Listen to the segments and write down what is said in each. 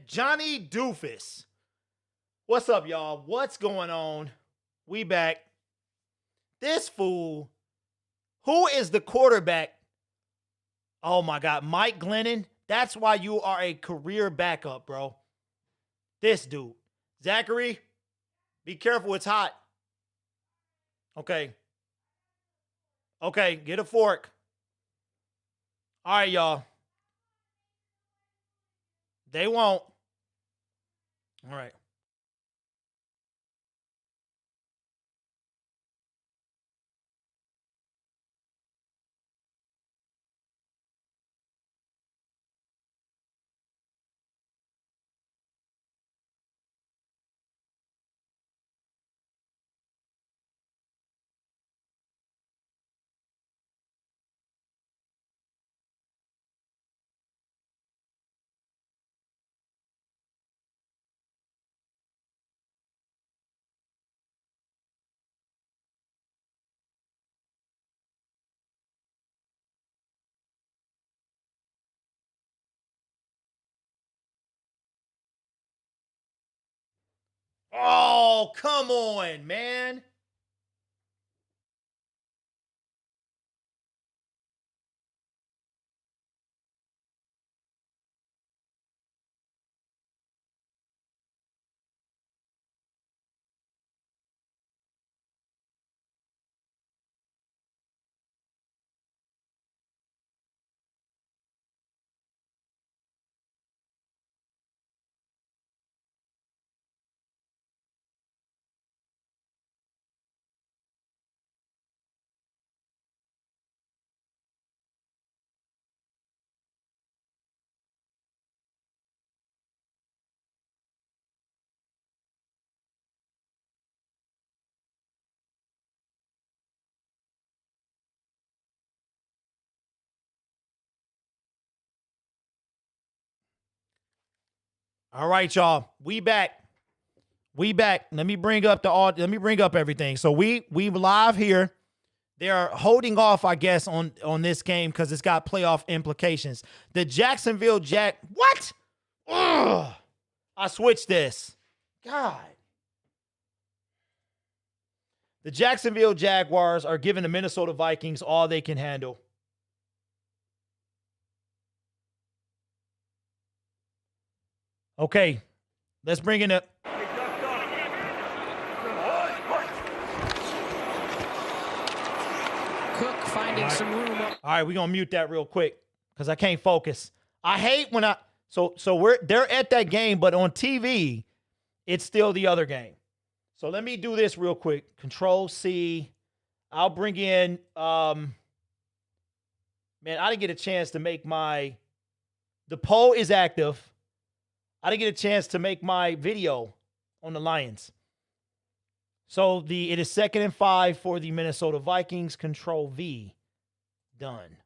Johnny Doofus. What's up, y'all? What's going on? We back. This fool, who is the quarterback? Oh my God, Mike Glennon. That's why you are a career backup, bro. This dude. Zachary, be careful, it's hot. Okay. Okay, get a fork. All right, y'all. They won't. All right. Oh, come on, man. All right, y'all. We back. We back. Let me bring up everything. So we live here. They're holding off, I guess, on this game because it's got playoff implications. The Jacksonville what? Ugh. I switched this. God. The Jacksonville Jaguars are giving the Minnesota Vikings all they can handle. Okay, let's bring in it. Cook finding some room up. All right, we're gonna mute that real quick because I can't focus. I hate when they're at that game, but on TV, it's still the other game. So let me do this real quick. Control C. I'll bring in man, I didn't get a chance to make the poll is active. I didn't get a chance to make my video on the Lions. So it is 2nd and 5 for the Minnesota Vikings. Control V. Done.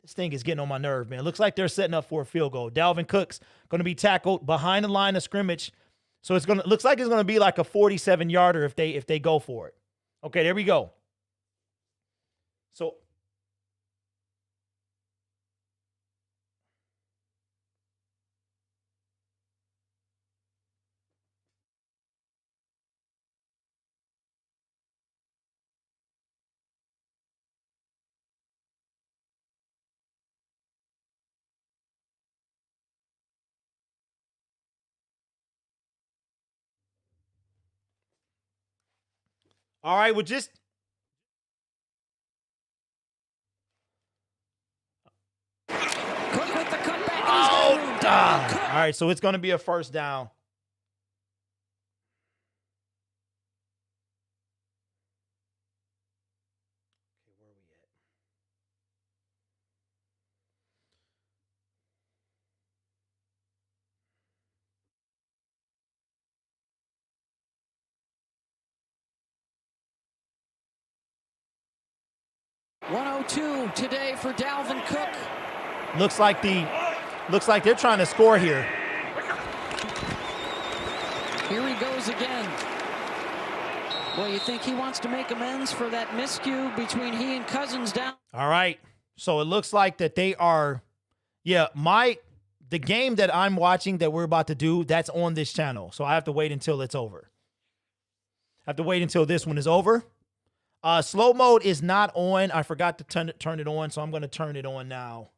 This thing is getting on my nerve, man. Looks like they're setting up for a field goal. Dalvin Cook's going to be tackled behind the line of scrimmage. So looks like it's going to be like a 47-yarder if they go for it. Okay, there we go. So all right, well, just Cook with the cutback. all right, so it's going to be a first down. Okay, where are we at? .102 today for Dalvin Cook. Looks like they're trying to score here. Here he goes again. Well, you think he wants to make amends for that miscue between he and Cousins down? All right. So it looks like that they are, yeah, the game that I'm watching that we're about to do, that's on this channel. So I have to wait until it's over. I have to wait until this one is over. Slow mode is not on. I forgot to turn it on, so I'm going to turn it on now.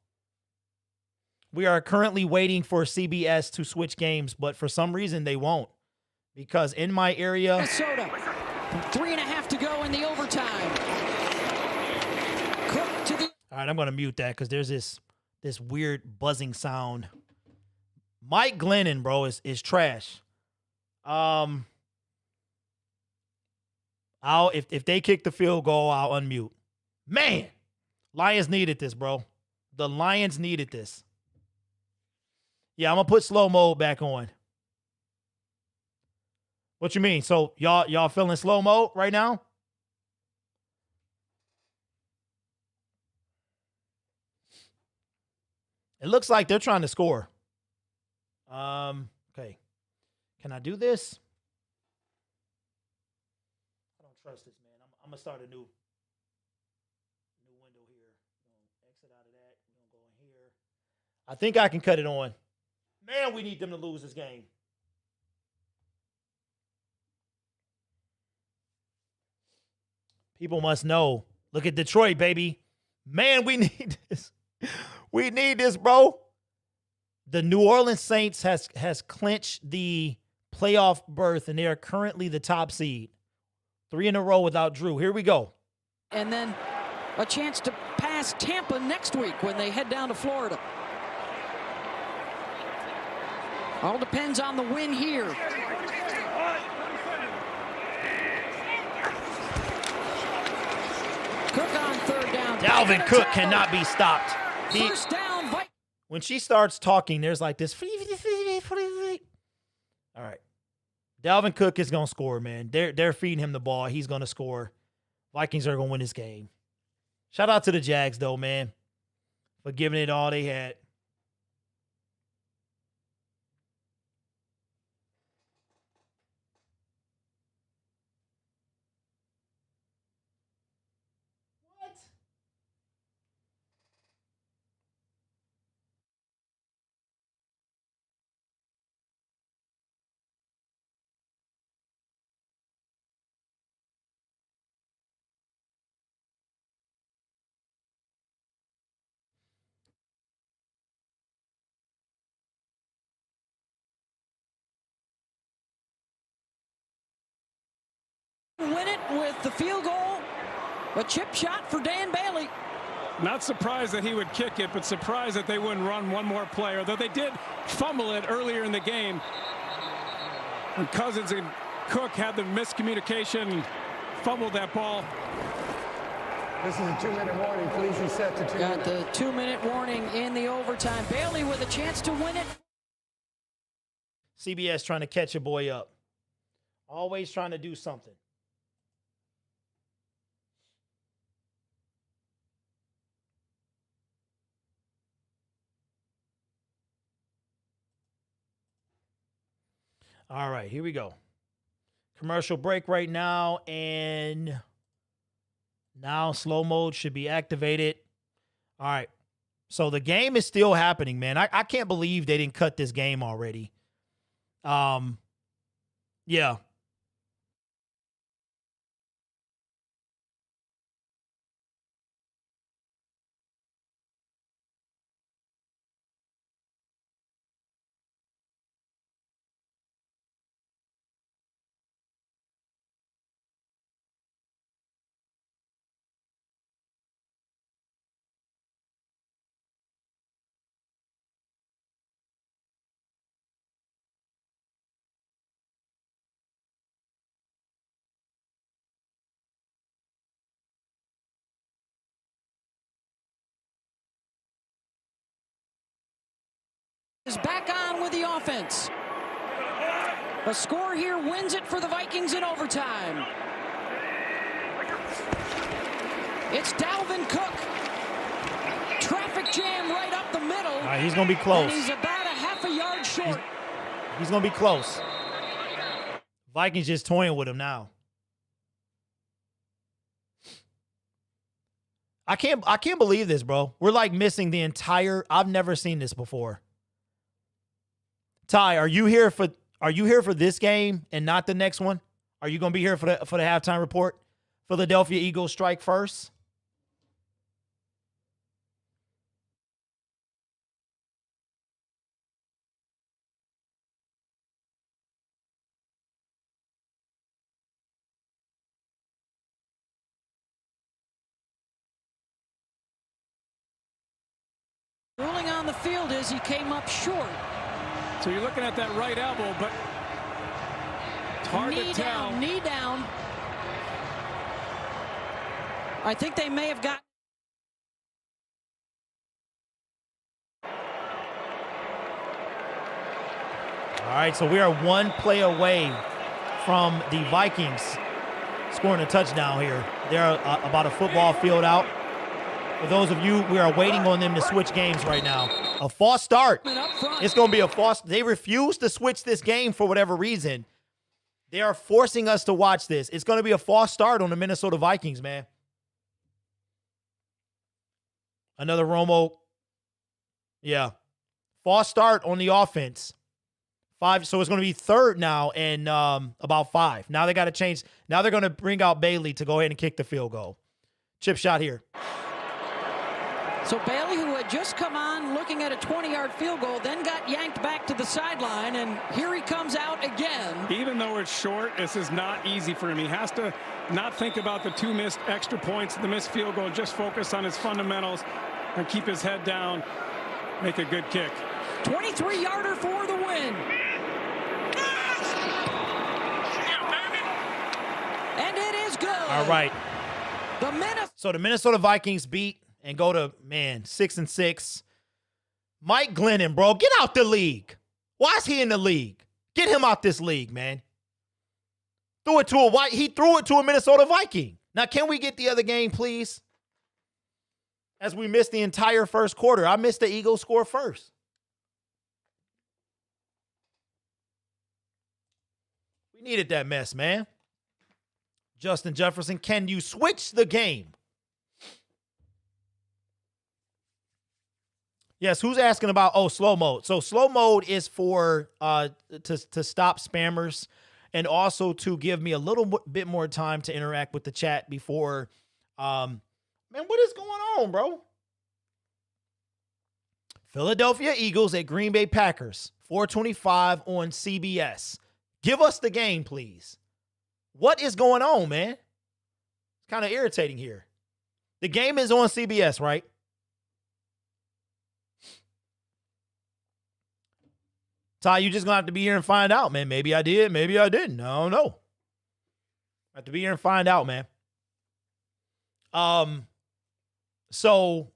We are currently waiting for CBS to switch games, but for some reason they won't. Because in my area... Minnesota, 3.5 to go in the overtime. Cook to the... All right, I'm going to mute that because there's this weird buzzing sound. Mike Glennon, bro, is trash. If they kick the field goal, I'll unmute. Man, Lions needed this, bro. The Lions needed this. Yeah, I'm gonna put slow mode back on. What you mean? So y'all feeling slow mode right now? It looks like they're trying to score. Okay. Can I do this? I don't trust this, man. I'm gonna start a new window here. Exit out of that. We're gonna go in here. I think I can cut it on. Man, we need them to lose this game. People must know. Look at Detroit, baby. Man, we need this. We need this, bro. The New Orleans Saints has clinched the playoff berth, and they are currently the top seed. 3 in a row without Drew. Here we go. And then a chance to pass Tampa next week when they head down to Florida. All depends on the win here. Cook on third down. Dalvin Cook cannot be stopped. First down. When she starts talking, there's like this. All right. Dalvin Cook is going to score, man. They're feeding him the ball. He's going to score. Vikings are going to win this game. Shout out to the Jags, though, man, for giving it all they had. Win it with the field goal. A chip shot for Dan Bailey. Not surprised that he would kick it, but surprised that they wouldn't run one more play, although they did fumble it earlier in the game. When Cousins and Cook had the miscommunication and fumbled that ball. This is a 2-minute warning. Please reset to 2 minutes. Got the 2-minute warning in the overtime. Bailey with a chance to win it. CBS trying to catch a boy up. Always trying to do something. All right, here we go. Commercial break right now, and now slow mode should be activated. All right, so the game is still happening, man. I can't believe they didn't cut this game already. Yeah. Is back on with the offense. A score here wins it for the Vikings in overtime. It's Dalvin Cook. Traffic jam right up the middle. All right, he's going to be close. And he's about a half a yard short. He's going to be close. Vikings just toying with him now. I can't believe this, bro. We're like missing the entire, I've never seen this before. Ty, are you here for this game and not the next one? Are you going to be here for the halftime report? Philadelphia Eagles strike first. Ruling on the field is he came up short. So you're looking at that right elbow, but it's hard to tell. Knee down. I think they may have got. All right, so we are one play away from the Vikings scoring a touchdown here. They're about a football field out. For those of you, we are waiting on them to switch games right now. A false start. It's going to be a false. They refuse to switch this game for whatever reason. They are forcing us to watch this. It's going to be a false start on the Minnesota Vikings, man. Another Romo. Yeah. False start on the offense. 5. So it's going to be third now and about 5. Now they got to change. Now they're going to bring out Bailey to go ahead and kick the field goal. Chip shot here. So Bailey, who had just come on looking at a 20-yard field goal, then got yanked back to the sideline, and here he comes out again. Even though it's short, this is not easy for him. He has to not think about the 2 missed extra points, the missed field goal, just focus on his fundamentals and keep his head down, make a good kick. 23-yarder for the win. And it is good. All right. So the Minnesota Vikings beat and go to, 6-6. Mike Glennon, bro, get out the league. Why is he in the league? Get him out this league, man. He threw it to a Minnesota Viking. Now, can we get the other game, please? As we missed the entire first quarter. I missed the Eagles score first. We needed that mess, man. Justin Jefferson, can you switch the game? Yes, who's asking about, slow mode. So slow mode is for to stop spammers and also to give me a little bit more time to interact with the chat before, man, what is going on, bro? Philadelphia Eagles at Green Bay Packers, 4:25 on CBS. Give us the game, please. What is going on, man? It's kind of irritating here. The game is on CBS, right? Ty, you just going to have to be here and find out, man. Maybe I did, maybe I didn't. I don't know. I have to be here and find out, man. So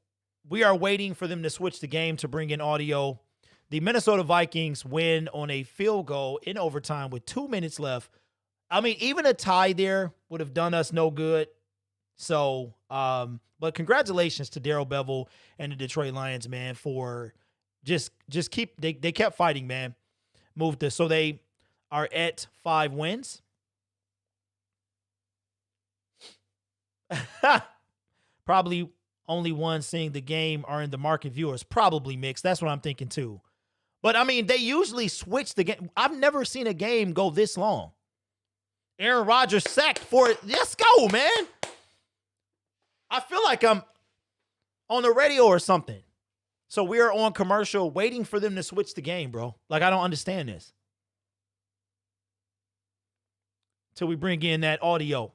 we are waiting for them to switch the game to bring in audio. The Minnesota Vikings win on a field goal in overtime with 2 minutes left. I mean, even a tie there would have done us no good. So, but congratulations to Darrell Bevell and the Detroit Lions, man, for just they kept fighting, man. Moved this. So they are at 5 wins. Probably only ones seeing the game are in the market viewers. Probably mixed. That's what I'm thinking too. But I mean, they usually switch the game. I've never seen a game go this long. Aaron Rodgers sacked for it. Let's go, man. I feel like I'm on the radio or something. So we are on commercial waiting for them to switch the game, bro. Like, I don't understand this. Till we bring in that audio.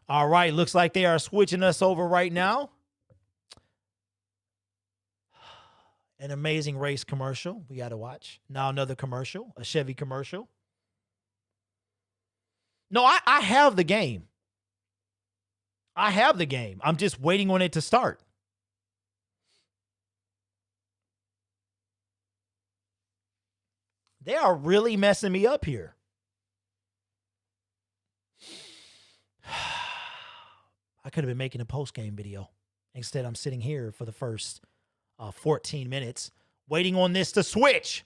All right, looks like they are switching us over right now. An Amazing Race commercial we got to watch. Now another commercial, a Chevy commercial. No, I have the game. I have the game. I'm just waiting on it to start. They are really messing me up here. I could have been making a post-game video. Instead, I'm sitting here for the first 14 minutes waiting on this to switch.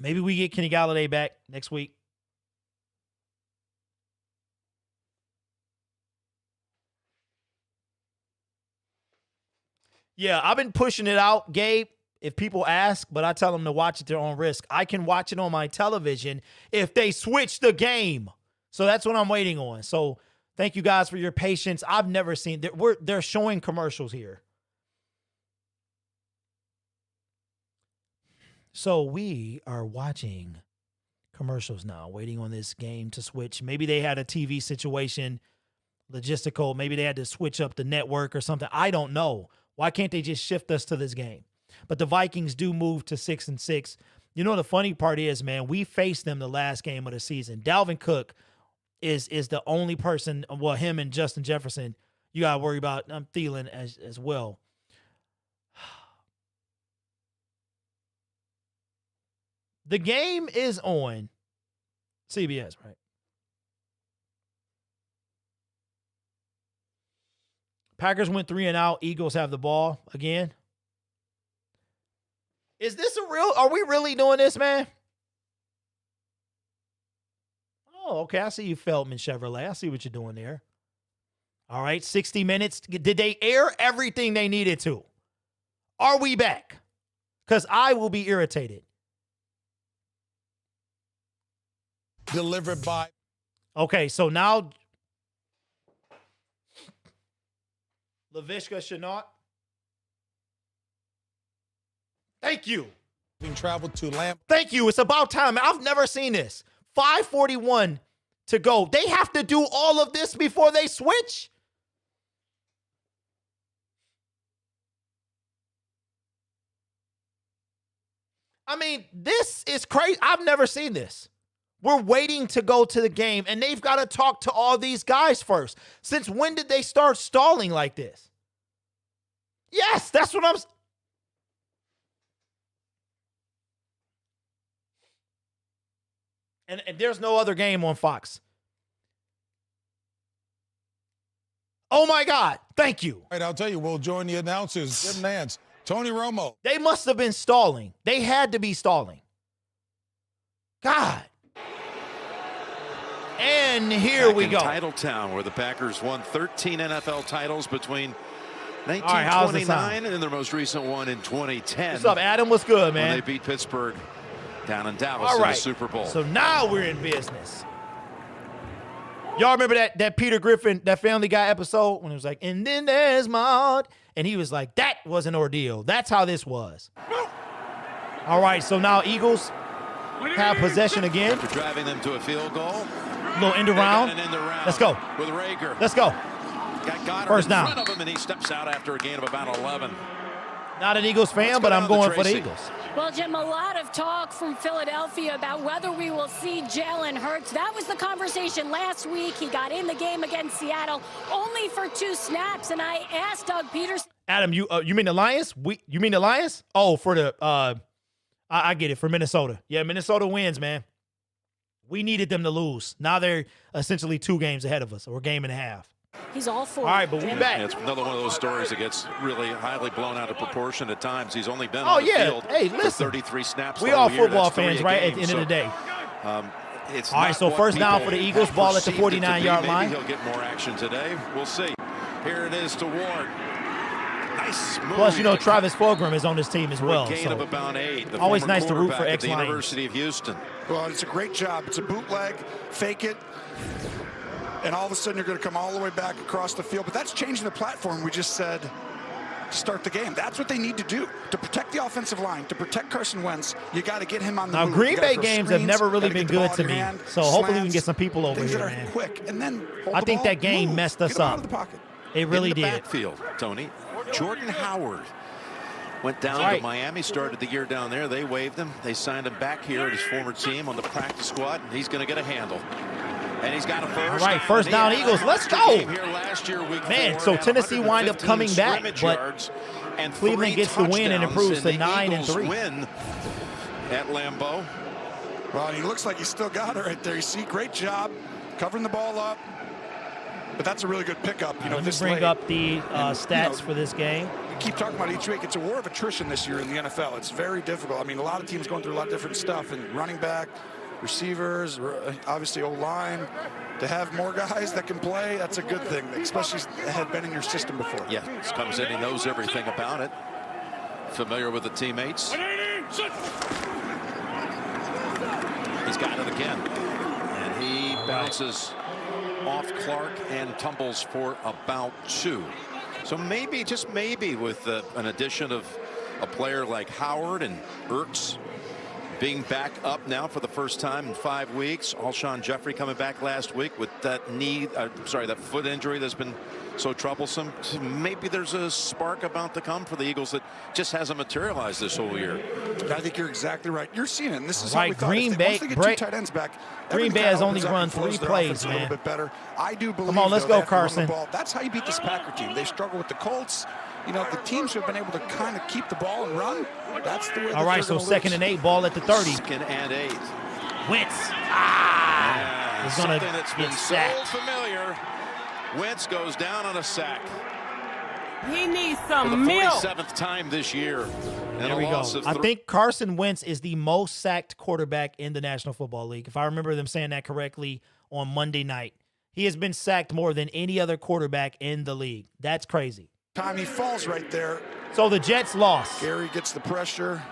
Maybe we get Kenny Galladay back next week. Yeah, I've been pushing it out, Gabe, if people ask, but I tell them to watch at their own risk. I can watch it on my television if they switch the game. So that's what I'm waiting on. So thank you guys for your patience. I've never seen they're showing commercials here. So we are watching commercials now, waiting on this game to switch. Maybe they had a TV situation, logistical. Maybe they had to switch up the network or something. I don't know. Why can't they just shift us to this game? But the Vikings do move to 6-6. You know, the funny part is, man, we faced them the last game of the season. Dalvin Cook is the only person, well, him and Justin Jefferson, you got to worry about. I'm Thielen as well. The game is on CBS, right? Packers went 3 and out. Eagles have the ball again. Is this are we really doing this, man? Oh, okay. I see you, Feldman Chevrolet. I see what you're doing there. All right, 60 minutes. Did they air everything they needed to? Are we back? Because I will be irritated. Delivered by. Okay, so now Laviska Shenault. Thank you. Being traveled to Lamb. Thank you. It's about time. I've never seen this. 5:41 to go. They have to do all of this before they switch? I mean, this is crazy. I've never seen this. We're waiting to go to the game, and they've got to talk to all these guys first. Since when did they start stalling like this? Yes, that's what I'm... And there's no other game on Fox. Oh, my God. Thank you. All right, I'll tell you, we'll join the announcers. Good Nance. Tony Romo. They must have been stalling. They had to be stalling. God. And here we go. Title Town, where the Packers won 13 NFL titles between 1929 and their most recent one in 2010. What's up, Adam? What's good, man? When they beat Pittsburgh down in Dallas in the Super Bowl. So now we're in business. Y'all remember that Peter Griffin, that Family Guy episode when it was like, and then there's Maud, and he was like, that was an ordeal. That's how this was. All right, so now Eagles have possession again. After driving them to a field goal. Little end around. Let's go. With Rager. Let's go. Got First down. In front of him, and he steps out after a gain of about 11. Not an Eagles fan, but I'm going for the Eagles. Well, Jim, a lot of talk from Philadelphia about whether we will see Jalen Hurts. That was the conversation last week. He got in the game against Seattle only for 2 snaps, and I asked Doug Peterson. Adam, you mean the Lions? You mean the Lions? Oh, for the I get it, for Minnesota. Yeah, Minnesota wins, man. We needed them to lose. Now they're essentially 2 games ahead of us, or a game and a half. He's all for it. All right, but we're back. It's another one of those stories that gets really highly blown out of proportion at times. He's only been on the field for 33 snaps. We all football fans, right, at the end of the day. It's all right, so first down for the Eagles, ball at the 49-yard line. Maybe he'll get more action today. We'll see. Here it is to Ward. Nice move. Plus, you know, Travis Fulgham is on this team as well. Gain of about 8. Always nice to root for ex-Lions. University of Houston. Well, it's a great job. It's a bootleg, fake it, and all of a sudden you're going to come all the way back across the field. But that's changing the platform. We just said to start the game. That's what they need to do to protect the offensive line, to protect Carson Wentz. You got to get him on the move. Now, Green Bay games have never really been good to me, so hopefully we can get some people over here, man. Quick, and then I think that game messed us up. It really did. Backfield, Tony. Jordan Howard went down to Miami, started the year down there. They waived him. They signed him back here at his former team on the practice squad, and he's going to get a handle. And he's got a first. All right, first down, Eagles. Let's go. Man, so Tennessee wind up coming back, but Cleveland gets the win and improves to 9-3. Win at Lambeau. Well, he looks like he's still got it right there. You see, great job covering the ball up. But that's a really good pickup. You know, let me bring up the stats for this game. keep talking about each week, it's a war of attrition this year in the NFL. It's very difficult. I mean, a lot of teams going through a lot of different stuff, and running back, receivers, obviously O-line. To have more guys that can play, that's a good thing, especially that had been in your system before. Yeah, he comes in, he knows everything about it. Familiar with the teammates. He's got it again. And he bounces off Clark and tumbles for about 2. So maybe, just maybe, with an addition of a player like Howard and Ertz being back up now for the first time in 5 weeks. Alshon Jeffrey coming back last week with that knee, that foot injury that's been so troublesome. Maybe there's a spark about to come for the Eagles that just hasn't materialized this whole year. I think you're exactly right. You're seeing it. And this is right, how we thought. Green Bay, once they get 2 tight ends back, Green Bay has only run 3 plays, man. A little bit better. I do believe. Come on, let's go, Carson. That's how you beat this Packer team. They struggle with the Colts. You know, the teams who have been able to kind of keep the ball and run, that's the way. All right, so 2nd and 8, ball at the 30. 2nd and 8. Wentz. Yeah, He's going to that's get been sacked. so familiar. Wentz goes down on a sack. He needs For some the milk. 47th time this year. And There we go. I think Carson Wentz is the most sacked quarterback in the National Football League. If I remember them saying that correctly on Monday night. He has been sacked more than any other quarterback in the league. That's crazy. Time he falls right there. So the Jets lost. Gary gets the pressure.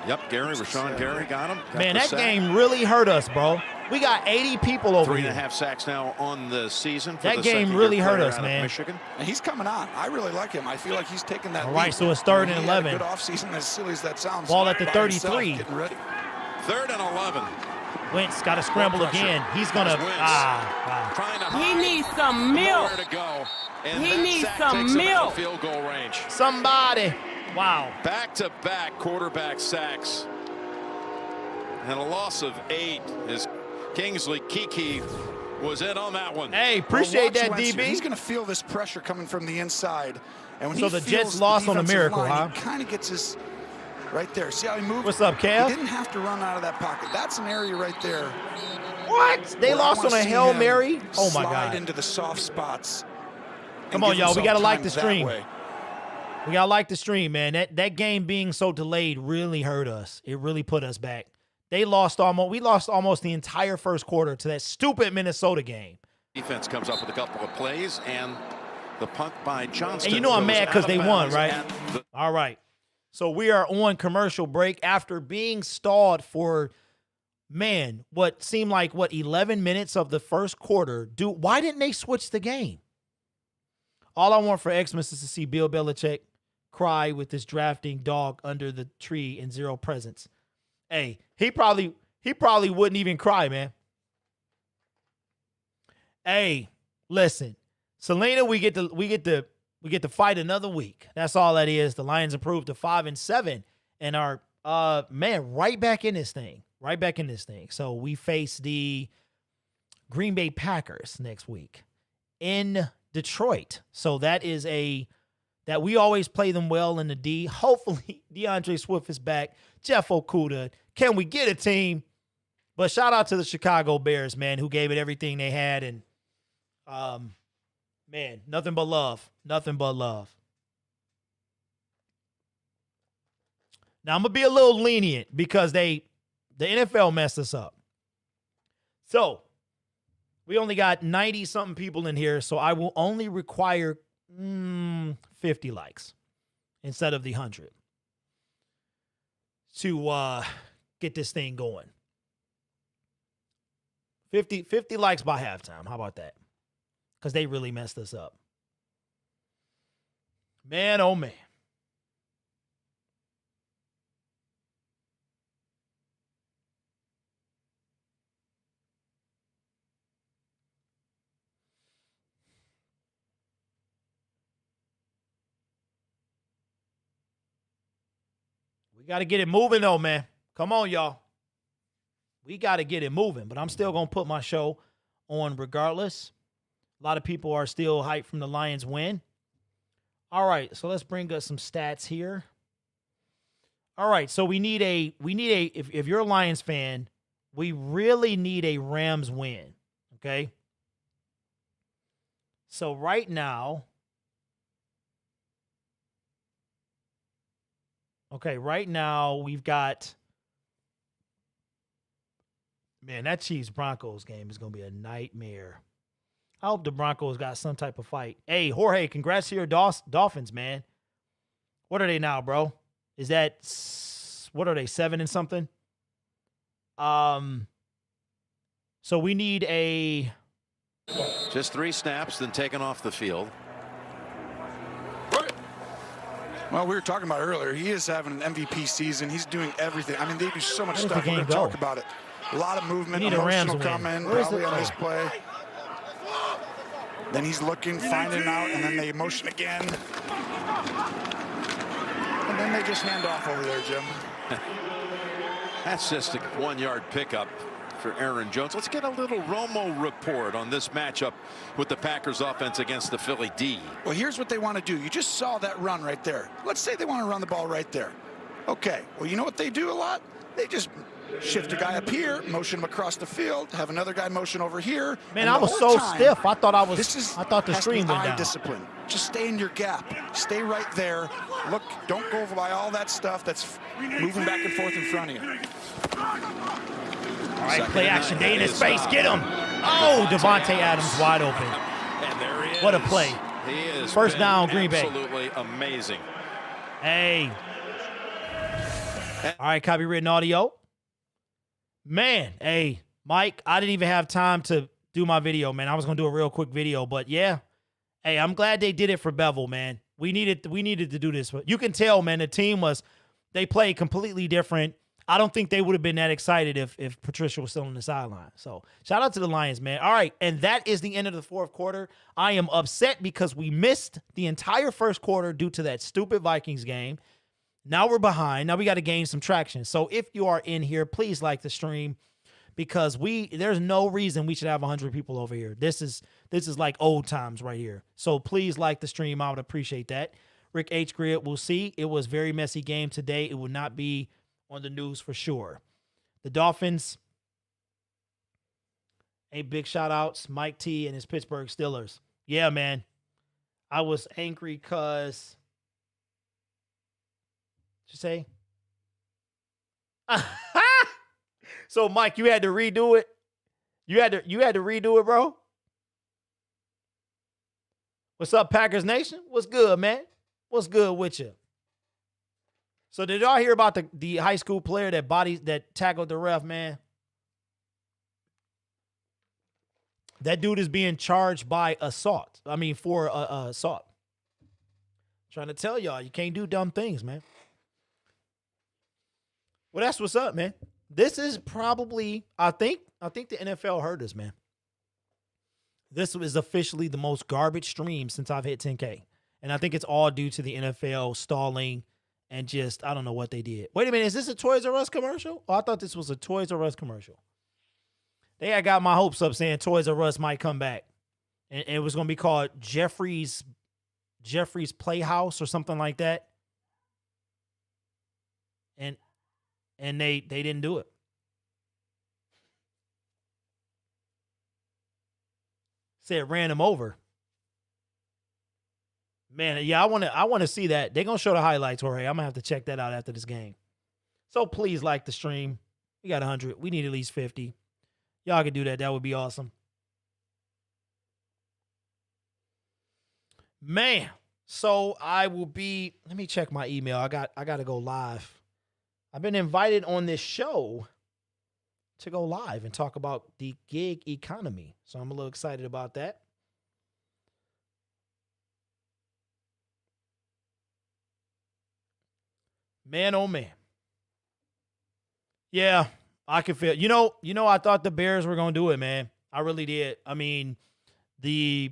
Yep, Rashawn Gary got him. Man, that game really hurt us, bro. We got 80 people over here. 3.5 sacks now on the season. For that the game really hurt us, man. Michigan. And he's coming on. I really like him. I feel like he's taking that. All right, so it's 3rd and 11. Good offseason, as silly as that sounds. Ball at the 33. Getting ready. 3rd and 11. Wentz got to scramble again. He's going to. He needs some milk. Nowhere to go. And He that needs sack some takes him out of milk. field goal range. Somebody. Wow. Back-to-back quarterback sacks. And a loss of 8 as Kingsley Kiki was in on that one. Hey, appreciate that, Wentz DB. He's going to feel this pressure coming from the inside. And when So he the feels Jets lost on a defensive miracle, line, huh? He kind of gets his right there. See how he moved? What's up, Kev? He didn't have to run out of that pocket. That's an area right there. What? They lost on a Hail Mary? Oh, my God. Slide into the soft spots. Come on, y'all. We got to like the stream. We got to like the stream, man. That game being so delayed really hurt us. It really put us back. We lost almost the entire first quarter to that stupid Minnesota game. Defense comes up with a couple of plays, and the punt by Johnston. And you know I'm mad because they won, right? The All right. So we are on commercial break after being stalled for, man, what seemed like, 11 minutes of the first quarter. Why didn't they switch the game? All I want for Xmas is to see Bill Belichick cry with this drafting dog under the tree in 0 presents. Hey, he probably wouldn't even cry, man. Hey, listen, Selena, we get to fight another week. That's all that is. The Lions improved to 5-7 and are right back in this thing. Right back in this thing. So we face the Green Bay Packers next week in Detroit. So that is that we always play them well in the D. Hopefully DeAndre Swift is back. Jeff Okuda. Can we get a team? But shout out to the Chicago Bears, man, who gave it everything they had. And, man, nothing but love. Nothing but love. Now, I'm going to be a little lenient because the NFL messed us up. So, we only got 90-something people in here, so I will only require 50 likes instead of the 100 to get this thing going. 50 likes by halftime. How about that? Because they really messed us up. Man, oh, man. We got to get it moving, though, man. Come on, y'all. We got to get it moving, but I'm still going to put my show on regardless. A lot of people are still hyped from the Lions win. All right, so let's bring us some stats here. All right, so we need if you're a Lions fan, we really need a Rams win, okay? So right now, Okay, right now we've got, man, that Chiefs-Broncos game is going to be a nightmare. I hope the Broncos got some type of fight. Hey, Jorge, congrats to your Dolphins, man. What are they now, bro? Is that, what are they, 7 and something? So we need a... Just 3 snaps, then taken off the field. Well, we were talking about it earlier. He is having an MVP season. He's doing everything. I mean, they do so much stuff. We're going to talk about it. A lot of movement, emotional coming, probably on this play. Then he's looking, finding out, and then they motion again. And then they just hand off over there, Jim. That's just a 1-yard pickup for Aaron Jones. Let's get a little Romo report on this matchup with the Packers offense against the Philly D. Well, here's what they want to do. You just saw that run right there. Let's say they want to run the ball right there. Okay, well, you know what they do a lot? They just shift a guy up here, motion him across the field, have another guy motion over here. Man, I was so stiff. I thought I thought the stream went down. Discipline. Just stay in your gap. Stay right there. Look, don't go over by all that stuff that's moving back and forth in front of you. All right, play action. Day in his face. Get him. Oh, Devontae Adams wide open. And there he is. What a play. He is first down, Green Bay. Absolutely amazing. Hey. All right, copywritten audio. Man, hey, Mike, I didn't even have time to do my video, man. I was going to do a real quick video, but yeah. Hey, I'm glad they did it for Bevel, man. We needed to do this. You can tell, man, the team they played completely different. I don't think they would have been that excited if Patricia was still on the sideline. So shout out to the Lions, man. All right, and that is the end of the fourth quarter. I am upset because we missed the entire first quarter due to that stupid Vikings game. Now we're behind. Now we got to gain some traction. So if you are in here, please like the stream because there's no reason we should have 100 people over here. This is like old times right here. So please like the stream. I would appreciate that. Rick H. Grid, we'll see. It was a very messy game today. It will not be on the news for sure. The Dolphins, big shout outs, Mike T and his Pittsburgh Steelers. Yeah, man. I was angry because, what you say? So Mike, you had to redo it. You had to redo it, bro. What's up, Packers Nation? What's good, man? What's good with you? So did y'all hear about the high school player that tackled the ref, man? That dude is being charged by assault. I mean, for assault. Trying to tell y'all, you can't do dumb things, man. Well, that's what's up, man. This is probably, I think the NFL heard us, man. This is officially the most garbage stream since I've hit 10K. And I think it's all due to the NFL stalling and just, I don't know what they did. Wait a minute, is this a Toys R Us commercial? Oh, I thought this was a Toys R Us commercial. They had got my hopes up saying Toys R Us might come back. And it was going to be called Jeffrey's Playhouse or something like that. And they didn't do it. Said ran him over. Man, yeah, I want to see that. They're going to show the highlights, Jorge. I'm going to have to check that out after this game. So please like the stream. We got 100. We need at least 50. Y'all can do that. That would be awesome. Man, so I will be, let me check my email. I got to go live. I've been invited on this show to go live and talk about the gig economy. So I'm a little excited about that. Man, oh man. Yeah, I can feel. You know, I thought the Bears were going to do it, man. I really did. I mean, the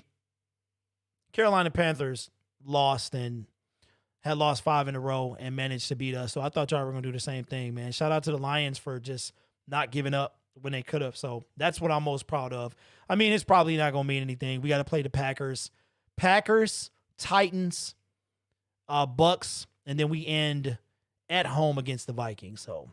Carolina Panthers lost and had lost 5 in a row and managed to beat us. So I thought y'all were going to do the same thing, man. Shout out to the Lions for just not giving up when they could have. So that's what I'm most proud of. I mean, it's probably not going to mean anything. We got to play the Packers, Titans, Bucks, and then we end at home against the Vikings. So,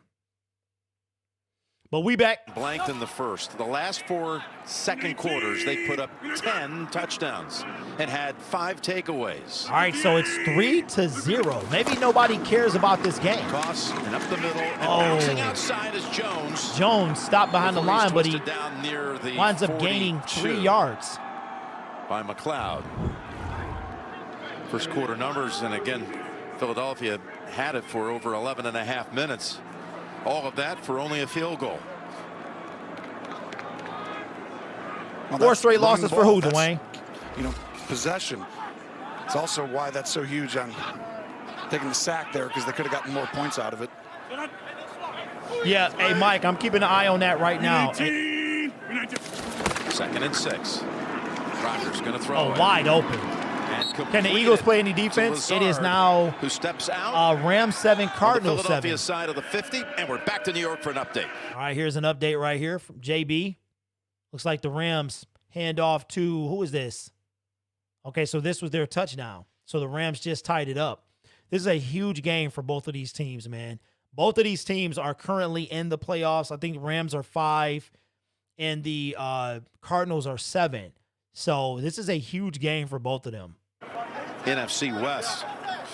But we back. Blanked in the first. The last 4 second quarters, they put up 10 touchdowns and had 5 takeaways. All right, so it's 3-0. Maybe nobody cares about this game. Toss and up the middle. And bouncing outside is Jones. Jones stopped behind the line, but he down near the winds up gaining 3 yards. By McLeod. First quarter numbers, and again, Philadelphia had it for over 11.5 minutes. All of that for only a field goal. Well, 4 straight losses for who, Dwayne? You know, possession. It's also why that's so huge on taking the sack there, because they could have gotten more points out of it. Yeah, hey, Mike, I'm keeping an eye on that right now. 2nd and 6. Rodgers going to throw. Oh, wide open. Can the Eagles play any defense? It is now who steps out. Rams 7, Cardinals 7. Philadelphia side of the 50, and we're back to New York for an update. All right, here's an update right here from JB. Looks like the Rams hand off to, who is this? Okay, so this was their touchdown. So the Rams just tied it up. This is a huge game for both of these teams, man. Both of these teams are currently in the playoffs. I think the Rams are 5 and the Cardinals are 7. So this is a huge game for both of them. NFC West,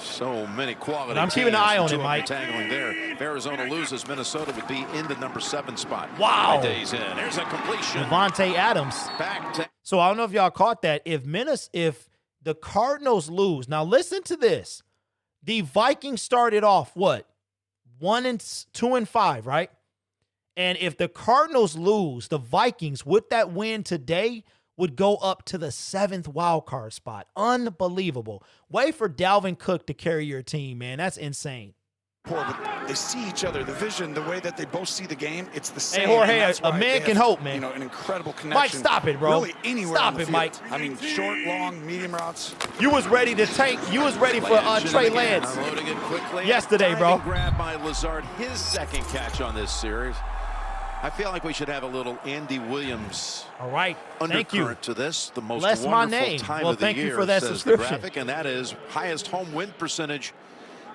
so many quality teams. I'm keeping an eye on it, Mike. Tangling there. If Arizona loses, Minnesota would be in the number 7 spot. Wow. 5 days in. There's a completion. Devontae Adams. Back to. So I don't know if y'all caught that. If the Cardinals lose, now listen to this. The Vikings started off what? 2-5, right? And if the Cardinals lose, the Vikings with that win today would go up to the 7th wild card spot. Unbelievable. Way for Dalvin Cook to carry your team, man. That's insane. But they see each other, the vision, the way that they both see the game, it's the same. Hey, Jorge, a man can hope, man. You know, an incredible connection. Mike, stop it, bro. Really anywhere stop on the it, field. Mike. I mean, short, long, medium routes. You was ready to tank. You was ready for Trey Lance unloading it quickly. yesterday, bro. Grab by Lazard, his 2nd catch on this series. I feel like we should have a little Andy Williams. All right, thank you. To this, the most Bless wonderful my name. time Well, of the thank year, you for that says subscription. the graphic, and that is highest home win percentage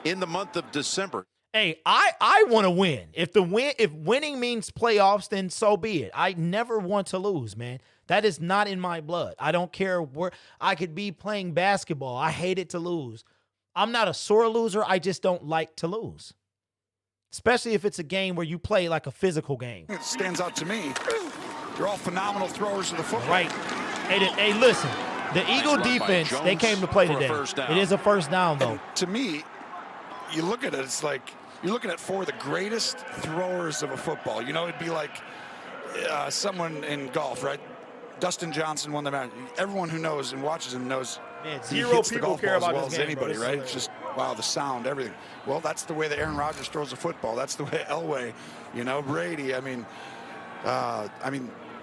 in the month of December. Hey, I want to win. If winning means playoffs, then so be it. I never want to lose, man. That is not in my blood. I don't care where I could be playing basketball. I hate it to lose. I'm not a sore loser. I just don't like to lose. Especially if it's a game where you play like a physical game. It stands out to me. They're all phenomenal throwers of the football. Right. Hey, listen. The Eagle defense, they came to play today. It is a first down, though. And to me, you look at it, it's like you're looking at 4 of the greatest throwers of a football. You know, it'd be like someone in golf, right? Dustin Johnson won the match. Everyone who knows and watches him knows Man, he zero hits the people golf care ball about as this well game, as anybody, bro. right? It's just, wow, the sound, everything. Well, that's the way that Aaron Rodgers throws a football. That's the way Elway, you know, Brady. I mean,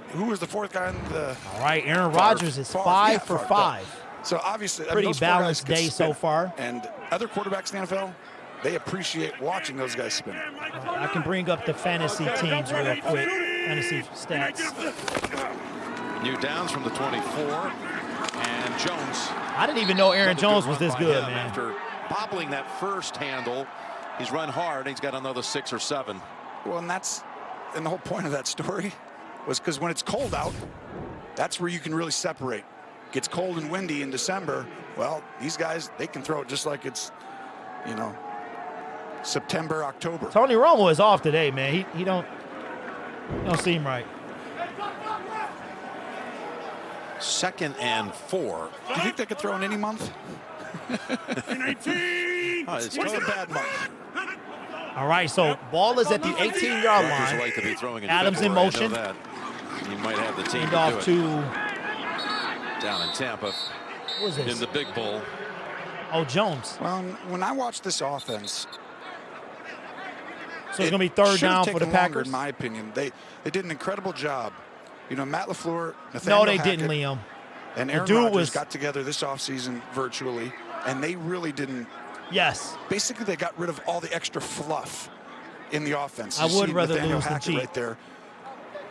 who was the 4th guy in the? All right, Aaron Rodgers is 5 for 5. So obviously, pretty balanced day so far. And other quarterbacks in the NFL, they appreciate watching those guys spin. I can bring up the fantasy teams real quick. Fantasy stats. New downs from the 24, and Jones. I didn't even know Aaron Jones was this good, man. After bobbling that first handle, he's run hard, and he's got another 6 or 7. Well, and the whole point of that story was because when it's cold out, that's where you can really separate. Gets cold and windy in December. Well, these guys, they can throw it just like it's, you know, September, October. Tony Romo is off today, man. He don't seem right. 2nd and 4. Do you think they could throw in any month? It's What's a bad month? All right, so ball is at the 18-yard line. Like to be throwing in Adams in February. motion. You might have the team Hand off to down in Tampa. What is this? In the big bowl. Oh, Jones. Well, when I watch this offense, so it's going to be 3rd down for the Packers? In my opinion, they did an incredible job. You know, Matt LaFleur, Nathaniel No, they Hackett, didn't, Liam. And Aaron Rodgers got together this offseason virtually, and they really didn't. Yes. Basically, they got rid of all the extra fluff in the offense. I would rather lose than cheat. Right there.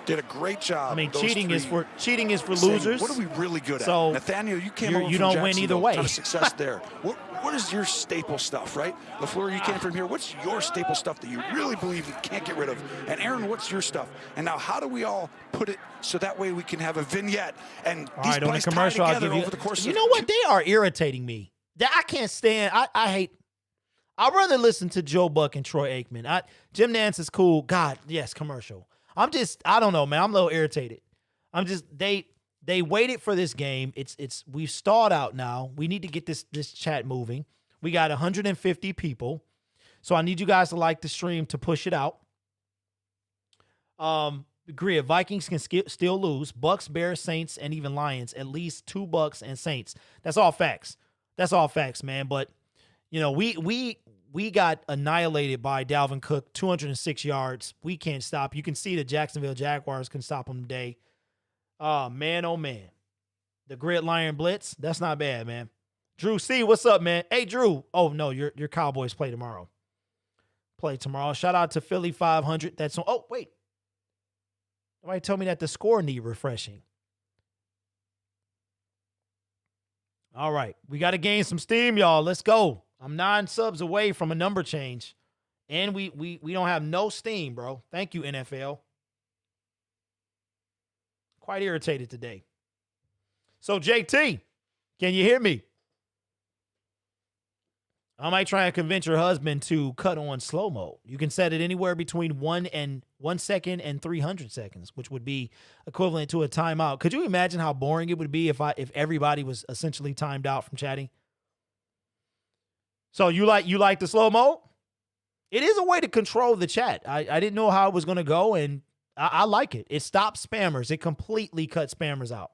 did a great job. I mean, those cheating is for saying, losers. What are we really good at? So Nathaniel, you came over you from don't win either way. Ton of success there. What is your staple stuff, right? LaFleur, you came from here. What's your staple stuff that you really believe you can't get rid of? And Aaron, what's your stuff? And now, how do we all put it so that way we can have a vignette and all these right, on the plays tie commercial, I'll together give you. over the course of You know what? They are irritating me. I can't stand. I hate. I'd rather listen to Joe Buck and Troy Aikman. Jim Nance is cool. God, yes, commercial. I don't know, man. I'm a little irritated. They waited for this game. We've stalled out now. We need to get this chat moving. We got 150 people. So I need you guys to like the stream to push it out. Agree. Vikings can still lose. Bucks, Bears, Saints, and even Lions. At least 2 Bucks and Saints. That's all facts. That's all facts, man. But you know, we got annihilated by Dalvin Cook, 206 yards. We can't stop. You can see the Jacksonville Jaguars can stop them today. Oh, man. The Gridiron Blitz, that's not bad, man. Drew C., what's up, man? Hey, Drew. Oh, no, your Cowboys play tomorrow. Shout out to Philly 500. That's on. Oh, wait. Somebody told me that the score need refreshing. All right. We got to gain some steam, y'all. Let's go. I'm 9 subs away from a number change. And we don't have no steam, bro. Thank you, NFL. Quite irritated today. So, JT, can you hear me? I might try and convince your husband to cut on slow-mo. You can set it anywhere between 1 second and 300 seconds, which would be equivalent to a timeout. Could you imagine how boring it would be if everybody was essentially timed out from chatting? So you like the slow-mo? It is a way to control the chat. I didn't know how it was going to go, and I like it. It stops spammers. It completely cuts spammers out.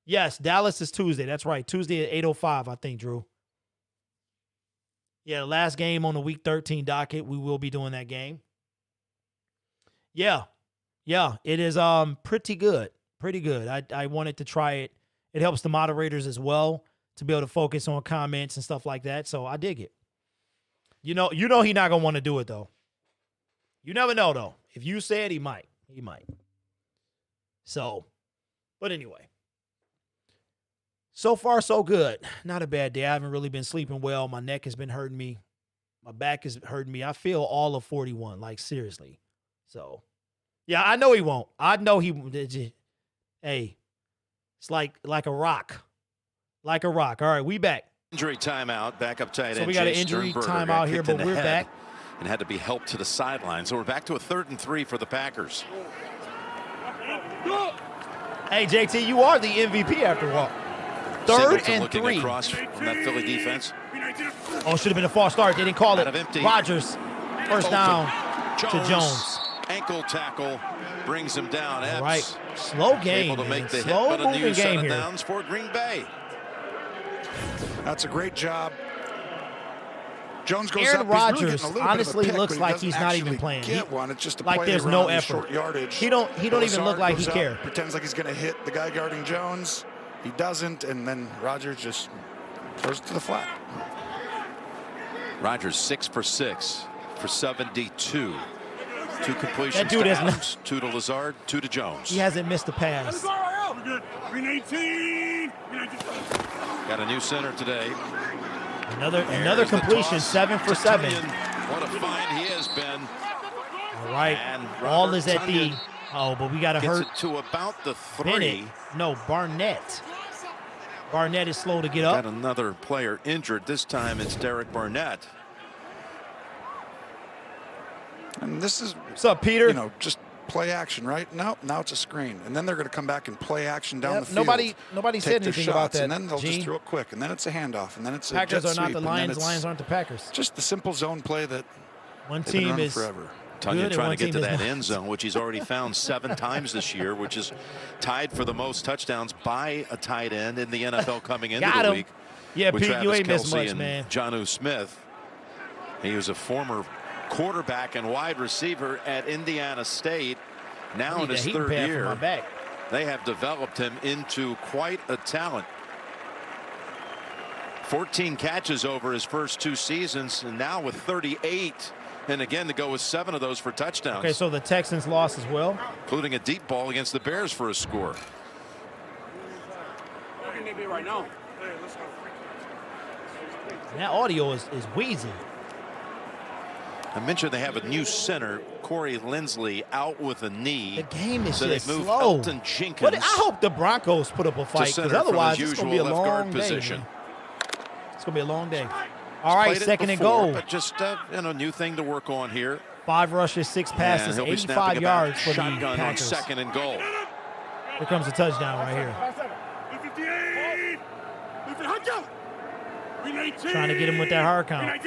Yes, Dallas is Tuesday. That's right. Tuesday at 8:05, I think, Drew. Yeah, the last game on the Week 13 docket. We will be doing that game. Yeah, it is pretty good. Pretty good. I wanted to try it. It helps the moderators as well to be able to focus on comments and stuff like that. So I dig it. You know he's not going to want to do it, though. You never know, though. If you say it, he might. He might. So, but anyway. So far, so good. Not a bad day. I haven't really been sleeping well. My neck has been hurting me. My back is hurting me. I feel all of 41, like seriously. So, yeah, I know he won't. I know he. Hey, it's like a rock. Like a rock. All right, we back. Injury timeout, backup tight end. So we got an injury timeout here, but we're back. And had to be helped to the sideline. So we're back to a 3rd and 3 for the Packers. Hey, JT, you are the MVP after all. 3rd and 3. Across from that Philly defense. Oh, should have been a false start. They didn't call it. Rodgers, first down to Jones. Ankle tackle brings him down. All right, slow game. Able to make the slow hit, but moving game here. Downs for Green Bay. That's a great job. Jones goes Aaron up. Rodgers Really honestly pick, looks like he's not even playing. It's just a like play there's no effort. Short yardage. He don't even look like he cares. Pretends like he's going to hit the guy guarding Jones. He doesn't, and then Rodgers just throws it to the flat. Rodgers 6 for 6 for 72. 2 completions. That dude has not, 2 to Lazard, 2 to Jones. He hasn't missed a pass. Got a new center today. Another completion, 7 for 7. What a find he has been. All right, ball is at the. Oh, but we got to hurt. It to about the 3. Bennett. No, Barnett. Barnett is slow to get up. Got another player injured. This time it's Derek Barnett. And this is, what's up, Peter? You know, just play action, right? No, now it's a screen, and then they're going to come back and play action down the field. Nobody said anything about that. And then they'll just throw it quick, and then it's a handoff, and then it's a jet Packers are not sweep, the Lions. Lions aren't the Packers. Just the simple zone play that one team is forever. Tanya trying to get to that end zone, which he's already found 7 times this year, which is tied for the most touchdowns by a tight end in the NFL coming into the week. Yeah, Pete, you ain't missed much, man. Jonnu Smith. He was a former quarterback and wide receiver at Indiana State. Now in his 3rd year, they have developed him into quite a talent. 14 catches over his first 2 seasons, and now with 38 And again, to go with 7 of those for touchdowns. Okay, so the Texans lost as well, including a deep ball against the Bears for a score. Right now. That audio is wheezy. I mentioned they have a new center, Corey Lindsley, out with a knee. The game is so just they moved slow. Elton Jenkins. I hope the Broncos put up a fight, because otherwise it's going to be a long day. It's going to be a long day. All right, second and goal. But just new thing to work on here. 5 rushes, 6 passes, 85 yards for the Packers. On second and goal. Here comes a touchdown right here. Trying to get him with that hard count.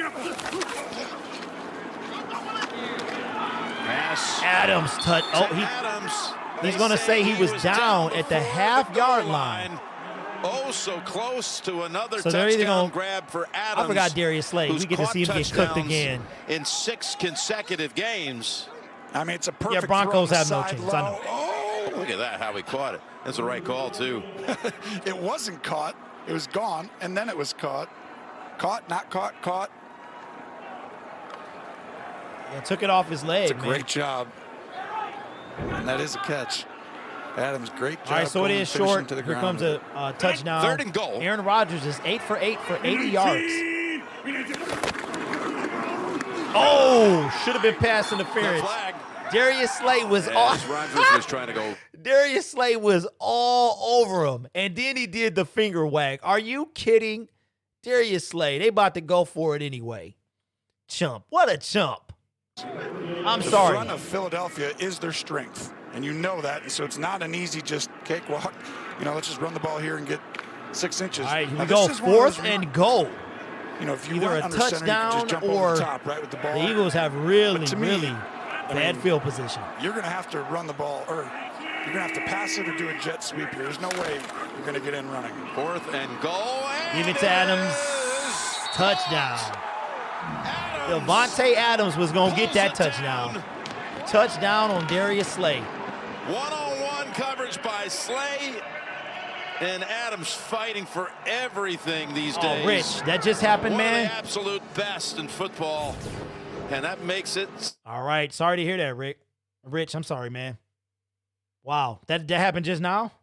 Pass. Adams touch. He's going to say he was down at the half-yard line. Oh, so close to another touchdown grab for Adams. I forgot Darius Slade. We get to see him get cooked again. In 6 consecutive games. I mean, it's a perfect Broncos have no chance. I know. Oh, look at that, how he caught it. That's the right call, too. It wasn't caught. It was gone, and then it was caught. Caught, not caught, caught. Yeah, took it off his leg. It's a great job. And that is a catch. Adams, great job. All right, so it is short. Here comes a touchdown. 3rd and goal. Aaron Rodgers is 8 for 8 for 80 yards. Oh, should have been pass interference. Darius Slade was off. Rodgers was trying to go. Darius Slade was all over him, and then he did the finger wag. Are you kidding? Darius Slade, they about to go for it anyway. Chump. What a chump. I'm sorry. The front of Philadelphia is their strength, and you know that, and so it's not an easy just cakewalk. Let's just run the ball here and get 6 inches. All right, here we go. 4th and goal. If you either a touchdown center, or top, right, with the ball. The Eagles have really bad field position. You're going to have to run the ball, or you're going to have to pass it or do a jet sweep here. There's no way you're going to get in running. 4th and goal. Give it to Adams. Touchdown. Devontae Adams was going to get that touchdown. Touchdown on Darius Slade. One-on-one coverage by Slade. And Adams fighting for everything these days. Oh, Rich, that just happened, man. One of the absolute best in football. And that makes it. All right. Sorry to hear that, Rick. Rich, I'm sorry, man. Wow. That happened just now?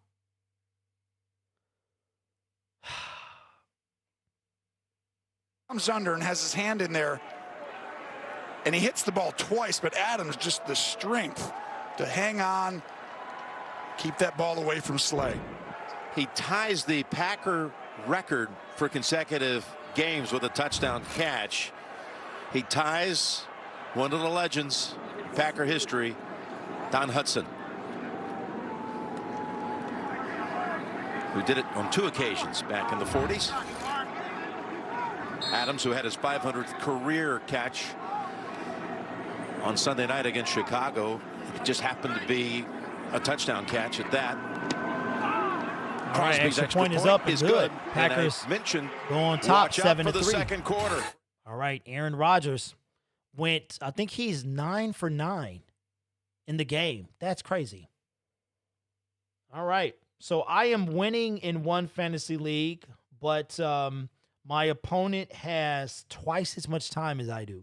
Comes under and has his hand in there. And he hits the ball twice, but Adams just the strength to hang on, keep that ball away from Slade. He ties the Packer record for consecutive games with a touchdown catch. He ties one of the legends, Packer history, Don Hudson, who did it on 2 occasions back in the 40s. Adams, who had his 500th career catch on Sunday night against Chicago, it just happened to be a touchdown catch at that. All right, extra point is up and good. Packers go on top 7-3 for the second quarter. All right, Aaron Rodgers went, I think he's 9 for 9 in the game. That's crazy. All right, so I am winning in one fantasy league, but my opponent has twice as much time as I do.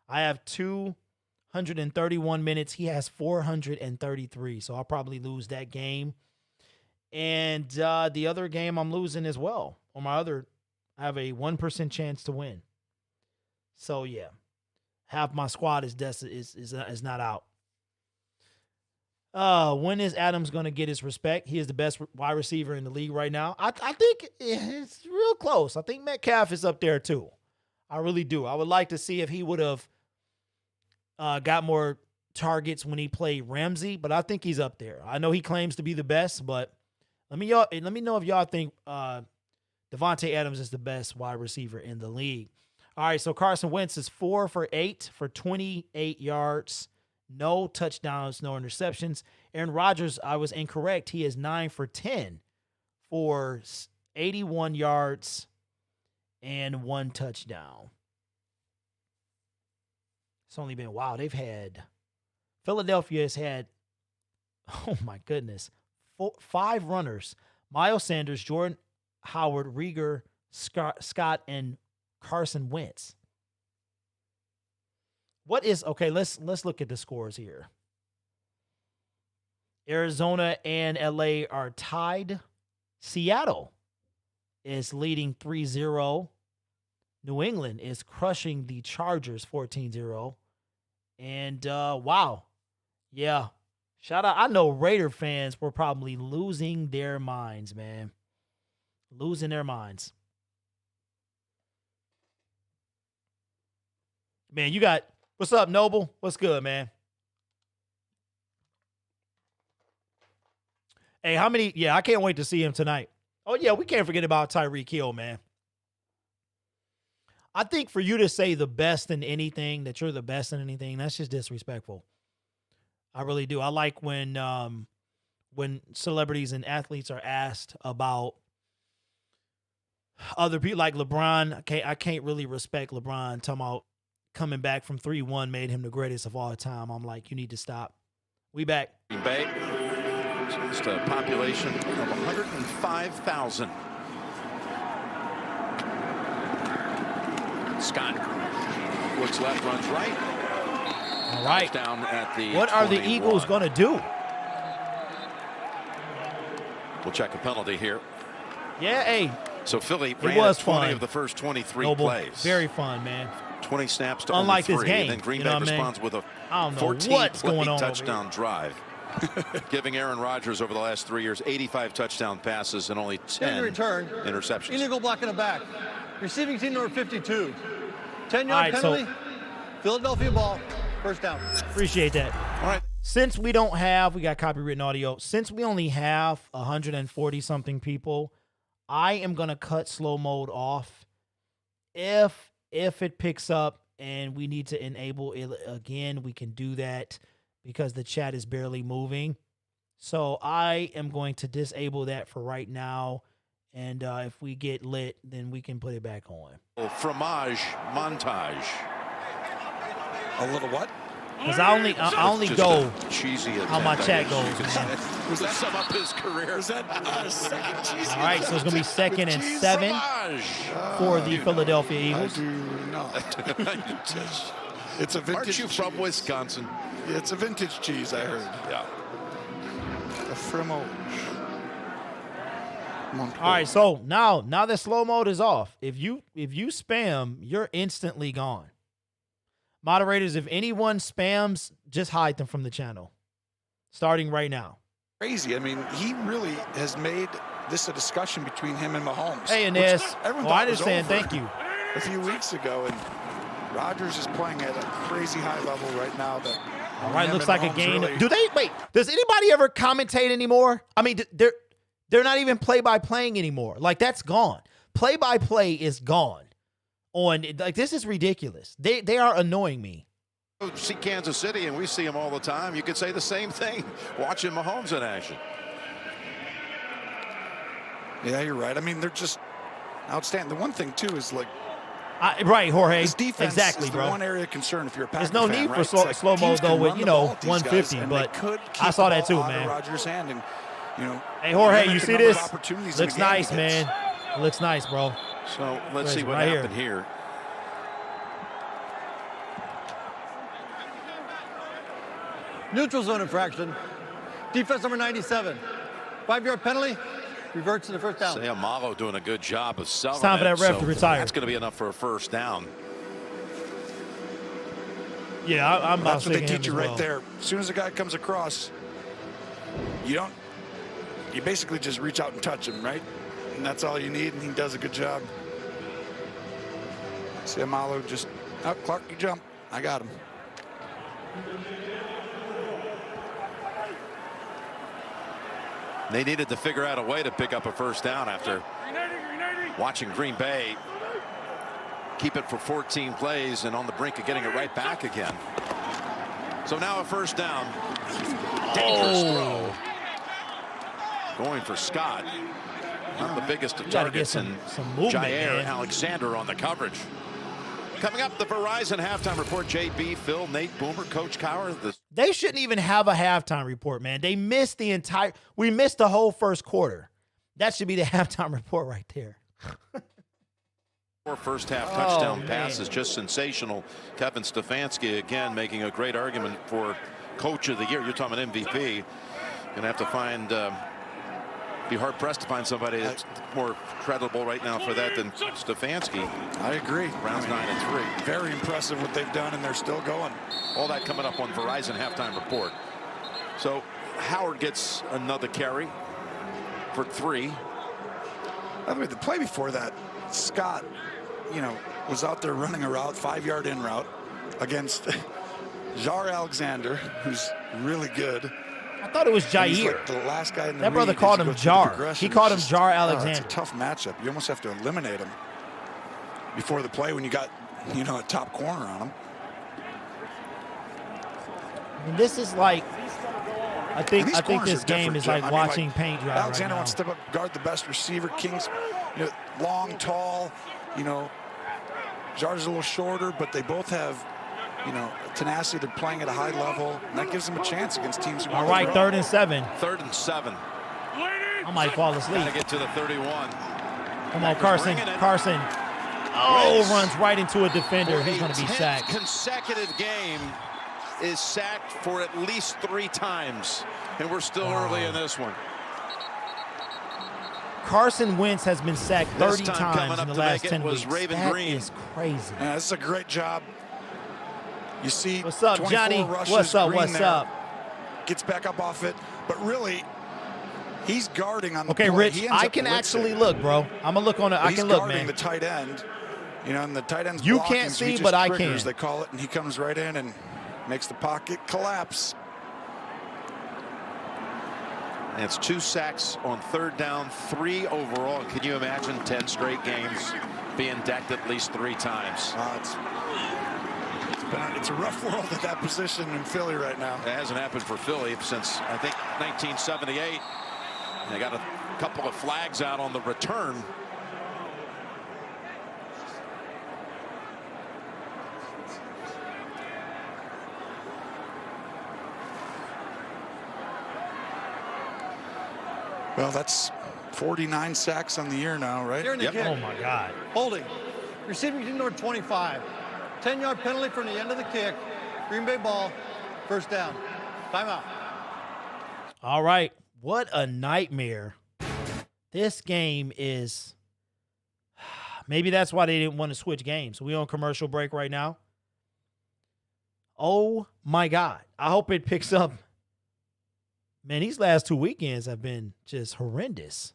I have 231 minutes. He has 433, so I'll probably lose that game. And the other game I'm losing as well. On my other, I have a 1% chance to win. So yeah, half my squad is not out. When is Adams going to get his respect? He is the best wide receiver in the league right now. I think it's real close. I think Metcalf is up there too. I really do. I would like to see if he would have got more targets when he played Ramsey, but I think he's up there. I know he claims to be the best, but let me know if y'all think Devontae Adams is the best wide receiver in the league. All right, so Carson Wentz is 4 for 8 for 28 yards, no touchdowns, no interceptions. Aaron Rodgers, I was incorrect. He is 9 for 10 for 81 yards and 1 touchdown. It's only been, wow, Philadelphia has had, oh my goodness, 5 runners: Miles Sanders, Jordan Howard, Rieger, Scott, and Carson Wentz. What is okay? Let's look at the scores here. Arizona and LA are tied. Seattle is leading 3-0. New England is crushing the Chargers 14-0. And wow. Yeah. Shout out. I know Raider fans were probably losing their minds, man. Losing their minds. Man, you got, what's up, Noble? What's good, man? Hey, how many? Yeah, I can't wait to see him tonight. Oh, yeah, we can't forget about Tyreek Hill, man. I think for you to say the best in anything, that you're the best in anything, that's just disrespectful. I really do. I like when celebrities and athletes are asked about other people, like LeBron. I can't really respect LeBron talking about coming back from 3-1 made him the greatest of all time. I'm like, you need to stop. We back. Green Bay, just a population of 105,000. Scott looks left, runs right. All right. Down at the what are the 21. Eagles going to do? We'll check a penalty here. Yeah, hey. So Philly it ran was 20 fun. of the first 23 Noble, plays. very fun, man. 20 snaps to unlike only 3. this game, And then Green you Bay know what I mean? responds with a I don't know 14 what's play going on touchdown drive, giving Aaron Rodgers over the last 3 years 85 touchdown passes and only 10 return. interceptions. Illegal block in the back. Receiving team number 52. 10-yard right, penalty. Philadelphia ball. First down. Appreciate that. All right. Since we don't have, we got copywritten audio. Since we only have 140 something people, I am gonna cut slow mode off. If it picks up and we need to enable it again, we can do that because the chat is barely moving. So I am going to disable that for right now. And if we get lit, then we can put it back on. Fromage montage. A little what? Because I only go cheesy how my chat goes. Does that sum up his career? Is that second cheesy? All right, so it's going to be 2nd and 7 for the Philadelphia Eagles. I do not. It's a vintage Aren't you from cheese. Wisconsin? It's a vintage cheese, I heard. Yeah. A Fromage. All right, so now that slow mode is off, if you spam, you're instantly gone. Moderators, if anyone spams, just hide them from the channel. Starting right now. Crazy. I mean, he really has made this a discussion between him and Mahomes. Hey, Inez. Everyone Oh, thought I it was understand. over Thank you. a few weeks ago, and Rodgers is playing at a crazy high level right now. That All right, looks like a gain. Really, Do they wait? Does anybody ever commentate anymore? I mean, they're not even play-by-playing anymore. Like, that's gone. Play-by-play is gone. Like, this is ridiculous. They are annoying me. See Kansas City, and we see them all the time. You could say the same thing watching Mahomes in action. Yeah, you're right. I mean, they're just outstanding. The one thing too is like, right, Jorge. his defense exactly, is the bro. one area of concern if you're a Packer There's no fan, need right? for It's slow like, mode teams though can with run the ball at these 150, guys, and but they could I keep saw the that too, ball out of man. Rodgers' hand, and Hey Jorge, you see this? Looks nice, hits. man. It looks nice, bro. So let's see what right happened here. Neutral zone infraction. Defense number 97. 5-yard penalty. Reverts to the first down. Sayamalo doing a good job of selling It's time for that ref so to retire. That's going to be enough for a first down. Yeah, I'm about That's to what they take him teach you as right well. there. As soon as a guy comes across, you basically just reach out and touch him, right? And that's all you need, and he does a good job. Sayamalo just, oh, Clark, you jump. I got him. They needed to figure out a way to pick up a first down after watching Green Bay keep it for 14 plays and on the brink of getting it right back again. So now a first down. Dangerous throw. Going for Scott. Not the biggest of targets, some and movement, Jair man. Alexander on the coverage. Coming up, the Verizon halftime report. JB, Phil, Nate, Boomer, Coach Cowher. They shouldn't even have a halftime report, man. They missed we missed the whole first quarter. That should be the halftime report right there. First half touchdown pass is just sensational. Kevin Stefanski again making a great argument for coach of the year. You're talking about MVP. Gonna have to find, be hard pressed to find somebody that's more credible right now for that than Stefanski. I agree. Rounds 9 and 3. Very impressive what they've done, and they're still going. All that coming up on Verizon halftime report. So Howard gets another carry for 3. By the way, the play before that, Scott, you know, was out there running a route, 5-yard in route against Jar Alexander, who's really good. I thought it was Jair. Like the last guy in the that brother called him Jar. He called him Jar Alexander. It's a tough matchup. You almost have to eliminate him before the play when you got, you know, a top corner on him. I mean, this is like, I think this game is like watching paint dry. Alexander wants to step up, guard the best receiver. King's, you know, long, tall. You know, Jar's a little shorter, but they both have, you know, tenacity. They're playing at a high level, and that gives them a chance against teams who all right, 3rd and 7. 3rd and 7. I might fall asleep. Gotta get to the 31. Come on, Carson. Carson. Oh, runs right into a defender. He's going to be sacked. Consecutive game is sacked for at least 3 times, and we're still early in this one. Carson Wentz has been sacked 30 times in the last 10 weeks. That is crazy. Yeah, this is a great job. You see, what's up, Johnny? Rushes, what's up? Green What's there, up? Gets back up off it, but really, he's guarding on the okay, play. Rich, I can actually look, bro. I'm gonna look on it. I can look, man. He's guarding the tight end. You know, and the tight end's you blocking, can't so see, but I can. They call it, and he comes right in and makes the pocket collapse. And it's 2 sacks on 3rd down, 3 overall. Can you imagine 10 straight games being decked at least 3 times? It's a rough world at that position in Philly right now. It hasn't happened for Philly since, I think, 1978. They got a couple of flags out on the return. Well, that's 49 sacks on the year now, right? Yep. Oh, my God. Holding. Receiving team number 25. 10-yard penalty from the end of the kick. Green Bay ball. 1st down. Timeout. All right. What a nightmare. This game is... Maybe that's why they didn't want to switch games. We on commercial break right now. Oh, my God. I hope it picks up. Man, these last 2 weekends have been just horrendous.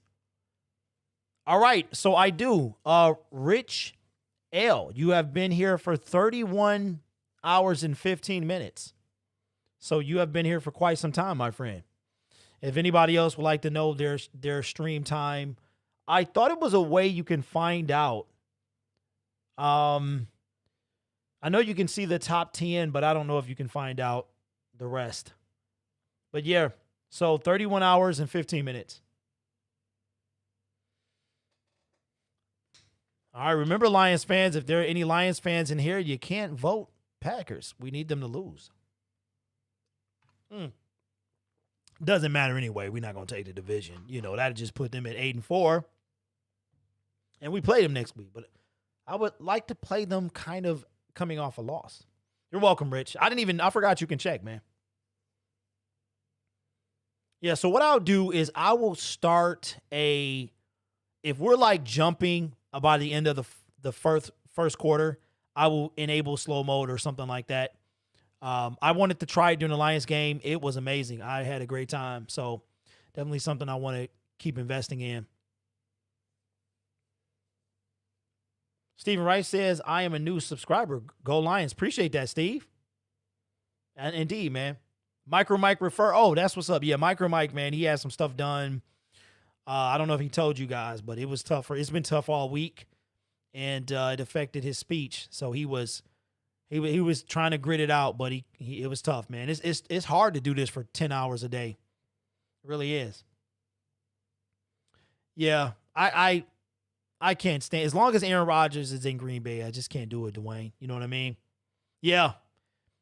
All right, so I do. Rich L, you have been here for 31 hours and 15 minutes. So you have been here for quite some time, my friend. If anybody else would like to know their stream time, I thought it was a way you can find out. I know you can see the top 10, but I don't know if you can find out the rest. But yeah. So 31 hours and 15 minutes. All right, remember, Lions fans, if there are any Lions fans in here, you can't vote Packers. We need them to lose. Doesn't matter anyway. We're not going to take the division. You know, that'd just put them at 8-4. And we play them next week. But I would like to play them kind of coming off a loss. You're welcome, Rich. I forgot you can check, man. Yeah, so what I'll do is I will start if we're like jumping by the end of the first quarter, I will enable slow mode or something like that. I wanted to try it during the Lions game. It was amazing. I had a great time. So definitely something I want to keep investing in. Stephen Rice says, I am a new subscriber. Go Lions. Appreciate that, Steve. And indeed, man. MICROMIKE refer. Oh, that's what's up. Yeah, MICROMIKE, man. He had some stuff done. I don't know if he told you guys, but it was tough. It's been tough all week, and it affected his speech. So he was trying to grit it out, but it was tough, man. It's hard to do this for 10 hours a day. It really is. Yeah, I can't stand, as long as Aaron Rodgers is in Green Bay, I just can't do it, Dwayne. You know what I mean? Yeah.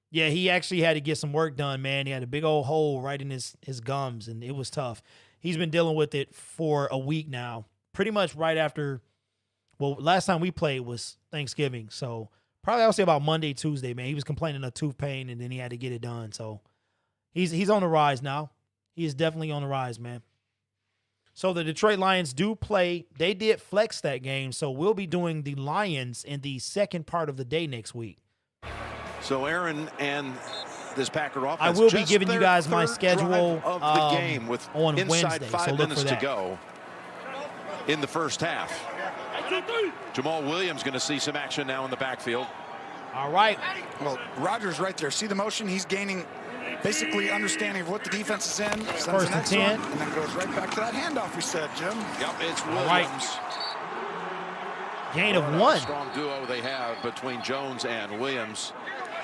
Yeah, he actually had to get some work done, man. He had a big old hole right in his gums, and it was tough. He's been dealing with it for a week now, pretty much right after Well, last time we played was Thanksgiving, so probably I'll say about Monday, Tuesday, man. He was complaining of tooth pain, and then he had to get it done. So he's on the rise now. He is definitely on the rise, man. So the Detroit Lions do play. They did flex that game, so we'll be doing the Lions in the second part of the day next week. So Aaron and this Packer offense, I will be giving you guys my schedule of the game with on inside Wednesday, 5 so look minutes for to that. go in the first half. Jamal Williams going to see some action now in the backfield. All right. Well, Rodgers right there. See the motion? He's gaining basically understanding of what the defense is in. First and 10. And then goes right back to that handoff we said, Jim. Yep, it's Williams. Right. Gain of 1. Strong duo they have between Jones and Williams.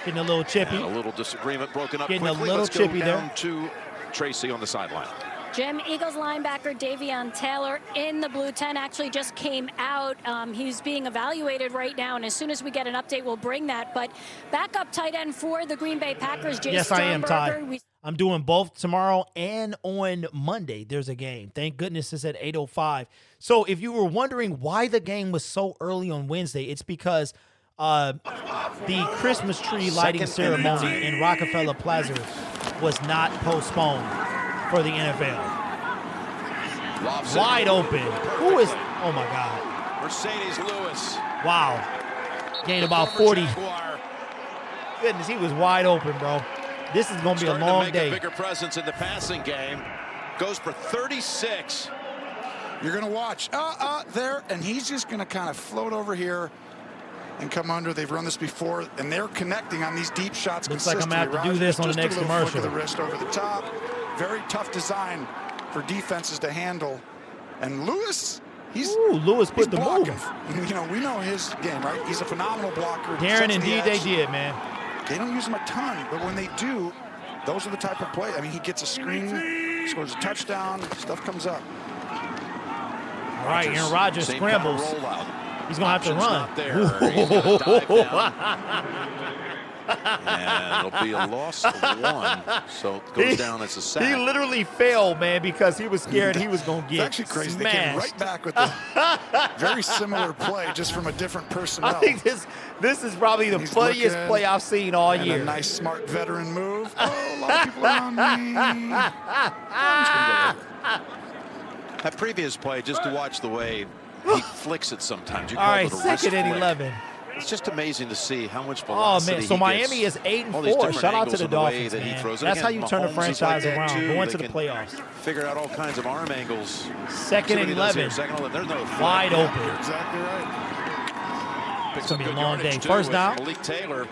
Getting a little chippy. And a little disagreement broken up Getting quickly. a little Let's go chippy down there. to Tracy on the sideline. Jim, Eagles linebacker Davion Taylor in the blue 10 actually just came out. He's being evaluated right now, and as soon as we get an update, we'll bring that. But backup tight end for the Green Bay Packers, Jason Yes, I am, Ty. Sternberger. I'm doing both tomorrow and on Monday. There's a game. Thank goodness it's at 8:05. So if you were wondering why the game was so early on Wednesday, it's because the Christmas tree lighting ceremony in Rockefeller Plaza was not postponed for the NFL. Wide open. Who is? Oh my God. Mercedes Lewis. Wow. Gained about 40. Goodness, he was wide open, bro. This is going to be a long day. A bigger presence in the passing game. Goes for 36. You're going to watch. There. And he's just going to kind of float over here and come under. They've run this before, and they're connecting on these deep shots. Looks like I'm going to have to do this on the next commercial. Flick of the wrist over the top. Very tough design for defenses to handle. And Lewis, Lewis put the move. You know, we know his game, right? He's a phenomenal blocker. DERRN, indeed, they did, man. They don't use him a ton, but when they do, those are the type of play. I mean, he gets a screen, scores a touchdown, stuff comes up. All right, Aaron Rodgers scrambles. He's going to have to run. And it'll be a loss of 1, so it goes down as a sack. He literally failed, man, because he was scared he was going to get It's actually crazy. smashed. They came right back with a very similar play, just from a different personnel. I think this is probably the funniest play I've seen all year. A nice, smart veteran move. Oh, a lot of people around me. That previous play, just to watch the way he flicks it sometimes. You all call right, it a wrist second and flick. 11. It's just amazing to see how much velocity. Oh man, so Miami is 8-4. Shout out to the Dolphins, man. That's how you turn a franchise around. Going to the playoffs. Figure out all kinds of arm angles. Second and 11. Second and 11. There's no wide open. You're exactly right. It's gonna be a long day. First down. Malik Taylor.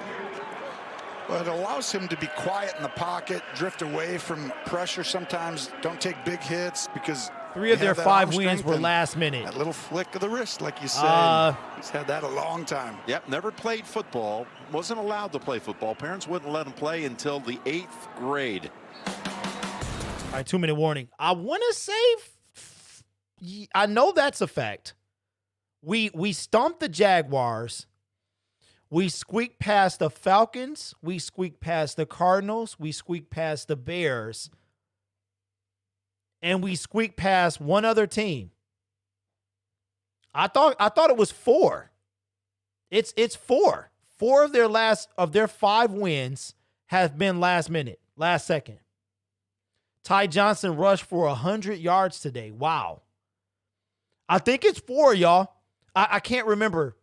But it allows him to be quiet in the pocket, drift away from pressure sometimes, don't take big hits because 3 of their 5 wins were last minute. That little flick of the wrist, like you said, he's had that a long time. Yep, never played football, wasn't allowed to play football. Parents wouldn't let him play until the 8th grade. All right, 2-minute warning. I want to say, I know that's a fact. We stomped the Jaguars. We squeaked past the Falcons. We squeaked past the Cardinals. We squeaked past the Bears. And we squeaked past one other team. I thought it was 4. It's 4. 4 of their 5 wins have been last minute, last second. Ty Johnson rushed for 100 yards today. Wow. I think it's 4, y'all. I can't remember.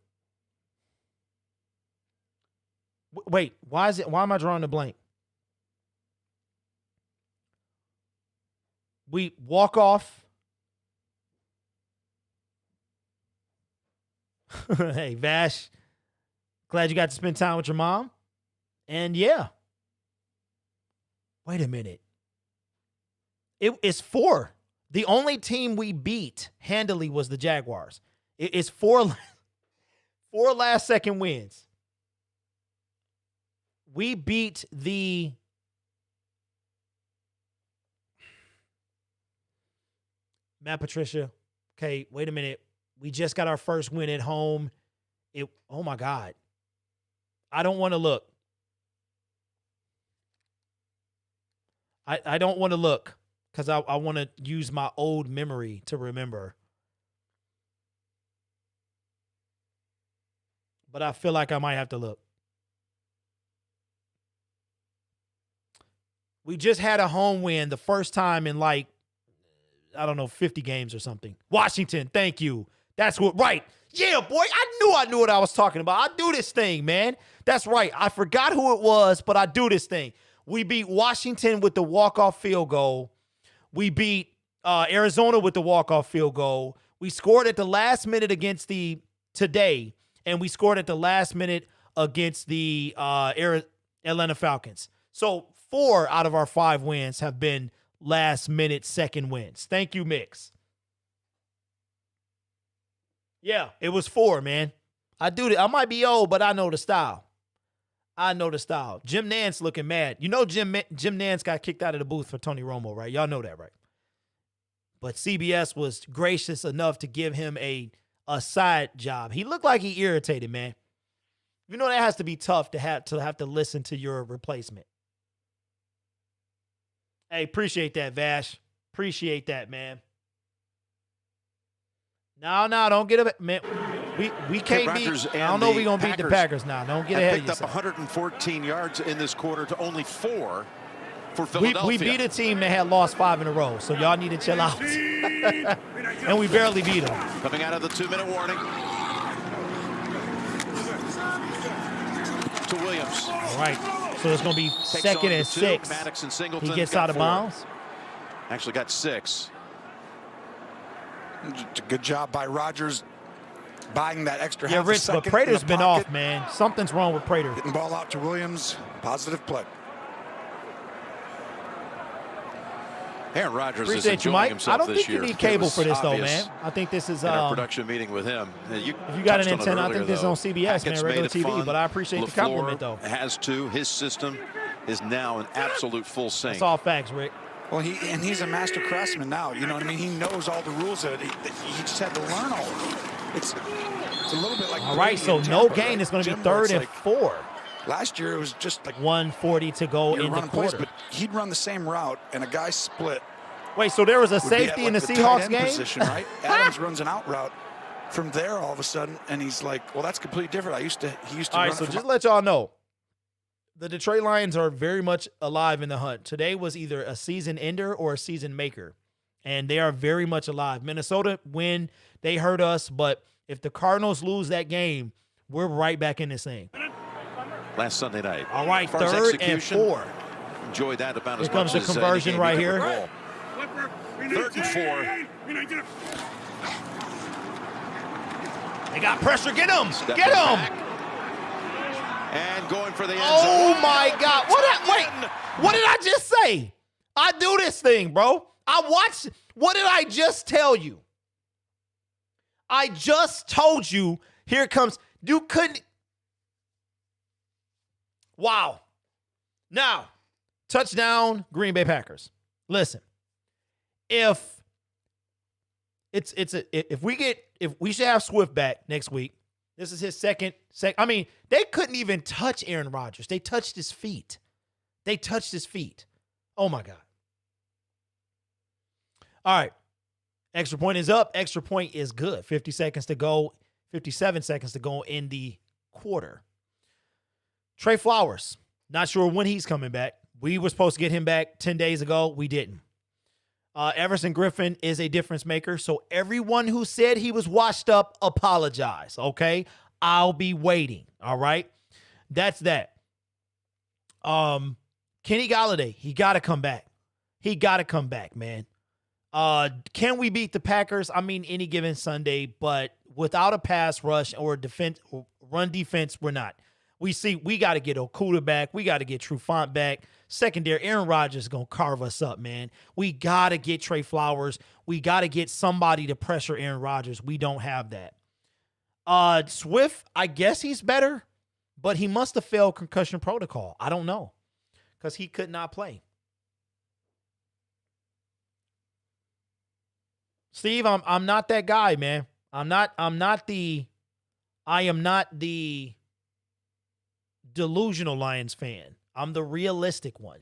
Wait, why am I drawing a blank? We walk off. Hey, Vash. Glad you got to spend time with your mom. And yeah. Wait a minute. It's 4. The only team we beat handily was the Jaguars. It's 4 last second wins. We beat the Matt Patricia. Okay, wait a minute. We just got our first win at home. Oh my God. I don't want to look. I don't want to look because I want to use my old memory to remember. but I feel like I might have to look. We just had a home win the first time in like, I don't know, 50 games or something. Washington, thank you. That's what, right. Yeah, boy, I knew what I was talking about. I do this thing, man. That's right. I forgot who it was, but I do this thing. We beat Washington with the walk-off field goal. We beat Arizona with the walk-off field goal. We scored at the last minute against today, and we scored at the last minute against the Atlanta Falcons. So 4 out of our 5 wins have been last-minute second wins. Thank you, Mix. Yeah, it was 4, man. I do it. I might be old, but I know the style. I know the style. Jim Nance looking mad. You know Jim Nance got kicked out of the booth for Tony Romo, right? Y'all know that, right? But CBS was gracious enough to give him a side job. He looked like he irritated, man. You know that has to be tough to have to listen to your replacement. Hey, appreciate that, Vash. Appreciate that, man. No, don't get it, man. We can't beat. I don't know if we're gonna beat the Packers now. Don't get ahead of yourself. Picked up 114 yards in this quarter to only 4 for Philadelphia. We beat a team that had lost 5 in a row, so y'all need to chill out. And we barely beat them. Coming out of the 2-minute warning to Williams. All right, so it's gonna be second and 6. Maddox and Singleton. He gets out of bounds. Actually got 6. Good job by Rodgers buying that extra half a Rich, second. But Prater's been off, man. Something's wrong with Prater. Getting ball out to Williams. Positive play. Aaron Rodgers is Appreciate you, enjoying Mike. himself I don't this think year. you need cable for this, though, obvious man. I think this is in our production meeting with him. if you got an antenna, I think this is on CBS, man, regular TV. But I appreciate the compliment, though. Has to. His system is now an absolute full sync. That's all facts, Rick. Well, he's a master craftsman now. You know what I mean? He knows all the rules of it. He just had to learn all of it. It's a little bit like. All right, so no gain. It's going to be 3rd and 4. Last year it was just like 1:40 to go in the quarter. But he'd run the same route, and a guy split. Wait, so there was a safety in the Seahawks game? Position, right? Adams runs an out route from there all of a sudden, and he's like, "Well, that's completely different." He used to. All right, so just let y'all know. The Detroit Lions are very much alive in the hunt. Today was either a season ender or a season maker, and they are very much alive. Minnesota win, they hurt us, but if the Cardinals lose that game, we're right back in this thing. Last Sunday night. All right, 3rd and 4. Enjoyed that about as much as Here comes the conversion right here. 3rd and 4. They got pressure. Get him. Get him. And going for the end zone. Oh, my God. What did I just say? I do this thing, bro. I watched. What did I just tell you? I just told you, here it comes. You couldn't. Wow. Now, touchdown, Green Bay Packers. Listen, if we should have Swift back next week. This is his second. I mean, they couldn't even touch Aaron Rodgers. They touched his feet. Oh, my God. All right. Extra point is up. Extra point is good. 50 seconds to go. 57 seconds to go in the quarter. Trey Flowers. Not sure when he's coming back. We were supposed to get him back 10 days ago. We didn't. Everson Griffin is a difference maker. So everyone who said he was washed up, apologize. Okay. I'll be waiting. All right. That's that. Kenny Golladay, he got to come back. Man. Can we beat the Packers? I mean, any given Sunday, but without a pass rush or run defense, we're not. We got to get Okudah back. We got to get Trufant back. Secondary, Aaron Rodgers is going to carve us up, man. We got to get Trey Flowers. We got to get somebody to pressure Aaron Rodgers. We don't have that. Swift, I guess he's better, but he must have failed concussion protocol. I don't know, because he could not play. Steve, I'm not that guy, man. I am not the delusional Lions fan. I'm the realistic one.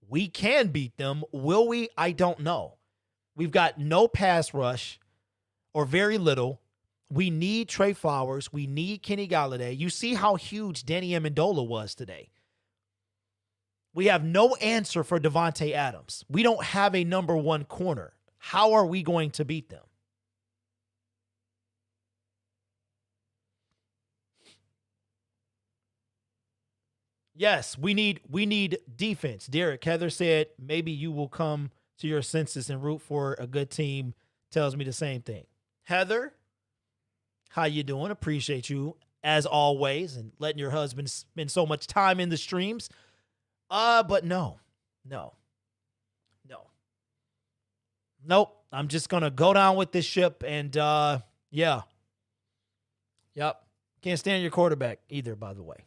We can beat them. Will we? I don't know. We've got no pass rush or very little. We need Trey Flowers. We need Kenny Golladay. You see how huge Danny Amendola was today. We have no answer for Devontae Adams. We don't have a number one corner. How are we going to beat them? Yes, we need defense. Derek Heather said maybe you will come to your senses and root for a good team. Tells me the same thing. Heather, how you doing? Appreciate you as always and letting your husband spend so much time in the streams. But no. Nope. I'm just gonna go down with this ship and yeah. Yep. Can't stand your quarterback either, by the way.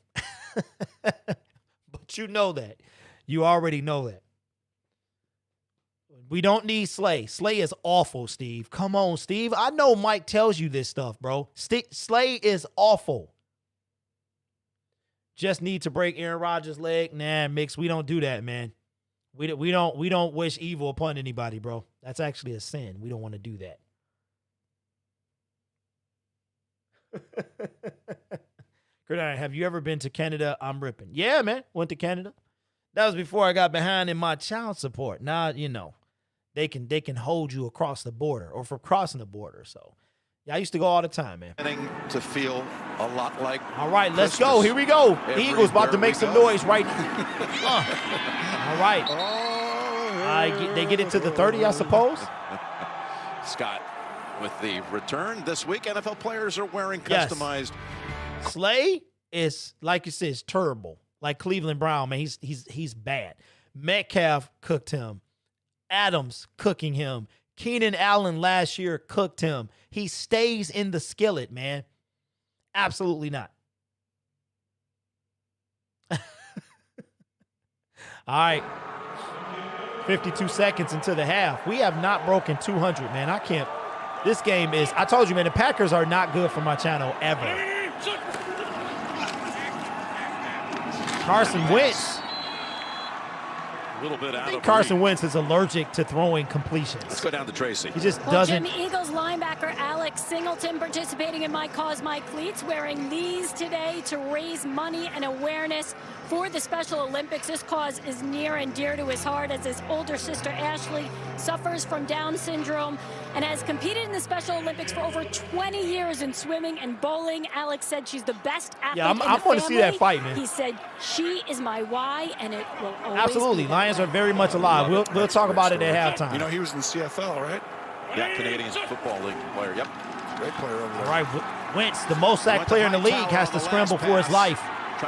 But you know that. You already know that. We don't need Slay. Slay is awful, Steve. Come on, Steve. I know Mike tells you this stuff, bro. Slay is awful. Just need to break Aaron Rodgers' leg. Nah, Mix, we don't do that, man. We don't wish evil upon anybody, bro. That's actually a sin. We don't want to do that. Gridiron, have you ever been to Canada? I'm ripping. Yeah, man. Went to Canada. That was before I got behind in my child support. Now, you know, they can hold you across the border or for crossing the border. So, yeah, I used to go all the time, man. To feel a lot like all right, let's go. Here we go. Eagles about to make some noise right now. All right. They get it to the 30, I suppose. Scott with the return this week. NFL players are wearing customized. Yes. Slay is, like you said, is terrible. Like Cleveland Brown, man, he's bad. Metcalf cooked him. Adams cooking him. Keenan Allen last year cooked him. He stays in the skillet, man. Absolutely not. All right. 52 seconds into the half. We have not broken 200, man. I can't. This game is, I told you, man, the Packers are not good for my channel ever. Carson Wentz. A little bit out of Carson Wentz is allergic to throwing completions. Let's go down to Tracy. He just doesn't. Jim, Eagles linebacker Alex Singleton participating in My Cause, My Cleats, wearing these today to raise money and awareness for the Special Olympics. This cause is near and dear to his heart as his older sister Ashley suffers from Down syndrome and has competed in the Special Olympics for over 20 years in swimming and bowling. Alex said she's the best athlete in the family. I'm going to see that fight, man. He said, she is my why, and it will always absolutely be Lions are very much alive. We'll talk about it at halftime. You know, he was in the CFL, right? Yeah, Canadian Football League player. Yep. Great player over there. All right, Wentz, the most sacked player in the league, has to scramble for his life.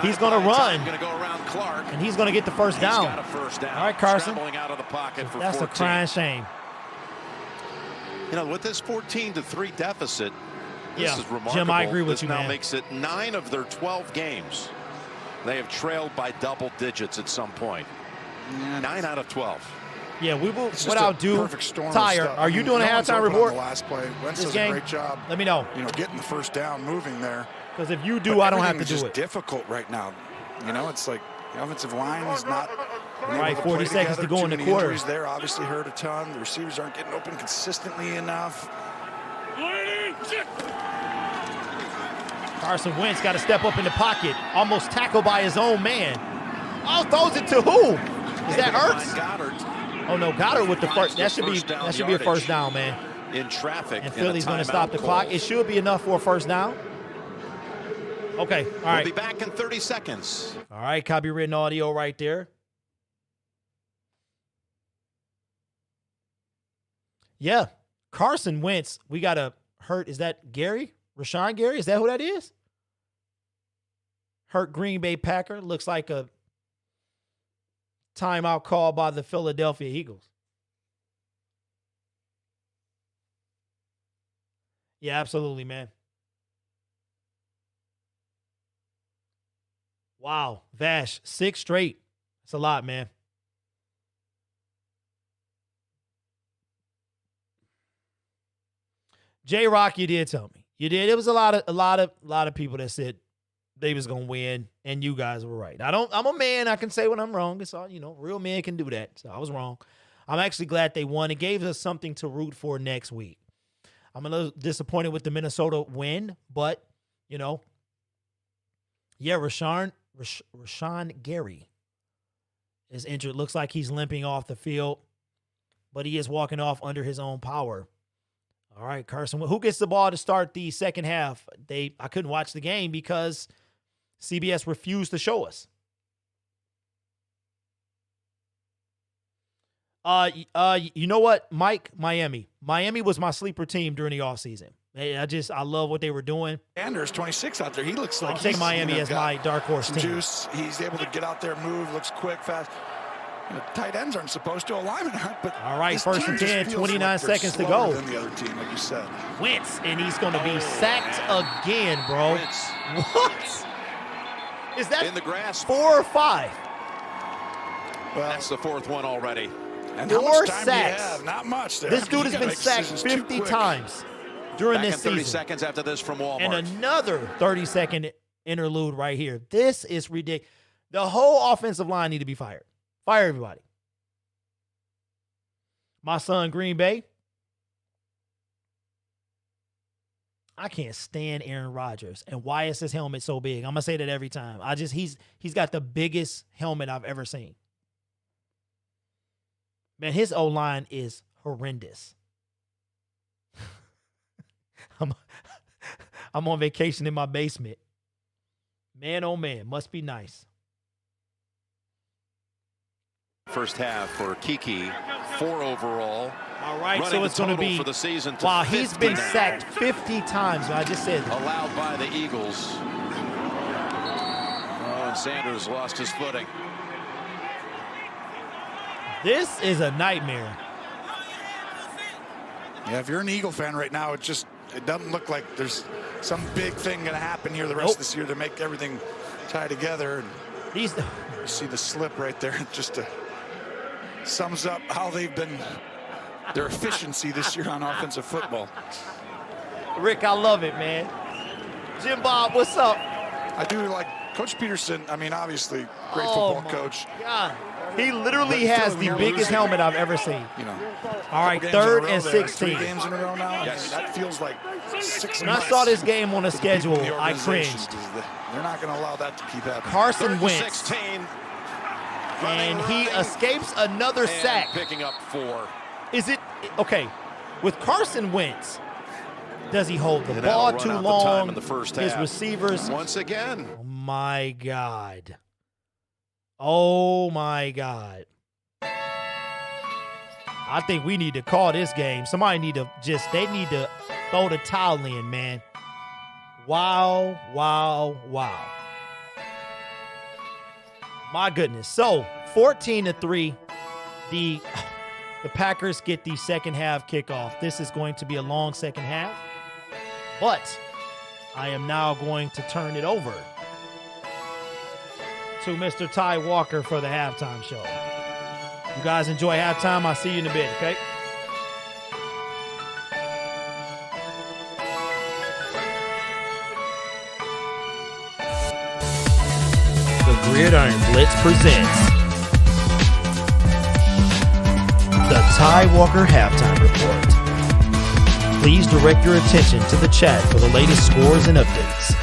He's going to run, and he's going to get the first down. All right, Carson. Out of the pocket for that's 14. A crying shame. You know, with this 14-3 deficit, this is remarkable. Jim, I agree with you, man. This now makes it 9 of their 12 games. They have trailed by double digits at some point. Yeah, 9 out of 12. Yeah, we will. What I'll do, Tyre, are you doing a halftime report? The last play. Wentz does a great job. Let me know. You know, getting the first down, moving there. Because if you do, I don't have to do it. It's difficult right now. You know, it's like the offensive line is not. All right, 40 seconds to go in the quarter. Injuries there obviously hurt a ton. The receivers aren't getting open consistently enough. Carson Wentz got to step up in the pocket, almost tackled by his own man. Oh, throws it to who? Is that Ertz? Oh no, Goddard with the first. That should be a first down, man. In traffic. And Philly's going to stop the clock. It should be enough for a first down. Okay, all right. We'll be back in 30 seconds. All right, copywritten audio right there. Yeah, Carson Wentz, we got to hurt. Is that Gary? Rashawn Gary? Is that who that is? Hurt Green Bay Packer. Looks like a timeout call by the Philadelphia Eagles. Yeah, absolutely, man. Wow, Vash, 6 straight. That's a lot, man. J-Rock, you did tell me. You did. It was a lot of people that said they was gonna win, and you guys were right. I'm a man. I can say when I'm wrong. It's all, real men can do that. So I was wrong. I'm actually glad they won. It gave us something to root for next week. I'm a little disappointed with the Minnesota win, but, you know, yeah, Rashawn Gary is injured. Looks like he's limping off the field, but he is walking off under his own power. All right, Carson, who gets the ball to start the second half? I couldn't watch the game because CBS refused to show us. You know what, Mike? Miami. Miami was my sleeper team during the offseason. I love what they were doing. Anders, 26 out there. He looks like I'll take Miami as my dark horse team. Juice. He's able to get out there, move, looks quick, fast. You know, tight ends aren't supposed to, alignment aren't, but all right, first and 10, 29 seconds to go. Than the other team, like you said. Wentz, and he's going to be sacked again, bro. Wentz. What? Is that in the grass? 4 or 5? Well, that's the 4th one already. And 4 sacks. Have? Not much there. This dude has been sacked 50 times during this season. 30 seconds after this from Walmart. And another 30-second interlude right here. This is ridiculous. The whole offensive line need to be fired. Fire everybody. My son, Green Bay. I can't stand Aaron Rodgers. And why is his helmet so big? I'm going to say that every time. He's got the biggest helmet I've ever seen. Man, his O-line is horrendous. I'm on vacation in my basement. Man, oh man, must be nice. First half for Kiki, 4 overall. All right, so it's going to be for the season. Wow, he's been sacked 50 times. I just said that. Allowed by the Eagles. Oh, and Sanders lost his footing. This is a nightmare. Yeah, if you're an Eagle fan right now, it doesn't look like there's some big thing going to happen here the rest of this year to make everything tie together. And you see the slip right there. Just sums up how they've been, their efficiency this year on offensive football. Rick, I love it, man. Jim Bob, what's up? I do like Coach Peterson. I mean, obviously, great football coach. God. He literally has the biggest helmet I've ever seen. You know, all right, 3rd and 16. 3 games in a row now. Yes. I mean, that feels like 6 When I saw this game on the schedule, I cringed. They're not going to allow that to keep happening. Carson Wentz. 16. And he escapes another sack. Picking up 4. Is it okay? With Carson Wentz, does he hold the ball too long? In the first His half. receivers. Once again. Oh my God. Oh my God. I think we need to call this game. Somebody need to they need to throw the towel in, man. Wow, wow, wow. My goodness. So 14-3, the Packers get the second half kickoff. This is going to be a long second half, but I am now going to turn it over to Mr. Ty Walker for the halftime show. You guys enjoy halftime. I'll see you in a bit, okay? The Gridiron Blitz presents the Ty Walker Halftime Report. Please direct your attention to the chat for the latest scores and updates.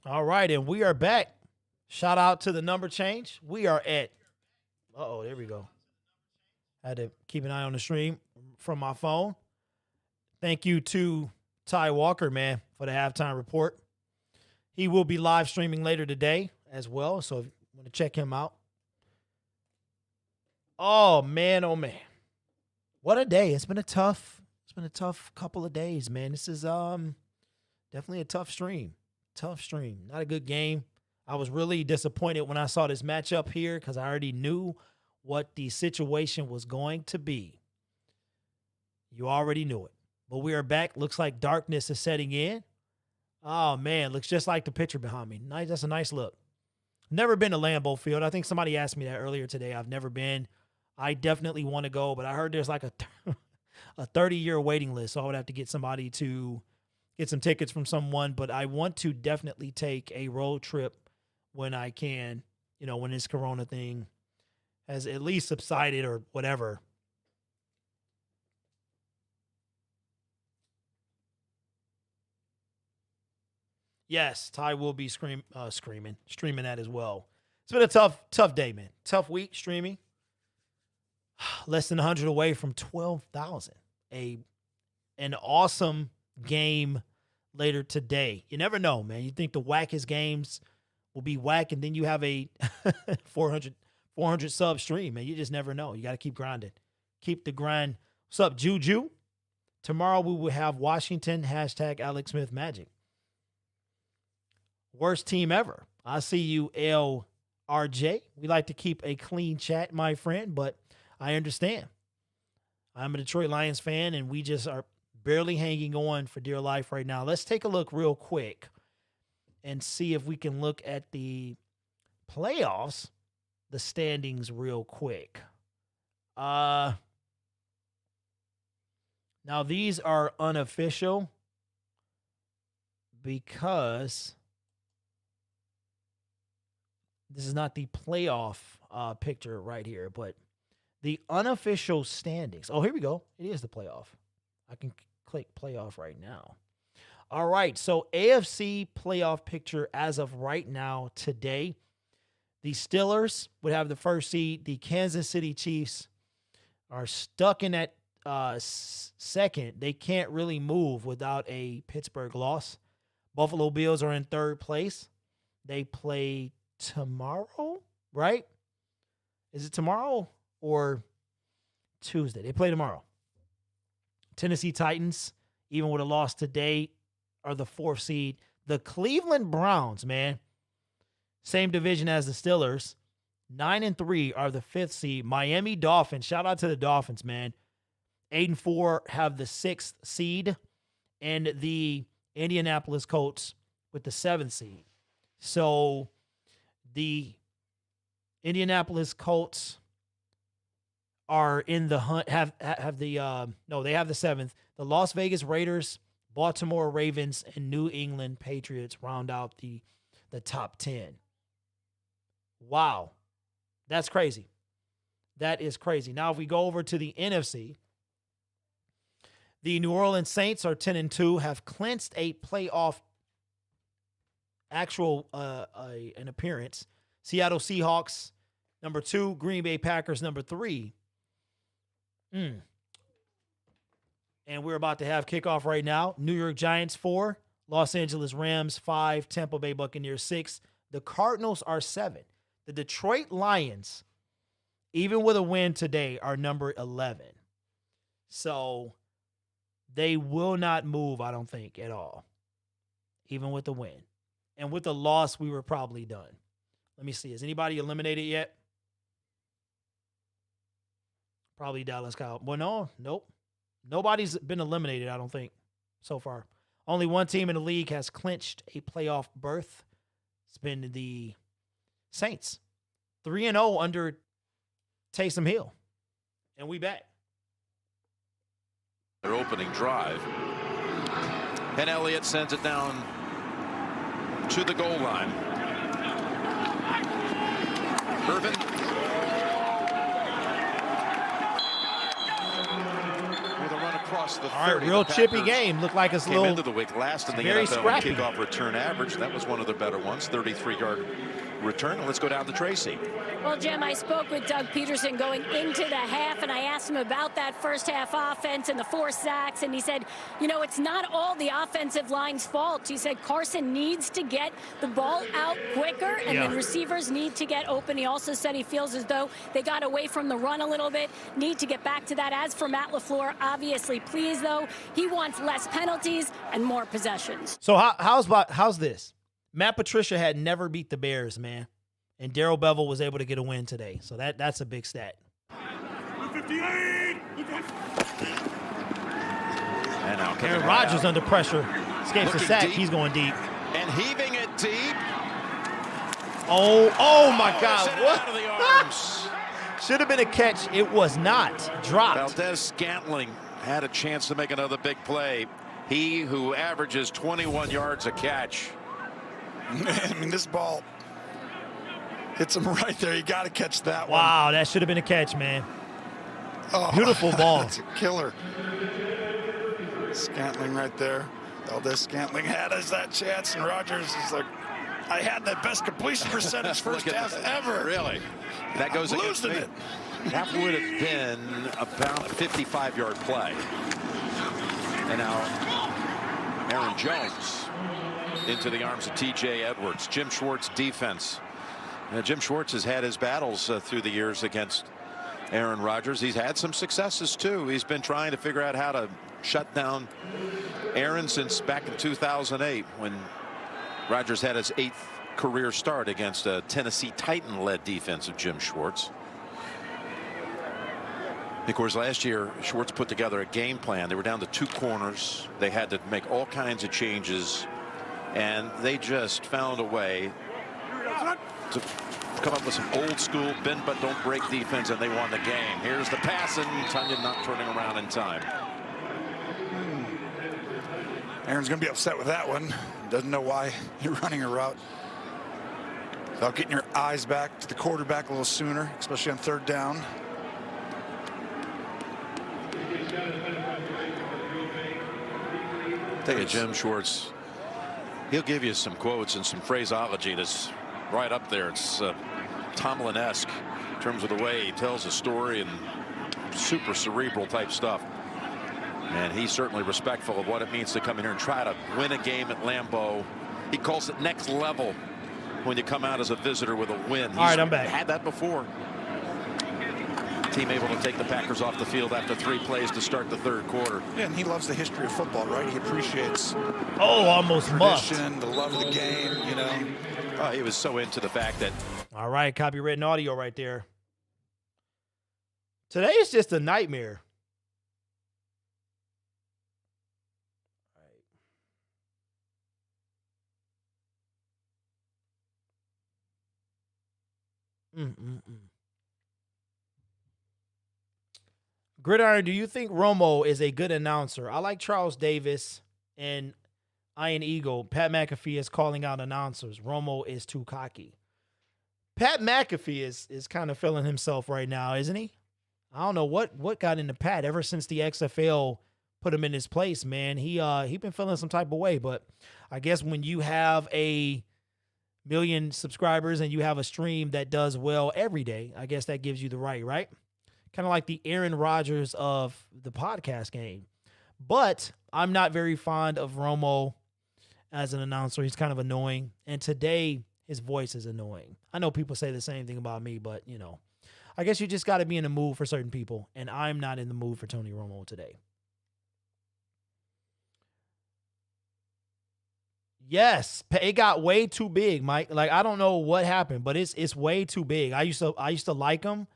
All right, and we are back. Shout out to the number change. We are at, there we go. Had to keep an eye on the stream from my phone. Thank you to Ty Walker, man, for the halftime report. He will be live streaming later today as well, so if you want to check him out. Oh man. What a day. It's been a tough couple of days, man. This is definitely a tough stream. Not a good game. I was really disappointed when I saw this matchup here because I already knew what the situation was going to be. You already knew it. But we are back. Looks like darkness is setting in. Oh, man. Looks just like the picture behind me. Nice. That's a nice look. Never been to Lambeau Field. I think somebody asked me that earlier today. I've never been. I definitely want to go, but I heard there's like a 30-year waiting list, so I would have to get somebody to get some tickets from someone. But I want to definitely take a road trip when I can, when this corona thing has at least subsided or whatever. Yes, Ty will be streaming that as well. It's been a tough day, man. Tough week streaming. Less than 100 away from 12,000. An awesome game later today. You never know, man. You think the wackest games will be whack, and then you have a 400 sub stream, man. You just never know. You got to keep grinding. Keep the grind. What's up, Juju? Tomorrow we will have Washington, #Alex Smith Magic. Worst team ever. I see you, LRJ. We like to keep a clean chat, my friend, but I understand. I'm a Detroit Lions fan, and we just are barely hanging on for dear life right now. Let's take a look real quick and see if we can look at the playoffs, the standings real quick. Now, these are unofficial because this is not the playoff picture right here, but the unofficial standings. Oh, here we go. It is the playoff. I can click playoff right now. All right, so AFC playoff picture as of right now today. The Steelers would have the first seed. The Kansas City Chiefs are stuck in that second. They can't really move without a Pittsburgh loss. Buffalo Bills are in third place. They play tomorrow, right? Is it tomorrow or Tuesday? They play tomorrow. Tennessee Titans, even with a loss today, are the fourth seed. The Cleveland Browns, man, same division as the Steelers, 9-3 are the fifth seed. Miami Dolphins, shout out to the Dolphins, man. 8-4 have the sixth seed, and the Indianapolis Colts with the seventh seed. So the Indianapolis Colts are in the hunt, they have the seventh. The Las Vegas Raiders, Baltimore Ravens, and New England Patriots round out the top 10. Wow. That's crazy. That is crazy. Now, if we go over to the NFC, the New Orleans Saints are 10-2, have clinched a playoff an appearance. Seattle Seahawks, number 2. Green Bay Packers, number 3. And we're about to have kickoff right now. New York Giants, 4. Los Angeles Rams, 5. Tampa Bay Buccaneers, 6. The Cardinals are 7. The Detroit Lions, even with a win today, are number 11. So they will not move, I don't think, at all, even with the win. And with the loss, we were probably done. Let me see. Is anybody eliminated yet? Probably Dallas Cowboys. Well, nope. Nobody's been eliminated, I don't think, so far. Only one team in the league has clinched a playoff berth. It's been the Saints. 3-0 under Taysom Hill. And we back. Their opening drive. And Elliott sends it down to the goal line. Irvin across the 30. All right, real chippy game. Looked like it's a Came little into the week last in the very NFL scrappy. kickoff return average. That was one of the better ones, 33-yard return. And let's go down to Tracy. Well, Jim, I spoke with Doug Peterson going into the half, and I asked him about that first half offense and the 4 sacks, and he said, you know, it's not all the offensive line's fault. He said Carson needs to get the ball out quicker, and then receivers need to get open. He also said he feels as though they got away from the run a little bit, need to get back to that. As for Matt LaFleur, obviously pleased, though. He wants less penalties and more possessions. So how's this? Matt Patricia had never beat the Bears, man. And Darrell Bevell was able to get a win today. So that's a big stat. And now Aaron Rodgers under pressure. Escapes the sack. He's going deep. And heaving it deep. Oh my God. What? Out of the arms. Should have been a catch. It was not. Dropped. Valdez-Scantling had a chance to make another big play. He who averages 21 yards a catch. I mean, this ball hits him right there. You got to catch that one. Wow, that should have been a catch, man. Oh, beautiful ball. That's a killer. Scantling right there. Valdez-Scantling had us that chance, and Rodgers is like, I had the best completion percentage first half ever. Really? That goes against losing me. it. That would have been about a 55-yard play. And now Aaron Jones into the arms of T.J. Edwards. Jim Schwartz defense. Jim Schwartz has had his battles through the years against Aaron Rodgers. He's had some successes too. He's been trying to figure out how to shut down Aaron since back in 2008 when Rodgers had his 8th career start against a Tennessee Titan-led defense of Jim Schwartz. Of course, last year Schwartz put together a game plan. They were down to 2 corners. They had to make all kinds of changes, and they just found a way to come up with some old school bend but don't break defense, and they won the game. Here's the pass, and Tunyon not turning around in time. Aaron's going to be upset with that one. Doesn't know why you're running a route. Without getting your eyes back to the quarterback a little sooner, especially on 3rd down. Take a Jim Schwartz. He'll give you some quotes and some phraseology that's right up there. It's Tomlin-esque in terms of the way he tells a story and super cerebral type stuff. And he's certainly respectful of what it means to come in here and try to win a game at Lambeau. He calls it next level when you come out as a visitor with a win. All right, I'm back. Had that before. Team able to take the Packers off the field after 3 plays to start the 3rd quarter. Yeah, and he loves the history of football, right? He appreciates almost tradition, the love of the game, you know. He was so into the fact that. All right, copywritten audio right there. Today is just a nightmare. Gridiron, do you think Romo is a good announcer? I like Charles Davis and Iron Eagle. Pat McAfee is calling out announcers. Romo is too cocky. Pat McAfee is kind of feeling himself right now, isn't he? I don't know what got into Pat ever since the XFL put him in his place, man. He been feeling some type of way, but I guess when you have a million subscribers and you have a stream that does well every day, I guess that gives you the right? Kind of like the Aaron Rodgers of the podcast game. But I'm not very fond of Romo as an announcer. He's kind of annoying. And today, his voice is annoying. I know people say the same thing about me, but, you know, I guess you just got to be in the mood for certain people. And I'm not in the mood for Tony Romo today. Yes, it got way too big, Mike. Like, I don't know what happened, but it's way too big. I used to like him.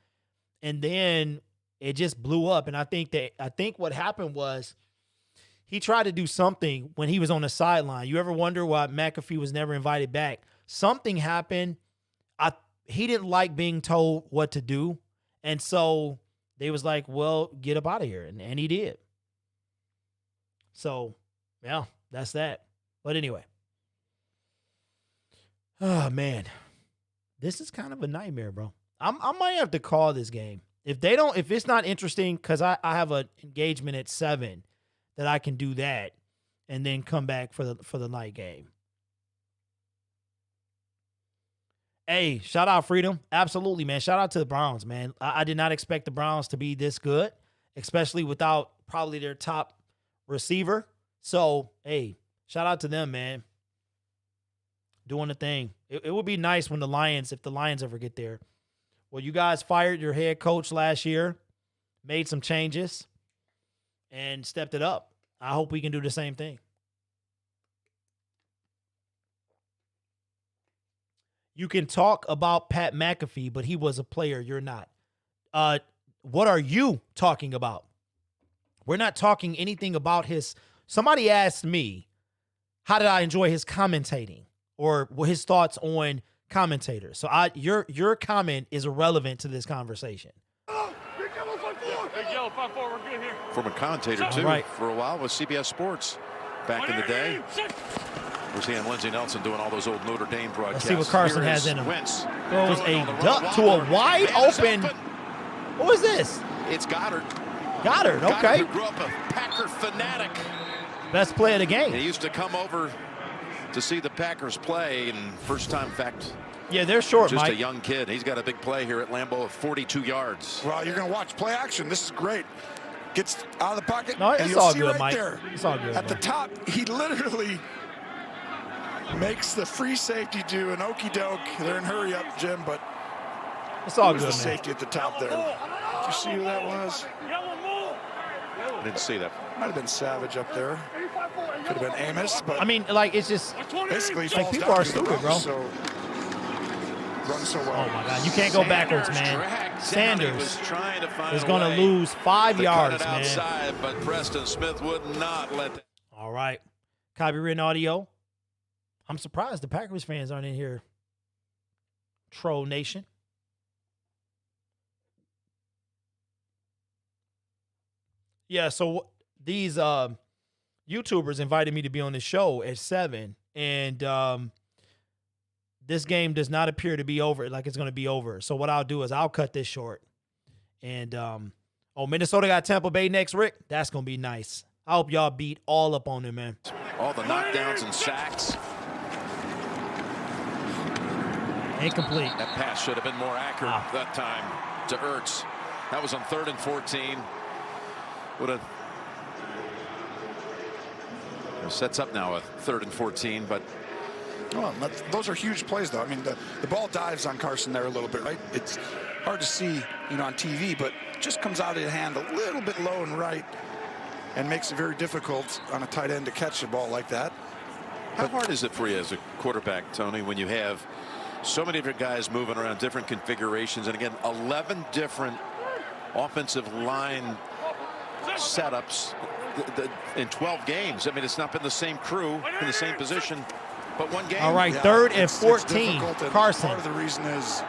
And then it just blew up. And I think what happened was he tried to do something when he was on the sideline. You ever wonder why McAfee was never invited back? Something happened. He didn't like being told what to do. And so they was like, well, get up out of here. And he did. So, yeah, that's that. But anyway. Oh, man. This is kind of a nightmare, bro. I might have to call this game. If it's not interesting, because I have an engagement at 7, that I can do that and then come back for the night game. Hey, shout out Freedom. Absolutely, man. Shout out to the Browns, man. I did not expect the Browns to be this good, especially without probably their top receiver. So, hey, shout out to them, man. Doing the thing. It would be nice when if the Lions ever get there. Well, you guys fired your head coach last year, made some changes, and stepped it up. I hope we can do the same thing. You can talk about Pat McAfee, but he was a player. You're not. What are you talking about? We're not talking anything about his. Somebody asked me, how did I enjoy his commentating or his thoughts on commentators? So your comment is irrelevant to this conversation. Former commentator, too, for a while with CBS Sports back in the day. We're seeing Lindsey Nelson doing all those old Notre Dame broadcasts. Let's see what Carson has in him. Wentz throws a duck to a wide open. What was this? It's Goddard. Goddard, okay. Goddard, who grew up a Packer fanatic. Best play of the game. He used to come over to see the Packers play, and first time, in fact, yeah, they're short, just Mike. a young kid. He's got a big play here at Lambeau of 42 yards. Well, you're going to watch play action. This is great. Gets out of the pocket. No, and it's you'll all see good, right Mike. there, It's all good. at the top, he literally makes the free safety do an okey doke. They're in hurry up, Jim, but it's all good, the man. safety at the top there. Did you see who that was? I didn't see that. Might have been Savage up there. Could have been Amos, but I mean, like, it's just basically like people are stupid, bro. Run so well. Oh my God, you can't go backwards, man. Sanders is going to lose 5 yards, man. Outside, but Preston Smith would not let that. All right, copywritten audio. I'm surprised the Packers fans aren't in here. Troll Nation. Yeah, so these YouTubers invited me to be on the show at 7, and this game does not appear to be over, like it's going to be over. So what I'll do is I'll cut this short. And, Minnesota got Tampa Bay next, Rick. That's going to be nice. I hope y'all beat all up on them, man. All the knockdowns and sacks. Incomplete. That pass should have been more accurate that time to Ertz. That was on 3rd and 14. Sets up now a 3rd and 14, but those are huge plays, though. I mean, the ball dives on Carson there a little bit, right? It's hard to see, on TV, but just comes out of your hand a little bit low and right, and makes it very difficult on a tight end to catch the ball like that. How hard is it for you as a quarterback, Tony, when you have so many different guys moving around, different configurations, and again, 11 different offensive line setups in 12 games? I mean, it's not been the same crew in the same position, but one game. All right, 3rd and 14. Carson. Part of the reason is,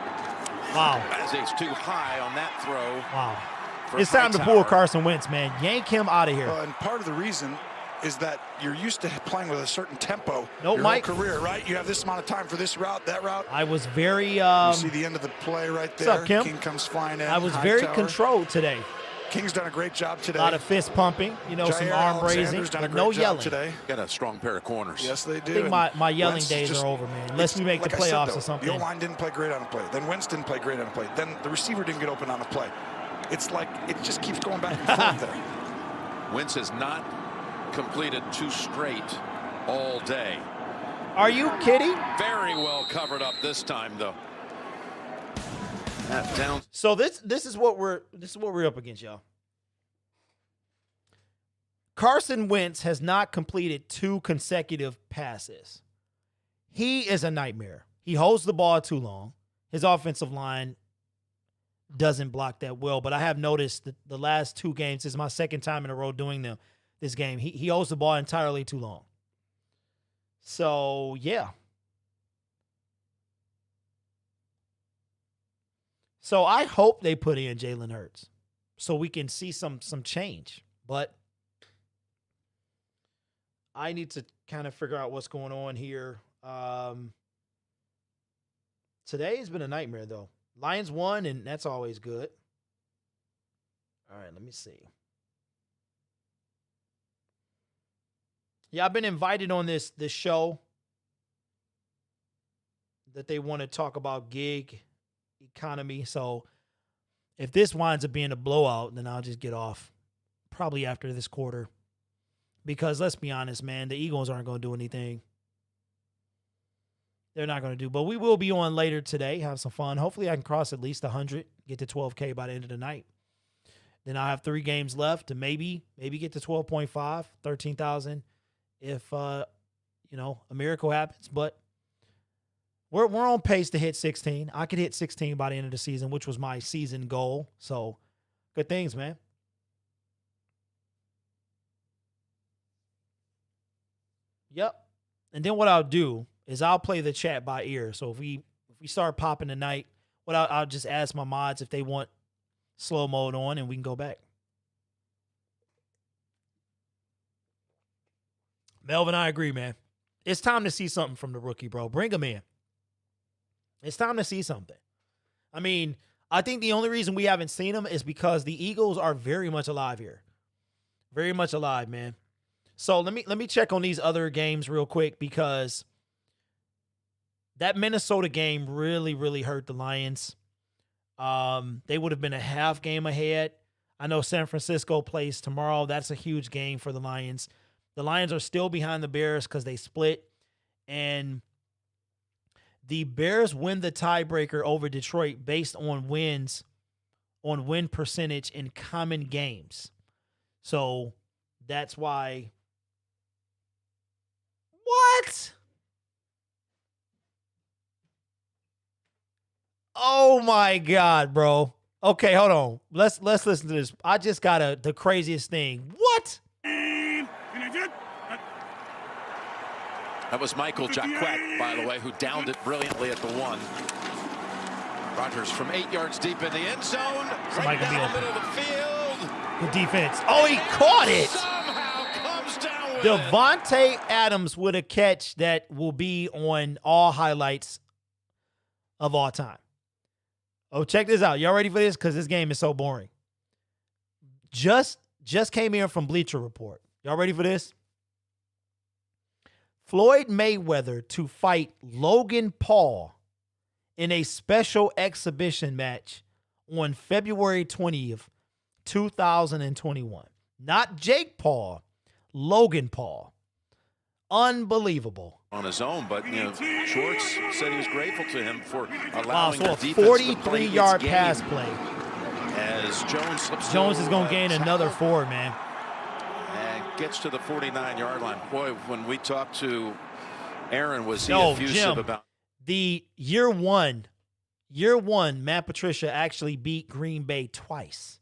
wow, as it's too high on that throw. Wow. It's time to pull Carson Wentz, man. Yank him out of here. And part of the reason is that you're used to playing with a certain tempo your whole career, right? You have this amount of time for this route, that route. I was very you see the end of the play right there. What's up, Kim? King comes flying in. I was very controlled today. King's done a great job today. A lot of fist pumping, some arm raising, but no yelling. Today. Got a strong pair of corners. Yes, they do. I think my yelling days are over, man. Unless we make the playoffs or something. The O-line didn't play great on a play. Then Wentz didn't play great on a play. Then the receiver didn't get open on a play. It's like it just keeps going back and forth there. Wentz has not completed 2 straight all day. Are you kidding? Very well covered up this time, though. Down. So this is what we're up against, y'all. Carson Wentz has not completed 2 consecutive passes. He is a nightmare. He holds the ball too long. His offensive line doesn't block that well, but I have noticed that the last 2 games, this is my 2nd time in a row doing this game, he holds the ball entirely too long. So, yeah. So I hope they put in Jalen Hurts so we can see some change. But I need to kind of figure out what's going on here. Today has been a nightmare, though. Lions won, and that's always good. All right, let me see. Yeah, I've been invited on this show that they want to talk about gig economy. So if this winds up being a blowout, then I'll just get off probably after this quarter. Because let's be honest, man, the Eagles aren't going to do anything. They're not going to do. But we will be on later today, have some fun. Hopefully I can cross at least 100, get to 12K by the end of the night. Then I'll have 3 games left to maybe get to 12.5, 13,000 if, a miracle happens. But we're on pace to hit 16. I could hit 16 by the end of the season, which was my season goal. So good things, man. Yep. And then what I'll do is I'll play the chat by ear. So if we start popping tonight, I'll just ask my mods if they want slow mode on, and we can go back. Melvin, I agree, man. It's time to see something from the rookie, bro. Bring him in. It's time to see something. I mean, I think the only reason we haven't seen him is because the Eagles are very much alive here. Very much alive, man. So let me check on these other games real quick, because that Minnesota game really, really hurt the Lions. They would have been a half game ahead. I know San Francisco plays tomorrow. That's a huge game for the Lions. The Lions are still behind the Bears because they split. And the Bears win the tiebreaker over Detroit based on win percentage in common games. So that's why. What? Oh my God, bro. Okay, hold on. Let's listen to this. I just got the craziest thing. What? That was Michael Jacquet, by the way, who downed it brilliantly at the 1. Rodgers from 8 yards deep in the end zone. Somebody Right can be down the open. middle of the field. Good defense. Oh, he caught it. Somehow comes down with Devontae Adams with a catch that will be on all highlights of all time. Oh, check this out. Y'all ready for this? Because this game is so boring. Just came in from Bleacher Report. Y'all ready for this? Floyd Mayweather to fight Logan Paul in a special exhibition match on February 20th, 2021. Not Jake Paul, Logan Paul. Unbelievable. on his own, but Schwartz said he was grateful to him for allowing so the a defense to play 43-yard its pass game. play. As Jones is going to gain another 4, man. And gets to the 49-yard line. Boy, when we talked to Aaron, was he effusive Jim, about the year one, Matt Patricia actually beat Green Bay twice.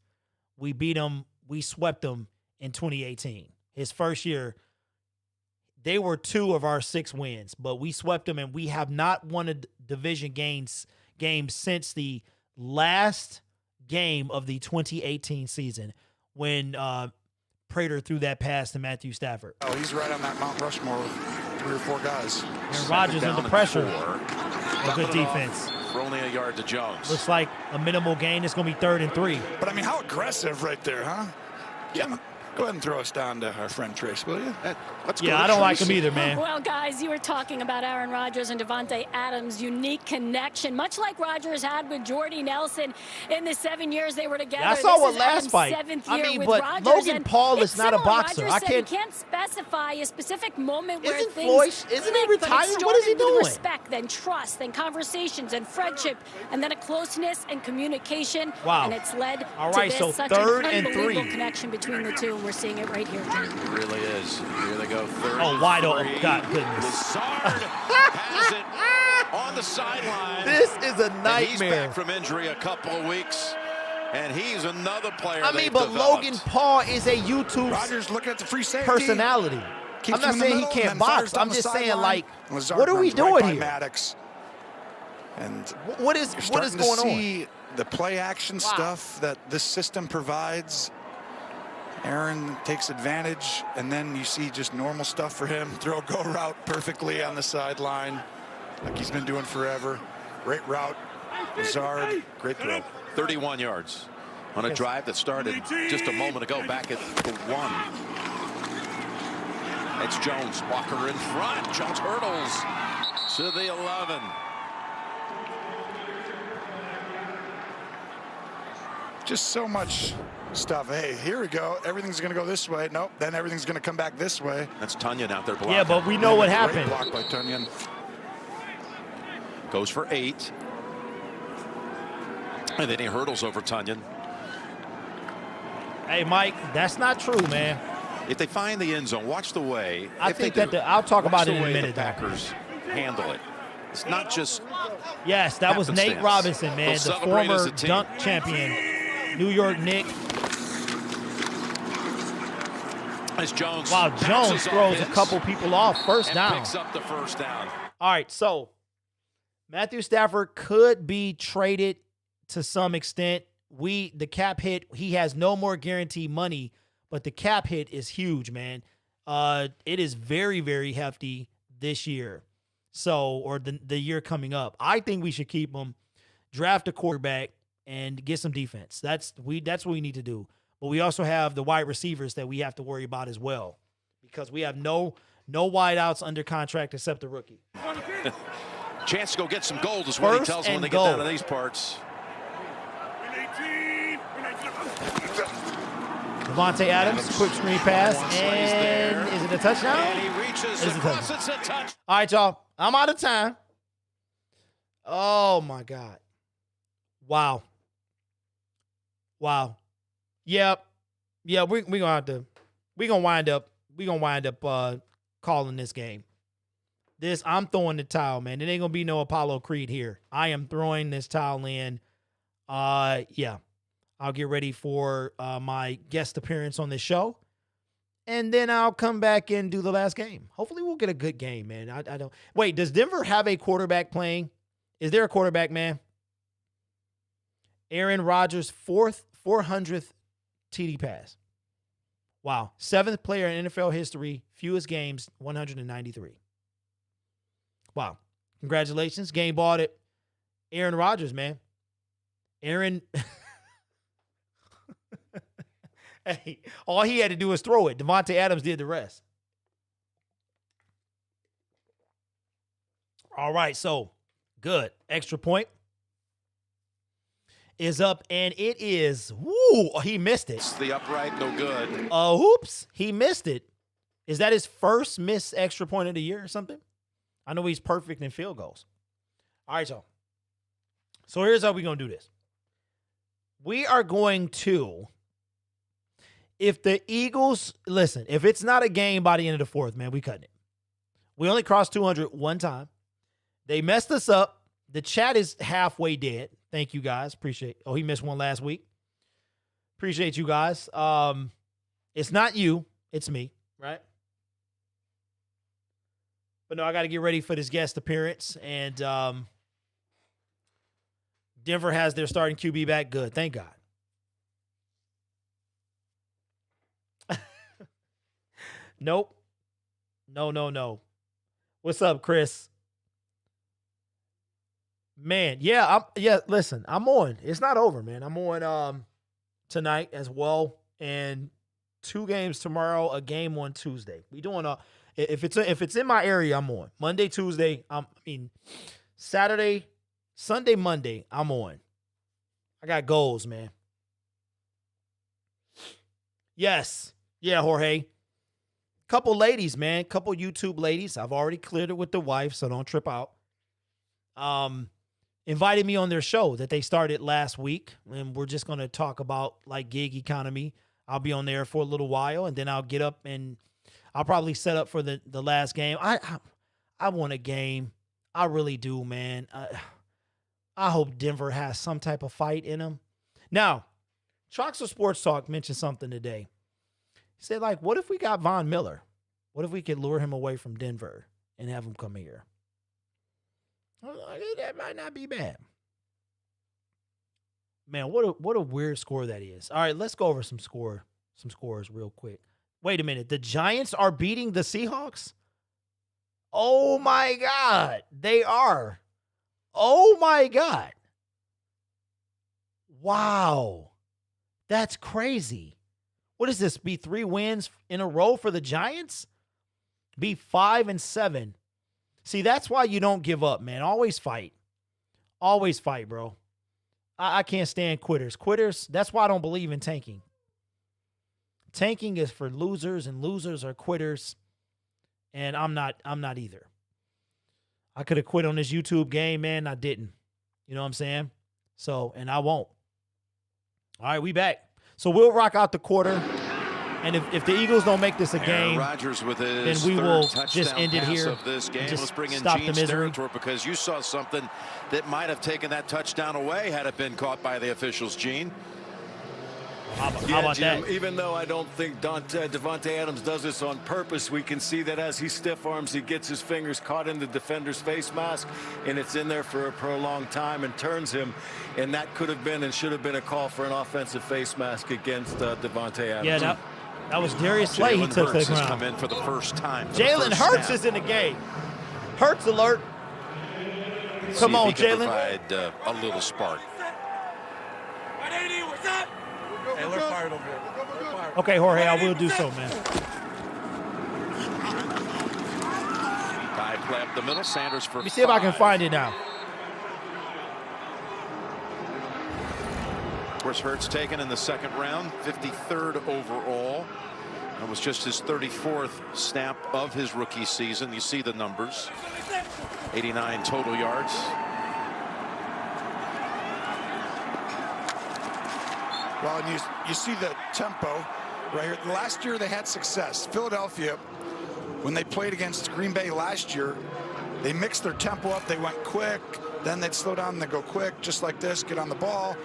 We beat them, we swept them in 2018. His first year, they were 2 of our 6 wins, but we swept them, and we have not won a division game since the last game of the 2018 season when Prater threw that pass to Matthew Stafford. Oh, he's right on that Mount Rushmore with 3 or 4 guys. And Rodgers under pressure. A good defense. For only a yard to Jones. Looks like a minimal gain. It's going to be 3rd and 3. But, I mean, how aggressive right there, huh? Yeah. Go ahead and throw us down to our friend Trace, will you? Let's go. Yeah, I don't like him either, man. Well, guys, you were talking about Aaron Rodgers and Devontae Adams' unique connection, much like Rodgers had with Jordy Nelson in the 7 years they were together. Yeah, I saw what This is last Adams' fight. 7th I year mean, with but Rodgers, Logan and Paul it's is not a similar. boxer. Rodgers I said can't. He can't specify a specific moment where Isn't things Floyd? Isn't he click, but it retired? What is he started with doing? Respect, then trust, then conversations, and friendship, and then a closeness and communication. Wow. And it's led All right, to so this such 3rd an and unbelievable 3. connection between the two, and we're seeing it right here, Jim. It really is. Here they go. 3rd. Oh, wide open. God goodness. Lazard has it on the sideline. This is a And he's nightmare. back from injury a couple of weeks, and he's another player. I mean, they've but developed. Logan Paul is a YouTube Rodgers looking at the free safety. personality. Keeps I'm not him in the saying he middle, can't and then fires box. down I'm the just saying, sideline. like, Lazard what are we runs right doing by here? Maddox. And What you're is starting going to on? see the play action stuff that this system provides. Aaron takes advantage, and then you see just normal stuff for him. Throw a go route perfectly on the sideline, like he's been doing forever. Great route. Lazard, great throw. 31 yards on a drive that started just a moment ago back at the 1. It's Jones. Walker in front. Jones hurdles to the 11. Just so much stuff. Hey, here we go. Everything's going to go this way. Nope. Then everything's going to come back this way. That's Tunyon out there blocking. Yeah, but we know what Great happened. block by Tunyon. Goes for 8. And then he hurdles over Tunyon. Hey, Mike, that's not true, man. If they find the end zone, watch the way. I think that I'll talk about it in a minute. The Packers handle it. It's not just. Yes, that was Nate Robinson, man, the former dunk champion, New York Knicks. As Jones. Wow, Jones throws a couple people off. First down. Picks up the first down. All right, so Matthew Stafford could be traded to some extent. The cap hit, he has no more guaranteed money, but the cap hit is huge, man. It is very, very hefty this year. So, or the year coming up. I think we should keep him, draft a quarterback, and get some defense. That's what we need to do. But we also have the wide receivers that we have to worry about as well, because we have no wideouts under contract except the rookie. Chance to go get some gold is what he tells them when they get down to these parts. Devontae Adams, quick screen pass, and is it a touchdown? And he reaches across, it's a touch. All right, y'all, I'm out of time. Oh my God. Wow. Yeah, we're gonna wind up calling this game. I'm throwing the towel, man. It ain't gonna be no Apollo Creed here. I am throwing this towel in. Yeah. I'll get ready for my guest appearance on this show, and then I'll come back and do the last game. Hopefully we'll get a good game, man. I don't. Wait, does Denver have a quarterback playing? Is there a quarterback, man? Aaron Rodgers' 400th TD pass. Wow. 7th player in NFL history, fewest games, 193. Wow. Congratulations. Game bought it. Aaron Rodgers, man. Aaron... Hey, all he had to do was throw it. Devontae Adams did the rest. All right, so good. Extra point is up, and it is, woo, he missed it. It's the upright, no good. Oops, he missed it. Is that his first missed extra point of the year or something? I know he's perfect in field goals. All right, y'all. So here's how we're going to do this. We are going to... If the Eagles, listen, if it's not a game by the end of the fourth, man, we cutting it. We only crossed 200 one time. They messed us up. The chat is halfway dead. Thank you, guys. Appreciate. Oh, he missed one last week. Appreciate you guys. It's not you. It's me, right? But no, I got to get ready for this guest appearance. And Denver has their starting QB back. Good. Thank God. Nope. No. What's up, Chris? Man, listen, I'm on. It's not over, man. I'm on tonight as well, and 2 games tomorrow, a game on Tuesday. We doing if it's in my area, I'm on. Monday, Tuesday, Saturday, Sunday, Monday, I'm on. I got goals, man. Yes. Yeah, Jorge. Couple ladies, man. Couple YouTube ladies. I've already cleared it with the wife, so don't trip out. Invited me on their show that they started last week, and we're just going to talk about like gig economy. I'll be on there for a little while, and then I'll get up and I'll probably set up for the last game. I want a game. I really do, man. I hope Denver has some type of fight in them. Now, Troxel Sports Talk mentioned something today. He said, like, what if we got Von Miller? What if we could lure him away from Denver and have him come here? That might not be bad. Man, what a weird score that is. All right, let's go over some scores real quick. Wait a minute. The Giants are beating the Seahawks? Oh, my God. They are. Oh, my God. Wow. That's crazy. What does this be? 3 wins in a row for the Giants? be 5-7. See, that's why you don't give up, man. Always fight. Always fight, bro. I can't stand quitters. Quitters, that's why I don't believe in tanking. Tanking is for losers, and losers are quitters. And I'm not either. I could have quit on this YouTube game, man. I didn't. You know what I'm saying? So, and I won't. All right, we back. So we'll rock out the quarter. And if the Eagles don't make this a game, Rodgers with his then we will just end it pass here. Of this game. Just Let's bring in stop Gene the misery. Steratore, because you saw something that might have taken that touchdown away had it been caught by the officials, Gene. How about Jim, that? Even though I don't think Davante Adams does this on purpose, we can see that as he stiff arms, he gets his fingers caught in the defender's face mask, and it's in there for a prolonged time and turns him. And that could have been and should have been a call for an offensive face mask against Davante Adams. Yeah, that was Darius Slay he took to the ground. Come in for the first time. Jalen Hurts is in the game. Hurts alert. Come on, Jalen. Provide a little spark. Hey, look fired over here. Okay, Jorge, I will do so, man. High play up the middle. Sanders for Let me see if I can find it now. Of course, Hurts taken in the second round, 53rd overall. That was just his 34th snap of his rookie season. You see the numbers. 89 total yards. Well, and you see the tempo right here. Last year they had success. Philadelphia, when they played against Green Bay last year, they mixed their tempo up. They went quick, then they'd slow down and they'd go quick, just like this, get on the ball,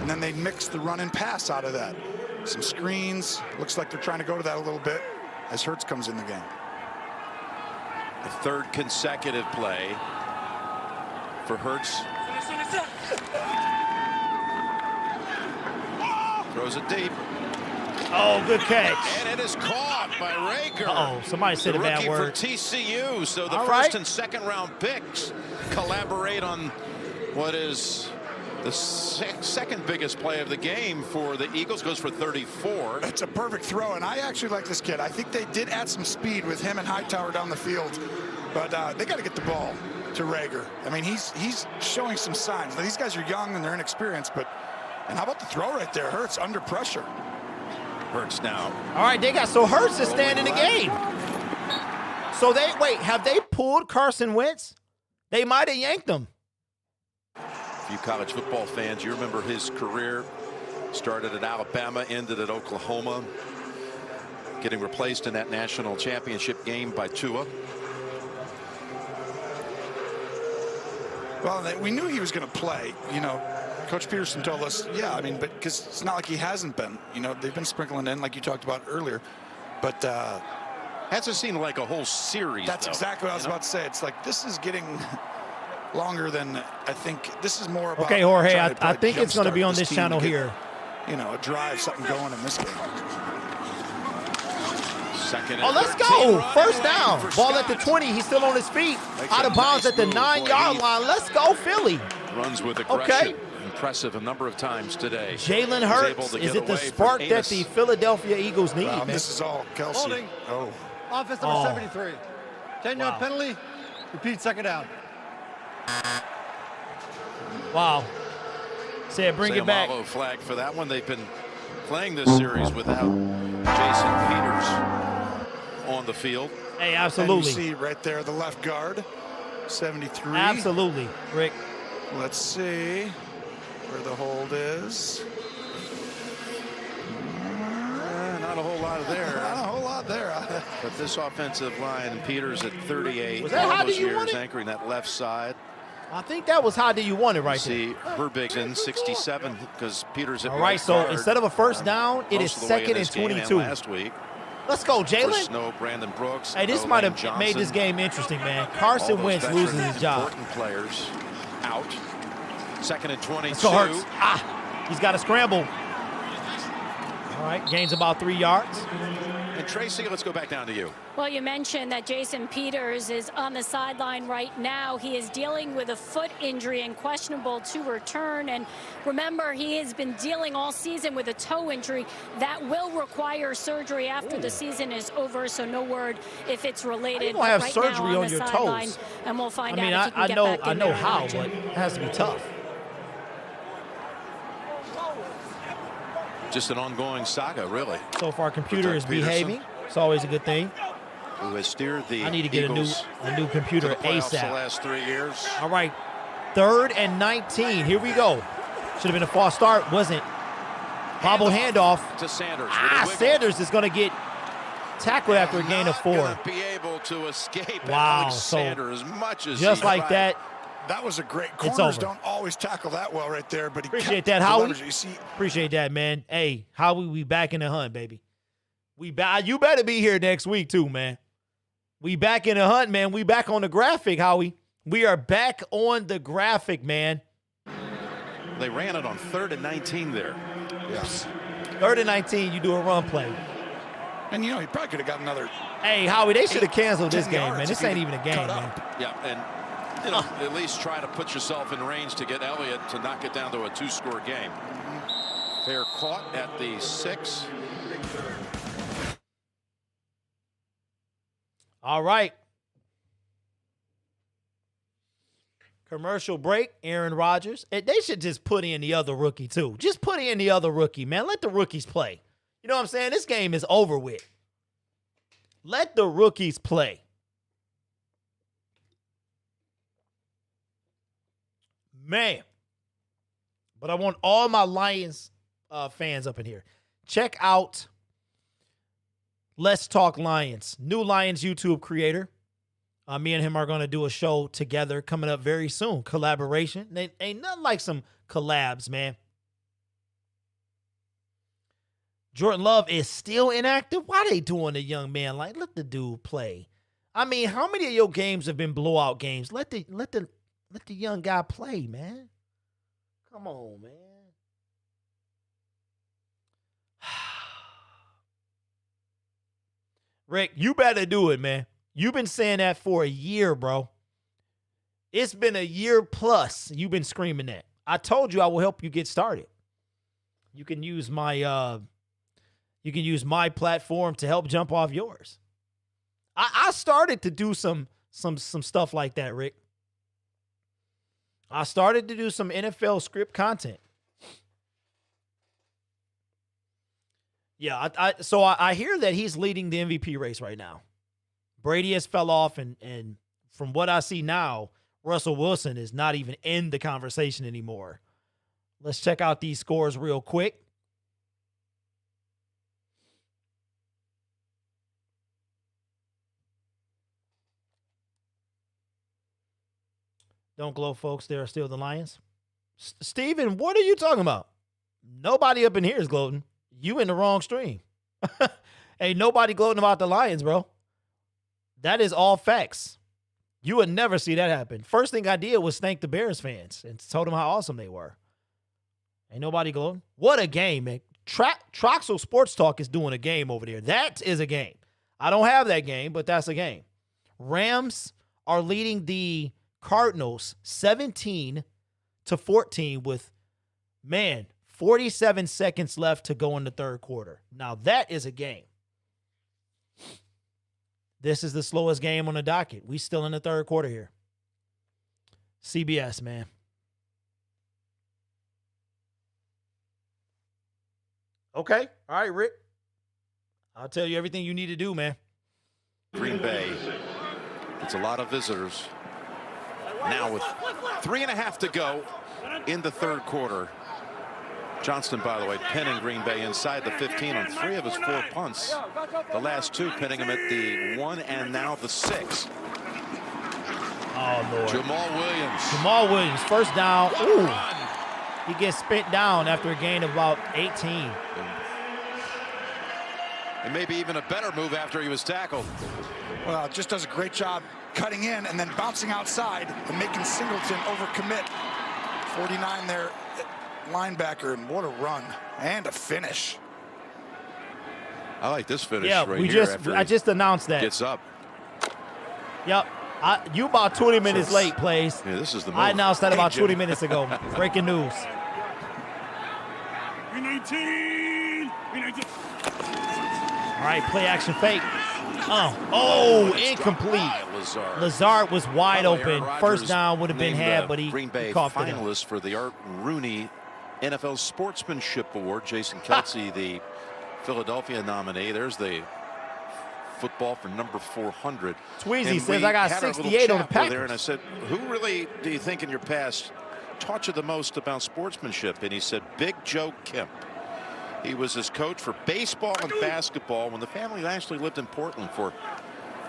and then they'd mix the run and pass out of that. Some screens. Looks like they're trying to go to that a little bit as Hurts comes in the game. The third consecutive play for Hurts. Throws it deep. Oh, good catch. And it is caught by Rager. Uh-oh, somebody said a bad word. For TCU. So the first right. and second round picks collaborate on what is the second biggest play of the game for the Eagles. Goes for 34. It's a perfect throw, and I actually like this kid. I think they did add some speed with him and Hightower down the field, but they got to get the ball to Rager. I mean, he's showing some signs. Now, these guys are young and they're inexperienced, but and how about the throw right there? Hurts under pressure. Hurts now. All right, so Hurts is staying in the game. So have they pulled Carson Wentz? They might have yanked him. You college football fans, you remember his career. Started at Alabama, ended at Oklahoma, getting replaced in that national championship game by Tua. Well, we knew he was going to play. You know, Coach Peterson told us, yeah, I mean, but because it's not like he hasn't been. You know, they've been sprinkling in, like you talked about earlier. But hasn't seemed like a whole series. That's though, exactly what I was about to say. It's like this is getting longer than I think. This is more about. Okay, Jorge, I think it's going to be on this channel here. You know, a drive, something going in this game. Second. Oh, let's go. First down. Ball at the 20. He's still on his feet. Out of bounds at the 9-yard line. Let's go, Philly. Runs with aggression. Okay. Impressive a number of times today. Jalen Hurts. Is it the spark that the Philadelphia Eagles need, man? This is all Kelsey. Holding. Oh. Offense number 73. 10-yard penalty. Repeat second down. Wow. Said bring it back. Flag for that one. They've been playing this series without Jason Peters on the field. Hey, absolutely. And you see right there the left guard, 73. Absolutely, Rick. Let's see where the hold is. Not a whole lot there. Not a whole lot there. But this offensive line, Peters at 38. Was that all how those do you years want it? anchoring that left side. I think that was how do you want it right See Herbig's 67 because Peters at there. All right, so guard. instead of a first down, it is second and 22. Last week. Let's go, Jalen. Snow, Brandon Brooks. Hey, this might have made this game interesting, man. Carson Wentz loses his job. Important players out. Second and 22. Let's go, Hurts. He's got to scramble. All right, gains about 3 yards. And Tracy, let's go back down to you. Well, you mentioned that Jason Peters is on the sideline right now. He is dealing with a foot injury and questionable to return. And remember, he has been dealing all season with a toe injury that will require surgery after the season is over. So no word if it's related. You don't have right surgery now on your sideline, toes. and we'll find I mean, out if he can get back I in know there how, and but action. it has to be tough. Just an ongoing saga, really. So far, computer is Peterson, behaving. It's always a good thing. who has steered the I need to get Eagles a new computer to the playoffs ASAP. the last 3 years. All right, 3rd and 19. Here we go. Should have been a false start, wasn't. Bobble handoff to Sanders. Sanders is going to get tackled after a gain of 4. Not be able to escape. Wow, Alexander, as much as just like that. That was a great. It's Corners over. don't always tackle that well right there, but he Appreciate kept that, Howie. leverage. You see, Appreciate that, man. Hey, Howie, we back in the hunt, baby. You better be here next week too, man. We back in the hunt, man. We back on the graphic, Howie. We are back on the graphic, man. They ran it on 3rd and 19 there. yes. 3rd and 19, you do a run play. And you know, he probably could have got another. Hey, Howie, they should have canceled this 10 game, yards man. if This he ain't had even a game, cut man. up. Yeah, and you know, at least try to put yourself in range to get Elliott to knock it down to a 2-score game. Fair caught at the 6. All right. Commercial break, Aaron Rodgers. They should just put in the other rookie, too. Just put in the other rookie, man. Let the rookies play. You know what I'm saying? This game is over with. Let the rookies play. Man. But I want all my Lions fans up in here. Check out Let's Talk Lions. New Lions YouTube creator. Me and him are going to do a show together coming up very soon. Collaboration. Ain't nothing like some collabs, man. Jordan Love is still inactive. Why they doing the young man like? Let the dude play. I mean, how many of your games have been blowout games? Let the young guy play, man. Come on, man. Rick, you better do it, man. You've been saying that for a year, bro. It's been a year plus you've been screaming that. I told you I will help you get started. You can use my platform to help jump off yours. I started to do some stuff like that, Rick. I started to do some NFL script content. Yeah, I hear that he's leading the MVP race right now. Brady has fell off, and from what I see now, Russell Wilson is not even in the conversation anymore. Let's check out these scores real quick. Don't glow, folks. There are still the Lions. Steven, what are you talking about? Nobody up in here is gloating. You in the wrong stream. Ain't nobody gloating about the Lions, bro. That is all facts. You would never see that happen. First thing I did was thank the Bears fans and told them how awesome they were. Ain't nobody gloating. What a game, man. Troxel Sports Talk is doing a game over there. That is a game. I don't have that game, but that's a game. Rams are leading the Cardinals 17-14 with, 47 seconds left to go in the third quarter. Now, that is a game. This is the slowest game on the docket. We still in the third quarter here. CBS, man. Okay. All right, Rick. I'll tell you everything you need to do, man. Green Bay. It's a lot of visitors. Now with 3.5 to go in the third quarter. Johnston, by the way, pinning Green Bay inside the 15 on 3 of his 4 punts. The last 2 pinning him at the 1 and now the 6. Oh, Lord. Jamal Williams, first down. Ooh. He gets spent down after a gain of about 18. And maybe even a better move after he was tackled. Well, just does a great job cutting in and then bouncing outside and making Singleton overcommit. 49 there, linebacker, and what a run and a finish. I like this finish Yeah, right here. I just announced that. Gets up. Yep. You about 20 minutes late, plays. Yeah, this is the move. I announced that about 20 minutes ago. Breaking news. All right, play action fake. Oh, incomplete. Lazard was wide open. First down would have been had, but he Green Bay coughed it up. finalist for the Art Rooney NFL Sportsmanship Award. Jason Kelsey, the Philadelphia nominee. There's the football for number 400. Tweezy says I got 68 on the Packers. There, and I said, who really do you think in your past taught you the most about sportsmanship? And he said, Big Joe Kemp. He was his coach for baseball and basketball when the family actually lived in Portland for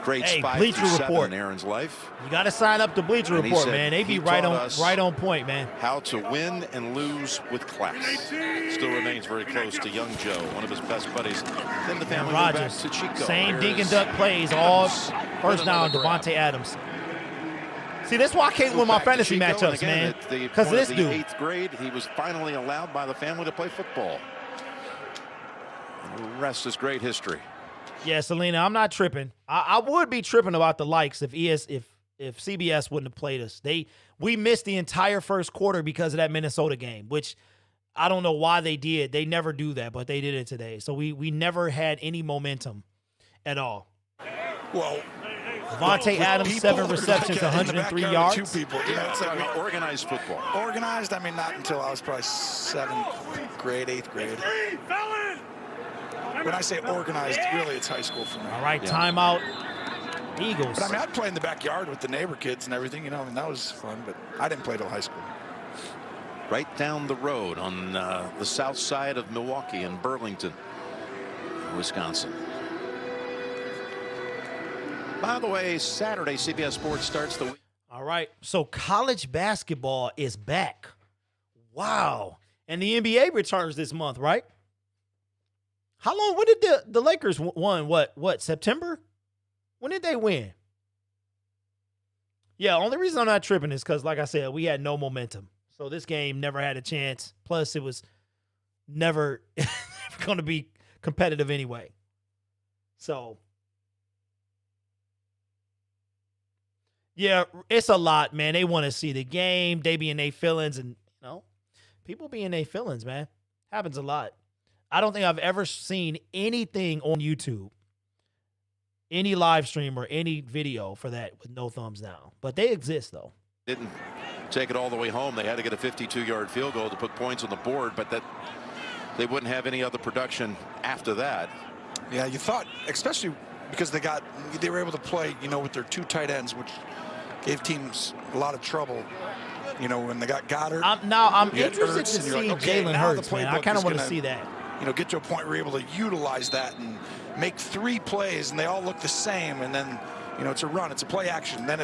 grades 5 through 7 in Aaron's life. You got to sign up to Bleacher And Report, said man. They be right on point, man. How to win and lose with class. Still remains very close to young Joe, one of his best buddies. Then the family moved back to Chico. Same dink and duck plays, all first down, Devontae Adams. See, that's why I can't win my fantasy matchups, man. Because of this dude. In 8th grade, he was finally allowed by the family to play football. The rest is great history. Yeah, Selena, I'm not tripping. I would be tripping about the likes if CBS wouldn't have played us. We missed the entire first quarter because of that Minnesota game, which I don't know why they did. They never do that, but they did it today. So we never had any momentum at all. Well, Devontae Adams, 7 receptions, 103 yards. Two people. You know, it's like organized football. Organized, I mean, not until I was probably 7th grade, 8th grade. When I say organized, really, it's high school for me. All right, timeout. Eagles. But I mean, I'd play in the backyard with the neighbor kids and everything, you know, and that was fun, but I didn't play till high school. Right down the road on the south side of Milwaukee in Burlington, Wisconsin. By the way, Saturday, CBS Sports starts the week. All right, so college basketball is back. Wow. And the NBA returns this month, right? How long? When did the Lakers won? What? September? When did they win? Yeah, only reason I'm not tripping is because, like I said, we had no momentum. So this game never had a chance. Plus, it was never going to be competitive anyway. So, yeah, it's a lot, man. They want to see the game. They be in their feelings, and people be in their feelings, man. Happens a lot. I don't think I've ever seen anything on YouTube, any live stream or any video for that with no thumbs down. But they exist, though. Didn't take it all the way home. They had to get a 52-yard field goal to put points on the board, but that they wouldn't have any other production after that. Yeah, you thought, especially because they were able to play, with their 2 tight ends, which gave teams a lot of trouble. When they got Goddard. I'm interested to see Jalen Hurts, man. I kind of want to see that. Get to a point where you're able to utilize that and make 3 plays, and they all look the same, and then, it's a run, it's a play action, then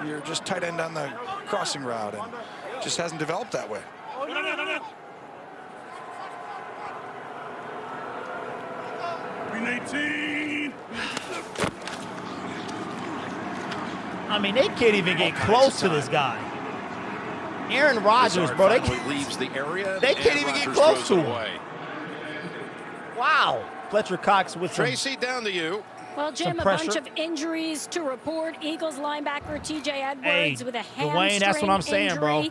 you're just tight end on the crossing route, and it just hasn't developed that way. I mean, they can't even get close to this guy. Aaron Rodgers, bro, leaves the area. They can't even get close to him. Wow. Fletcher Cox with Tracy, down to you. Well, Jim, a bunch of injuries to report. Eagles linebacker T.J. Edwards with a hamstring Dwayne, that's what I'm saying, injury. bro.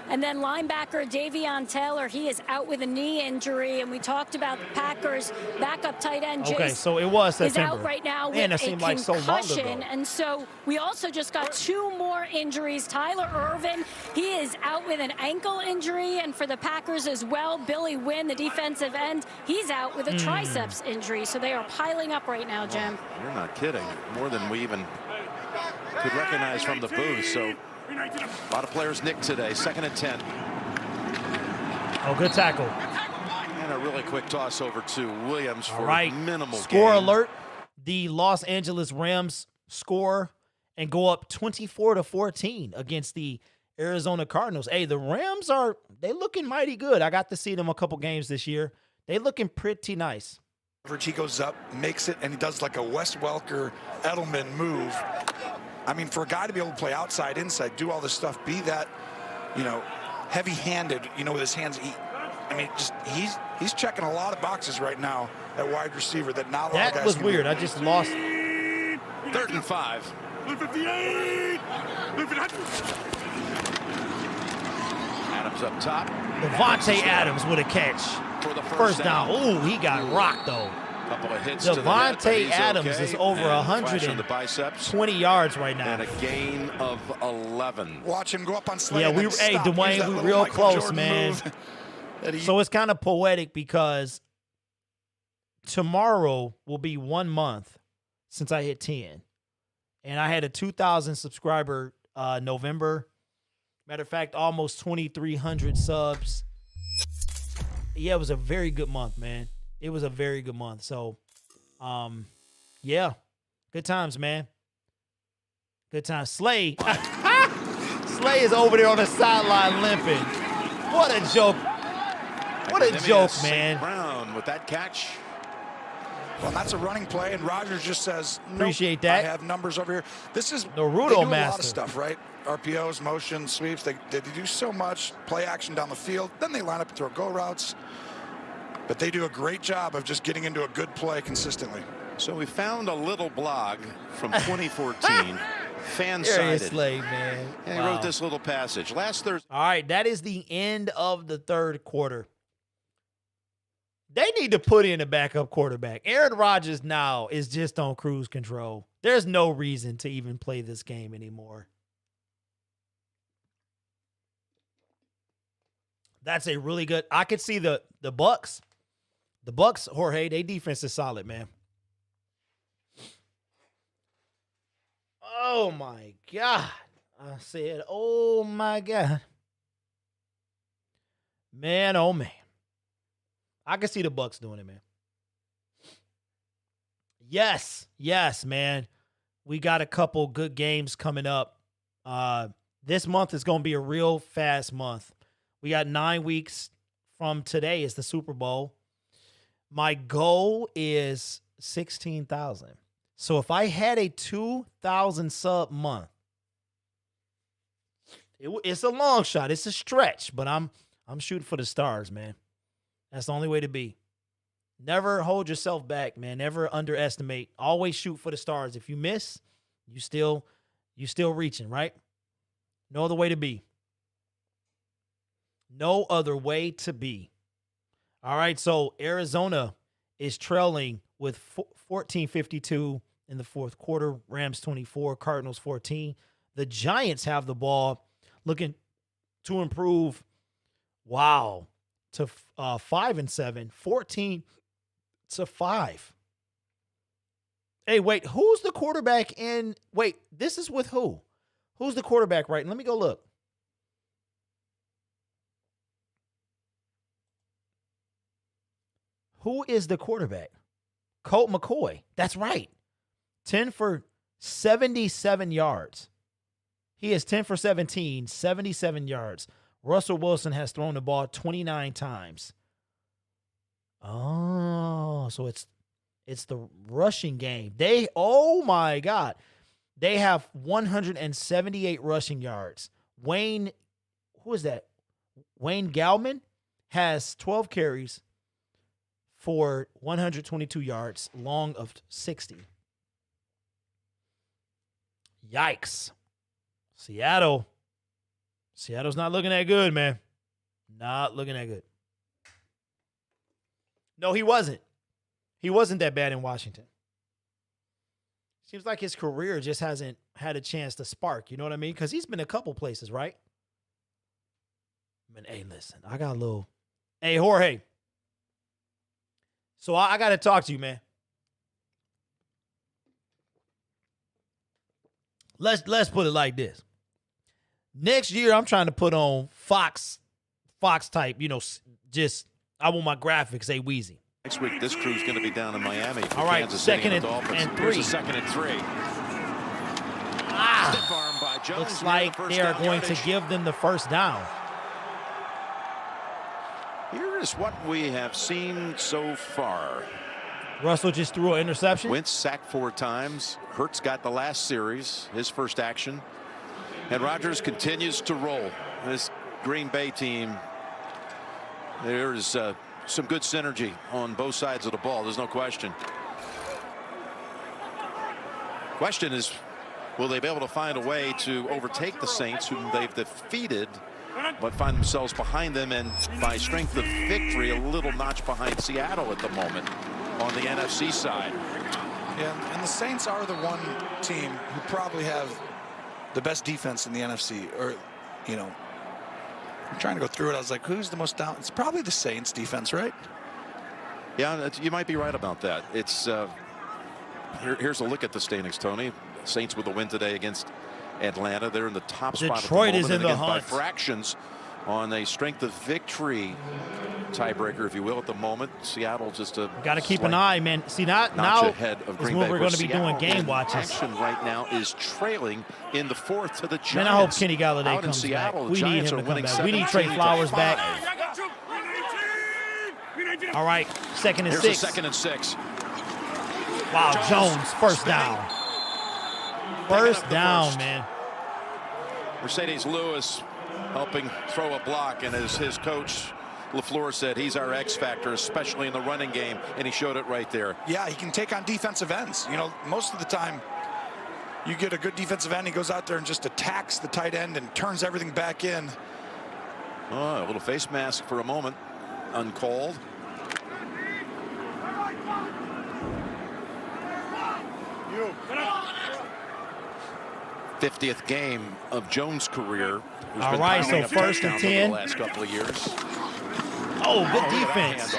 And then linebacker Davion Taylor, he is out with a knee injury. And we talked about the Packers backup tight end Okay, so it was September. is out right now with that a seemed like concussion. so long ago. And so we also just got 2 more injuries. Tyler Irvin, he is out with an ankle injury. And for the Packers as well, Billy Wynn, the defensive end, he's out with a triceps injury. So they are piling up right now, Jim. You're not kidding. More than we even could recognize from the booth. So a lot of players nicked today. 2nd and 10. Oh, good tackle. And a really quick toss over to Williams for minimal score gain. alert. The Los Angeles Rams score and go up 24-14 against the Arizona Cardinals. Hey, the Rams they looking mighty good. I got to see them a couple games this year. They looking pretty nice. He goes up, makes it, and he does like a Wes Welker, Edelman move. I mean, for a guy to be able to play outside, inside, do all this stuff, be that, heavy-handed, with his hands. I mean, just he's checking a lot of boxes right now at wide receiver that not a lot of That guys was can weird. do. I just lost. 3rd and 5. Adams up top. Devontae Adams with a catch. For the First down. Ooh, he got rocked, though. Couple of hits to the head, but Devontae he's Adams okay. is over And flash on the 120 biceps. yards right now. And a gain of 11. Watch him go up on Slay. Yeah, and hey, then stop. Use Dwayne, that we little real Michael close, Jordan man. move that he- So it's kind of poetic because tomorrow will be 1 month since I hit 10. And I had a 2,000 subscriber November. Matter of fact, almost 2,300 subs. Yeah, it was a very good month, man. It was a very good month. So, yeah, good times, man. Good times. Slay. Slay is over there on the sideline limping. What a joke. What a joke, man. Brown with that catch. Well, that's a running play, and Rodgers just says, nope, Appreciate that. I have numbers over here. This is Naruto they do a lot master. of stuff, right? RPOs, motion, sweeps. They do so much play action down the field. Then they line up and throw go routes. But they do a great job of just getting into a good play consistently. So we found a little blog from 2014, fan-sided. Slay, man. And he wrote this little passage. Last Thursday. All right, that is the end of the third quarter. They need to put in a backup quarterback. Aaron Rodgers now is just on cruise control. There's no reason to even play this game anymore. That's a really good. I could see the Bucks. The Bucks, Jorge, their defense is solid, man. Oh my God. I said, oh my God. Man, oh man. I can see the Bucks doing it, man. Yes, man. We got a couple good games coming up. This month is going to be a real fast month. We got 9 weeks from today is the Super Bowl. My goal is 16,000. So if I had a 2,000 sub month, it's a long shot. It's a stretch, but I'm shooting for the stars, man. That's the only way to be. Never hold yourself back, man. Never underestimate. Always shoot for the stars. If you miss, you still reaching, right? No other way to be. No other way to be. All right, so Arizona is trailing with 14:52 in the fourth quarter. Rams 24, Cardinals 14. The Giants have the ball, looking to improve. Wow. To 5-7, 14-5. Hey, wait, who's the quarterback in? Wait, this is with who? Who's the quarterback right? Let me go look. Who is the quarterback? Colt McCoy. That's right. 10 for 77 yards. He is 10 for 17, 77 yards. Russell Wilson has thrown the ball 29 times. Oh, so it's the rushing game. Oh my God. They have 178 rushing yards. Who is that? Wayne Gallman has 12 carries for 122 yards, long of 60. Yikes. Seattle's not looking that good, man. Not looking that good. No, he wasn't. He wasn't that bad in Washington. Seems like his career just hasn't had a chance to spark. You know what I mean? Because he's been a couple places, right? Man, hey, listen. I got a little... Hey, Jorge. So I got to talk to you, man. Let's put it like this. Next year, I'm trying to put on Fox type, just I want my graphics, say Wheezy. Next week, this crew's going to be down in Miami. All right, Kansas second City and 3. Here's a 2nd and 3. Stiff arm by Jones. Looks like they are going to give them the first down. Here is what we have seen so far. Russell just threw an interception. Wentz sacked 4 times. Hurts got the last series, his first action. And Rodgers continues to roll. This Green Bay team There is some good synergy on both sides of the ball. There's no question. Question is, will they be able to find a way to overtake the Saints, whom they've defeated, but find themselves behind them and by strength of victory a little notch behind Seattle at the moment on the NFC side. Yeah, and the Saints are the one team who probably have the best defense in the NFC. Or, you know, I'm trying to go through it. I was like, who's the most down? It's probably the Saints defense, right? Yeah, you might be right about that. It's here's a look at the standings, Tony. Saints with a win today against Atlanta. They're in the top spot. Detroit at the moment, is in the again, by hunt. fractions on a strength of victory tiebreaker, if you will, at the moment. Seattle just a got to keep an eye, man. See, now ahead of is Green when Bay, we're going to be Seattle doing game in watches. action right now is trailing in the fourth to the Giants. Man, I hope Kenny Galladay Out in comes Seattle, back. the We need Giants him are to come winning back. We need Trey 17-5. Flowers back. All right, second and Here's 6. a 2nd and 6. Wow, Jones, first down. First down, man. Mercedes Lewis helping throw a block, and as his coach LaFleur said, he's our X factor, especially in the running game, and he showed it right there. Yeah, he can take on defensive ends. You know, most of the time you get a good defensive end, he goes out there and just attacks the tight end and turns everything back in. Oh, a little face mask for a moment, uncalled. You. 50th game of Jones' career. All right, so 1st and 10. The last couple of years. Oh, good defense.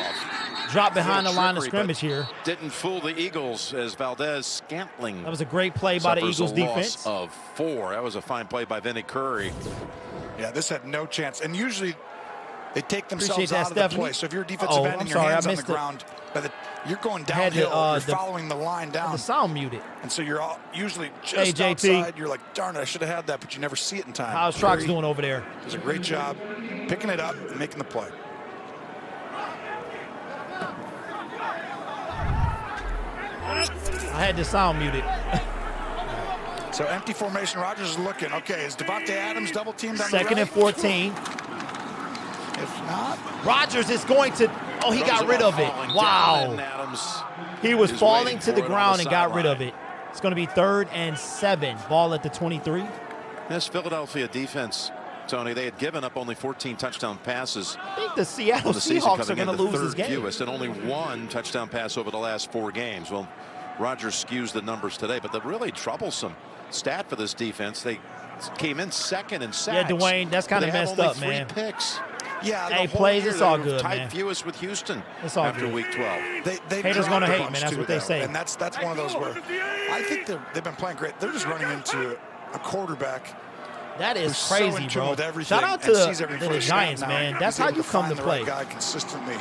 Drop behind the line of scrimmage here. Didn't fool the Eagles as Valdez Scantling. That was a great play by the Eagles defense. Of 4. That was a fine play by Vinny Curry. Yeah, this had no chance. And usually they take themselves that, out of the play. So if you're a defensive end and your hand's on the ground, you're going downhill. You're following the line down. The sound muted. And so you're usually just outside. You're like, darn it, I should have had that, but you never see it in time. How's Trox doing over there? Does a great job picking it up and making the play. I had the sound muted. So empty formation. Rodgers is looking. Okay, is Devontae Adams double teamed on the right? 2nd and 14. If not, Rodgers is going to. Oh, he got rid of it. Wow. He was falling to the ground and got rid of it. It's going to be 3rd and 7. Ball at the 23. This Philadelphia defense, Tony, they had given up only 14 touchdown passes. I think the Seattle Seahawks are going to lose this game. Fewest, and only 1 touchdown pass over the last 4 games. Well, Rodgers skews the numbers today, but the really troublesome stat for this defense, they came in 2nd in sacks. Yeah, Dwayne, that's kind of messed up, man. 3 picks. Yeah, hey, plays, it's all good, tied man. fewest with Houston it's all after good. week 12. Haters gonna hate, man. That's what they say. And that's one of those where I think they've been playing great. They're just running into a quarterback. That is so crazy, in tune bro. with everything Shout out to the Giants, man. That's how you come to play. Guy consistently.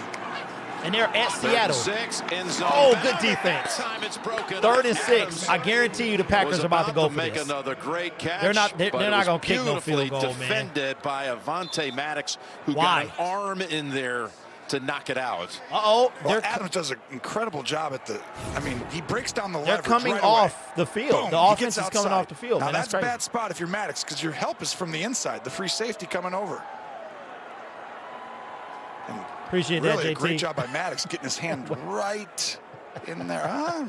And they're at Seattle. 6 end zone. Oh, good defense. Time it's broken. 3rd and 6. I guarantee you the Packers are about to go for make this. Another great catch. They're not going to kick no field goal, man. Defended by Avonte Maddox, who got an arm in there to knock it out. Uh-oh. Well, Adams does an incredible job at the. I mean, he breaks down the They're leverage coming right off away. the field. Boom, the offense is coming off the field. Now man. that's a crazy. bad spot if you're Maddox, because your help is from the inside. The free safety coming over. And appreciate really that, JT. A great job by Maddox getting his hand right in there. Huh?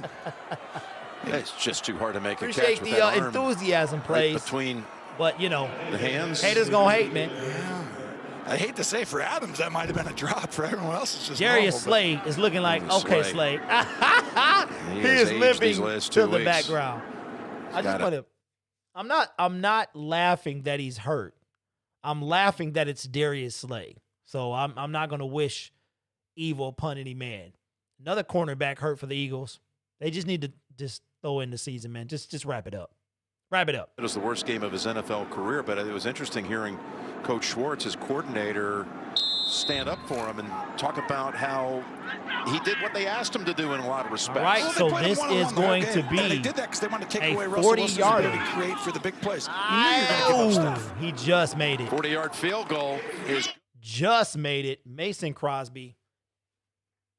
It's just too hard to make a catch Appreciate with the that arm enthusiasm plays. right between but, you know, the hands. Haters going to hate, man. Yeah. I hate to say for Adams, that might have been a drop. For everyone else, it's just Darius normal, Slade is looking like, okay, Slade. he is aged limping these last to 2 the weeks. background. I just want to. I'm not laughing that he's hurt. I'm laughing that it's Darius Slade. So I'm not going to wish evil upon any man. Another cornerback hurt for the Eagles. They just need to just throw in the season, man. Just wrap it up. Wrap it up. It was the worst game of his NFL career, but it was interesting hearing Coach Schwartz, his coordinator, stand up for him and talk about how he did what they asked him to do in a lot of respects. All right, so this is going to be they did that because they wanted to take away a Russell Wilson's 40-yarder. ability to create for the big plays. He just made it. 40-yard field goal is just made it. Mason Crosby.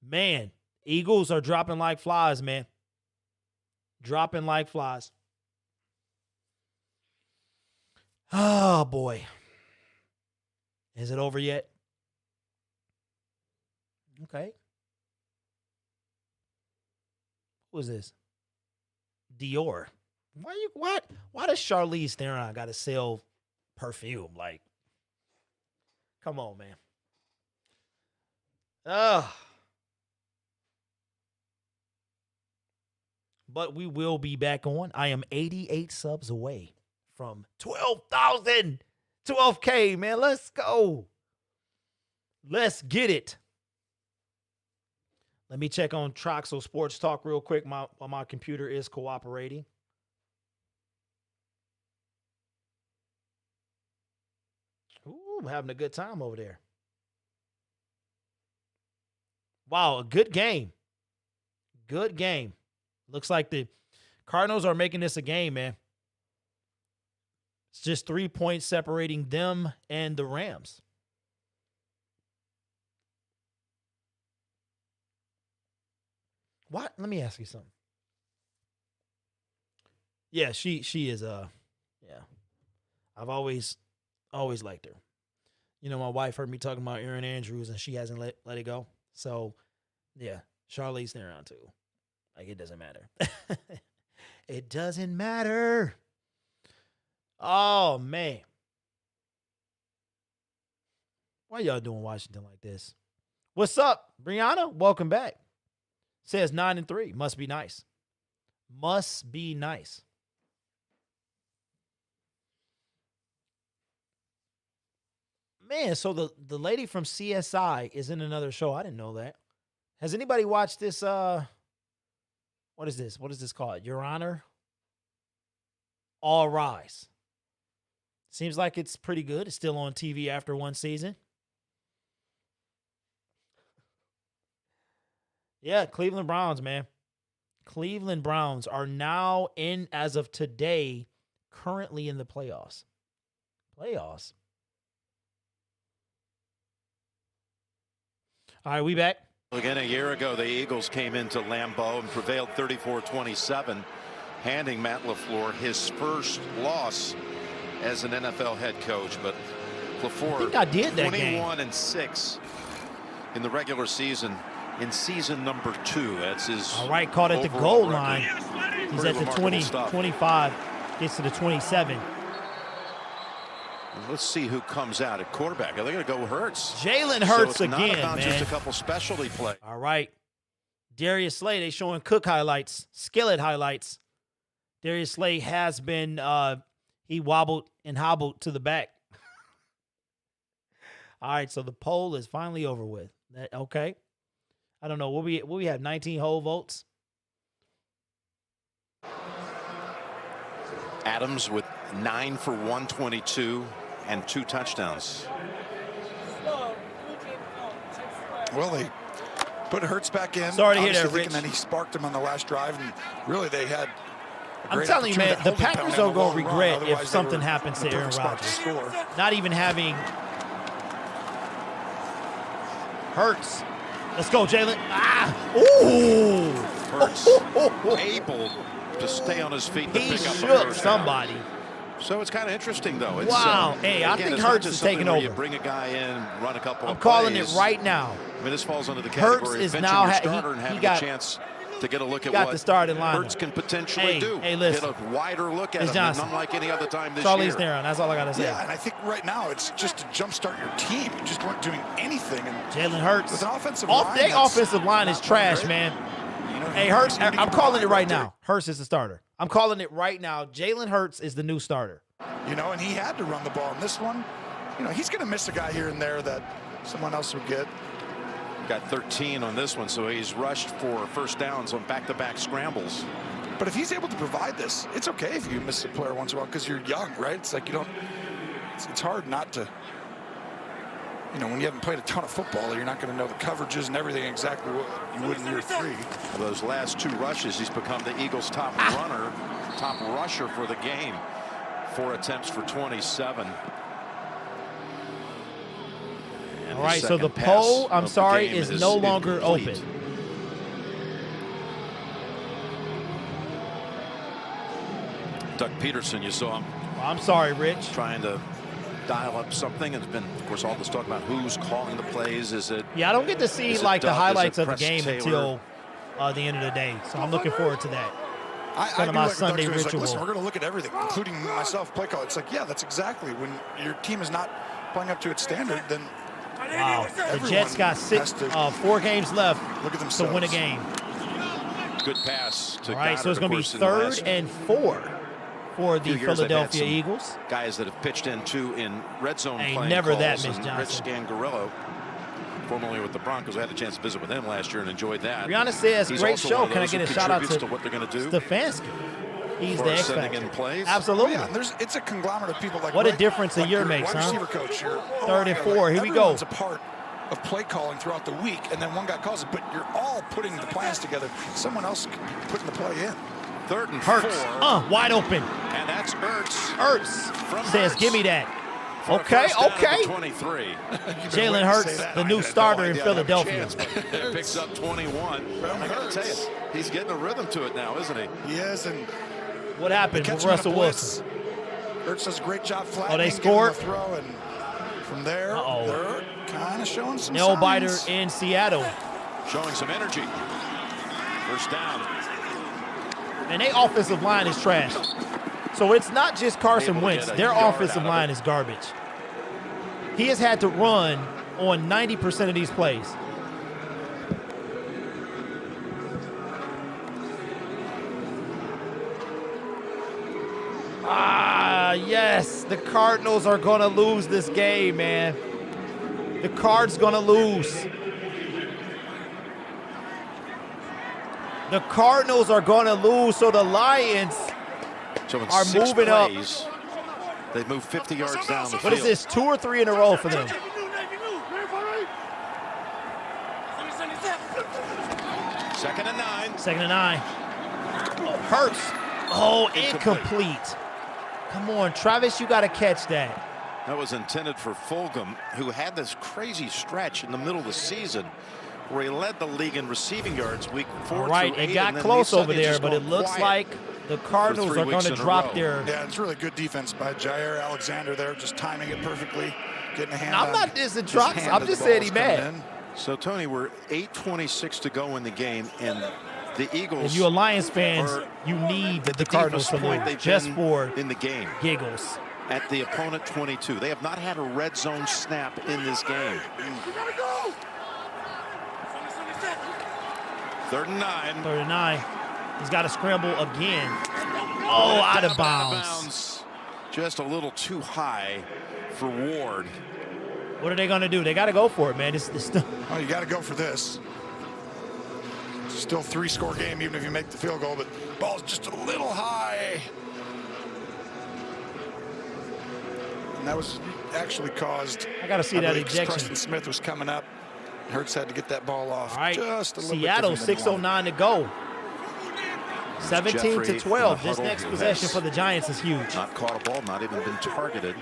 Man, Eagles are dropping like flies, man. Dropping like flies. Oh, boy. Is it over yet? Okay. Who is this? Dior. Why does Charlize Theron got to sell perfume? Like, come on, man. But we will be back on. I am 88 subs away from 12,000. 12K, man. Let's go. Let's get it. Let me check on Troxel Sports Talk real quick while my computer is cooperating. Ooh, I'm having a good time over there. Wow, a good game. Good game. Looks like the Cardinals are making this a game, man. It's just 3 points separating them and the Rams. What? Let me ask you something. Yeah, she is yeah. I've always liked her. You know, my wife heard me talking about Erin Andrews and she hasn't let it go. So, yeah, Charlize Theron too. Like, it doesn't matter. It doesn't matter. Oh, man. Why y'all doing Washington like this? What's up, Brianna? Welcome back. Says 9-3. Must be nice. Must be nice. Man, so the lady from CSI is in another show. I didn't know that. Has anybody watched this? What is this? What is this called? Your Honor? All Rise. Seems like it's pretty good. It's still on TV after one season. Yeah, Cleveland Browns, man. Cleveland Browns are now in, as of today, currently in the playoffs. Playoffs. All right, we back. Again, a year ago, the Eagles came into Lambeau and prevailed 34-27, handing Matt LaFleur his first loss as an NFL head coach. But LaFleur, 21-6 in the regular season. In season number 2, that's his. All right, caught at the goal line. He's at the 20, stuff. 25, gets to the 27. Let's see who comes out at quarterback. Are they going to go Hurts? Jalen Hurts so it's again, not about man. just a couple specialty plays. All right. Darius Slay, they showing Cook highlights, Skillet highlights. Darius Slay has been, he wobbled and hobbled to the back. All right, so the poll is finally over with. Okay. I don't know. Will we have 19 whole votes? Adams with 9 for 122 and 2 touchdowns. Well, they put Hurts back in. Sorry to hear that, Rich. And then he sparked him on the last drive, and really they had. I'm telling you, man, the Packers are going to regret if something happens to Aaron Rodgers. Not even having Hurts. Let's go, Jalen. Ah! Ooh! Hurts able to stay on his feet to he pick up the shook first somebody. down. So it's kind of interesting, though. It's, wow. Hey, I think Hurts is taking over. You bring a guy in, run a couple I'm of calling plays. it right now. I mean, this falls under the Hurts category is of benching now your starter and having a chance to get a look at what the starting lineup. Hurts can potentially do. Hey, listen. Get a wider look at him, unlike any other time this Charlize year. Theron, that's all I got to say. Yeah, and I think right now it's just to jumpstart your team. You just weren't doing anything. And Jalen Hurts. With an offensive line. Their offensive line is trash, man. You know, hey, Hurts, I'm calling it right now. Hurts is the starter. I'm calling it right now. Jalen Hurts is the new starter. You know, and he had to run the ball in this one. You know, he's going to miss a guy here and there that someone else would get. Got 13 on this one, so he's rushed for first downs on back-to-back scrambles. But if he's able to provide this, it's okay if you miss a player once in a while because you're young, right? It's like you don't. It's hard not to. You know, when you haven't played a ton of football, you're not going to know the coverages and everything exactly what you would in year 3. Those last 2 rushes, he's become the Eagles' top runner, top rusher for the game. 4 attempts for 27. All right, so the poll, I'm sorry, is no longer open. Doug Peterson, you saw him. I'm sorry, Rich. Trying to dial up something. It's been, of course, all this talk about who's calling the plays. Is it? Yeah, I don't get to see like the highlights of the game Taylor? until the end of the day. So I'm looking forward to that. I Kind of my like Sunday Doug's ritual. like, listen, we're going to look at everything, including myself, play call. It's like, yeah, that's exactly when your team is not playing up to its standard. Then wow, the Jets got 4 games left to win a game. Good pass to All right, Goddard, so it's going to be 3rd and 4 for the Philadelphia Eagles. Guys that have pitched in too in red zone Ain't playing never that, calls, Miss and Johnson. Rich Scangarello, formerly with the Broncos. I had a chance to visit with him last year and enjoyed that. Brianna says, He's great also show. one of Can I those get a who shout out contributes to what they're going to do? Stefanski? He's the X sending factor. in plays. Absolutely. Yeah, it's a conglomerate of people like what a Rick, difference a like year your makes, wide huh? receiver coach, your 3rd and 4. Here we go. Everyone's a part of play calling throughout the week, and then one guy calls it, but you're all putting the plans together. Someone else putting the play in. 3rd and Hurts. 4. Wide open. And that's Ertz. Ertz says, give me that. For Okay, a first down okay. at the 23. Jalen Hurts, the new starter in Philadelphia. Picks up 21. I got to tell you, he's getting a rhythm to it now, isn't he? He is, and What happened with Russell Wilson? Ertz does a great job flattening. They scored? The throw, and from there, they're kind of showing some Nail biter signs. in Seattle. Showing some energy. First down. And their offensive line is trash. So it's not just Carson Wentz. Their offensive line is garbage. He has had to run on 90% of these plays. Yes, the Cardinals are going to lose this game, man. The Cards going to lose. The Cardinals are going to lose, so the Lions are moving up. They've moved 50 yards down the field. What is this, 2 or 3 in a row for them? Second and 9. 2nd and 9. Hurts. Oh, incomplete. Come on, Travis, you got to catch that. That was intended for Fulgham, who had this crazy stretch in the middle of the season where he led the league in receiving yards week 4 All right, through 8, it got close over there, but it looks like the Cardinals are going to drop their... Yeah, it's really good defense by Jair Alexander there, just timing it perfectly, getting a hand I'm not dissing Trox. I'm just saying he mad. So, Tony, we're 8:26 to go in the game, and the Eagles... If you're a Lions fans, you need the Cardinals to lose just for in the game. Giggles. At the opponent 22. They have not had a red zone snap in this game. 3rd and 9. 3rd and 9. He's got to scramble again. Oh, out of bounds. Just a little too high for Ward. What are they going to do? They got to go for it, man. It's still... Oh, you got to go for this. Still 3-score game, even if you make the field goal, but ball's just a little high. And that was actually caused. I got to see that ejection. Preston Smith was coming up. Hurts had to get that ball off. All right, just a little Seattle, bit 6:09 to go. 17 to 12. This huddle, next possession for the Giants is huge. Not caught a ball, not even been targeted.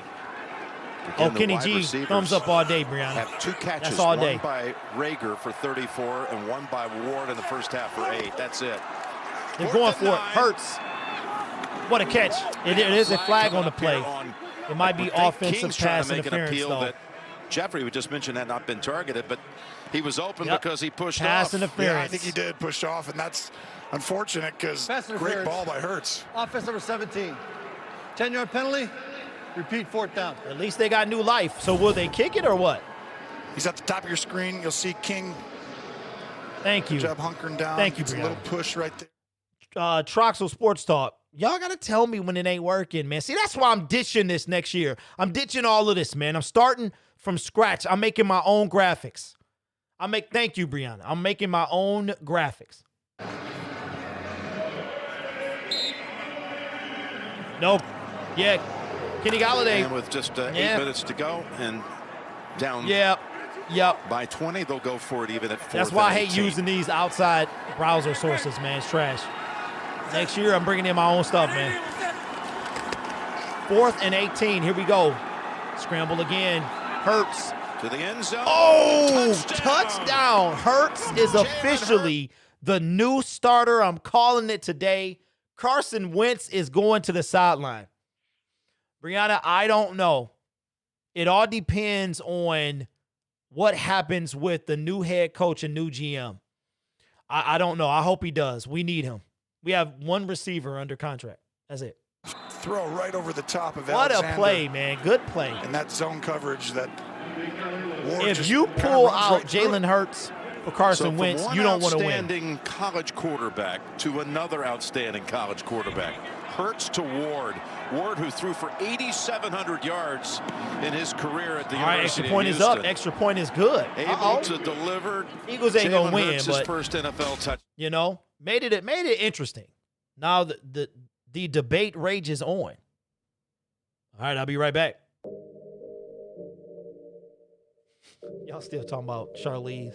Oh, Kenny G, thumbs up all day, Brianna. Have 2 catches, That's all day. one by Rager for 34 and one by Ward in the first half for 8. That's it. They're going for it. Hurts. What a catch. It is a flag on the play. It might be offensive pass interference, though. Jeffrey, we just mentioned, had not been targeted, but he was open because he pushed pass off. interference. Yeah, I think he did push off, and that's unfortunate because great ball by Hurts. Offense number 17. 10-yard penalty. Repeat 4th down. At least they got new life. So will they kick it or what? He's at the top of your screen. You'll see King. Thank you. Good job hunkering down. Thank you, It's a Brianna. little push right there. Troxel Sports Talk. Y'all got to tell me when it ain't working, man. See, that's why I'm ditching this next year. I'm ditching all of this, man. I'm starting from scratch. I'm making my own graphics. Thank you, Brianna. I'm making my own graphics. Nope. Yeah. Kenny Galladay. And with just 8 minutes to go and down Yep. by 20, they'll go for it even at 4th. That's why I hate 18. using these outside browser sources, man. It's trash. Next year, I'm bringing in my own stuff, man. 4th and 18. Here we go. Scramble again. Hurts. To the end zone. Oh, touchdown. Hurts is officially the new starter. I'm calling it today. Carson Wentz is going to the sideline. Brianna, I don't know. It all depends on what happens with the new head coach and new GM. I don't know. I hope he does. We need him. We have one receiver under contract. That's it. Throw right over the top of What Alexander. a play, man. Good play. And that zone coverage that Ward if you pull out Jalen Hurts for Carson Wentz, you don't want to win. Outstanding college quarterback to another outstanding college quarterback. Hurts to Ward. Ward, who threw for 8,700 yards in his career at the University extra point of is Houston. up. Extra point is good. Able to deliver. Eagles ain't gonna win, Hurts, but his first NFL touch. You know, made it interesting. Now the debate rages on. All right, I'll be right back. Y'all still talking about Charlize.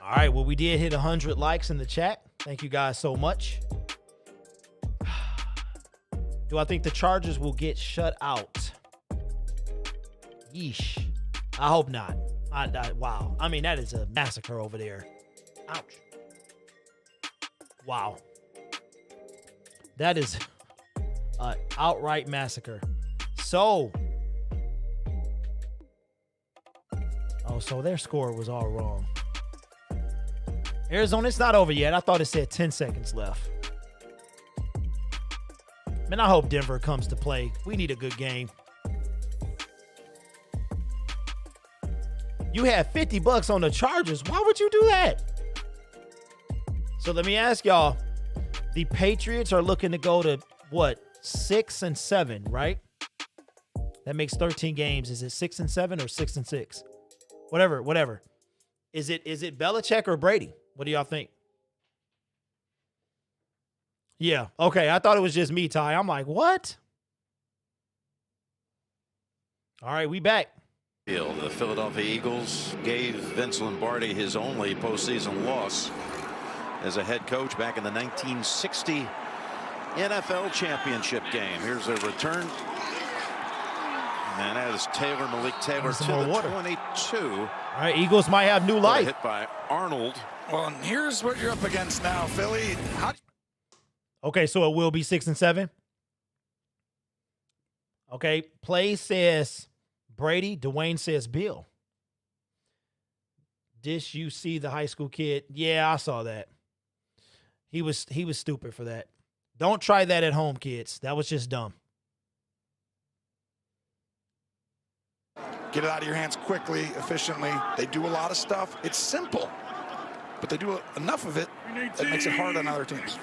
All right, well, we did hit 100 likes in the chat. Thank you guys so much. Do I think the Chargers will get shut out? Yeesh. I hope not. Wow. I mean, that is a massacre over there. Ouch. Wow. That is an outright massacre. So. Oh, so their score was all wrong. Arizona, it's not over yet. I thought it said 10 seconds left. Man, I hope Denver comes to play. We need a good game. You had $50 on the Chargers. Why would you do that? So let me ask y'all. The Patriots are looking to go to, what, 6-7, right? That makes 13 games. Is it 6-7 or 6-6? Whatever. Is it Belichick or Brady? What do y'all think? Yeah. Okay. I thought it was just me, Ty. I'm like, what? All right. We back. The Philadelphia Eagles gave Vince Lombardi his only postseason loss as a head coach back in the 1960 NFL championship game. Here's a return. And that is Malik Taylor to the 22. All right. Eagles might have new life. Hit by Arnold. Well, and here's what you're up against now, Philly. Okay, so it will be 6-7. Okay, Play says Brady. Dwayne says Bill. Dish, you see the high school kid? Yeah, I saw that. He was stupid for that. Don't try that at home, kids. That was just dumb. Get it out of your hands quickly, efficiently. They do a lot of stuff. It's simple, but they do enough of it that makes it hard on other teams.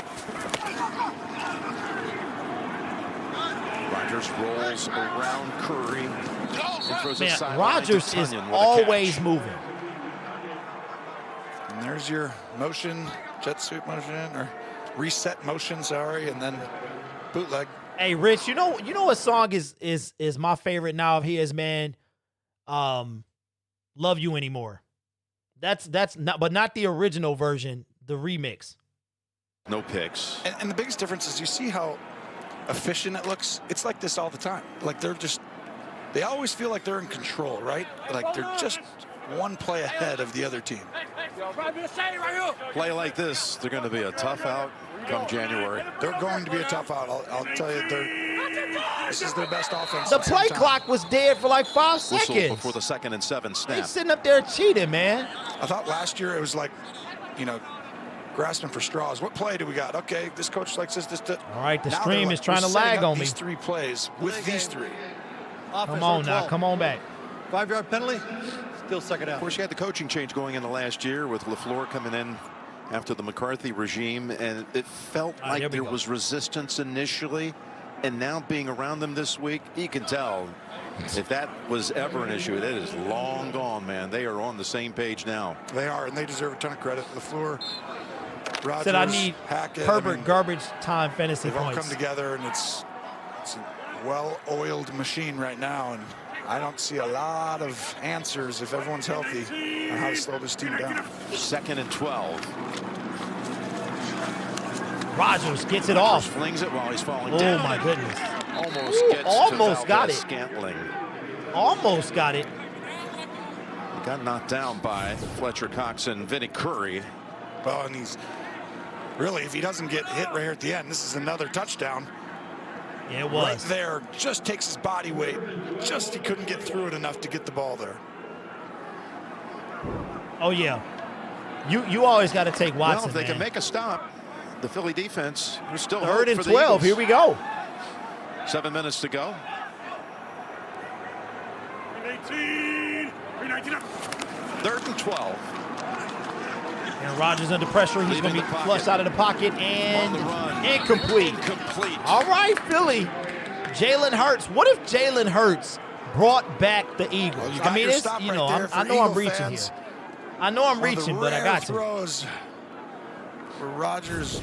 Rodgers rolls around Curry. Man, Rodgers is always moving. And there's your motion, jet sweep motion, or reset motion, sorry, and then bootleg. Hey, Rich, you know what song is my favorite now of his, man? Love You Anymore. That's not, but not the original version, the remix. No picks. And the biggest difference is you see how efficient it looks. It's like this all the time. Like they always feel like they're in control, right? Like they're just one play ahead of the other team. Play like this, they're going to be a tough out come January. They're going to be a tough out. I'll tell you, This is their best offense. The play clock was dead for like 5 Whistle seconds. before the 2nd and 7 snap. They sitting up there cheating, man. I thought last year it was like, you know, grasping for straws. What play do we got? Okay, this coach likes this. All right, the now stream is trying to lag on me. These 3 plays with these 3. Come on now, come on back. 5-yard penalty, still second out. Of course, you had the coaching change going into last year with LaFleur coming in after the McCarthy regime, and it felt like there was resistance initially, and now being around them this week, you can tell if that was ever an issue, it is long gone, man. They are on the same page now. They are, and they deserve a ton of credit. LaFleur, Rodgers, said I need Hackett, Herbert garbage time fantasy they've all points. come together, and it's a well-oiled machine right now, and I don't see a lot of answers if everyone's healthy on how to slow this team down. 2nd and 12. Rodgers gets it off. Flings it while he's falling down. Oh my goodness. Almost got it. Scantling. Almost got it. Got knocked down by Fletcher Cox and Vinnie Curry. Well, and he's really, if he doesn't get hit right here at the end, this is another touchdown. Yeah, it was. Right there, just takes his body weight. Just he couldn't get through it enough to get the ball there. Oh yeah. You always got to take Watson. Well, if they man. can make a stop, the Philly defense, there's still 3rd and hope for 12. the Here we go. 7 minutes to go. 3rd and 12. And Rodgers under pressure. He's going to be flushed out of the pocket and incomplete. All right, Philly. Jalen Hurts. What if Jalen Hurts brought back the Eagles? Well, I mean, it's, you know, I know I'm reaching fans. here. I know I'm reaching, but I got to. Throws where Rodgers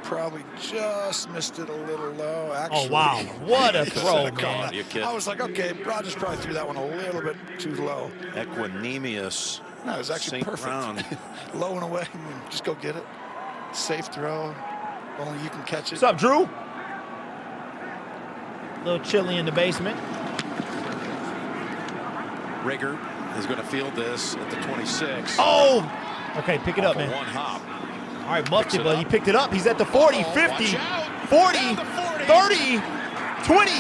probably just missed it a little low. Actually, Oh, wow. What a throw, man. I was like, okay, Rodgers probably threw that one a little bit too low. Equanimous. No, it was actually perfect. Low and away. Just go get it. Safe throw. Only you can catch it. What's up, Drew? A little chilly in the basement. Rager is going to field this at the 26. Oh! Okay, pick it up, man. One hop. All right, muffed it, but he picked it up. He's at the 40, 50, 40, 30, 20.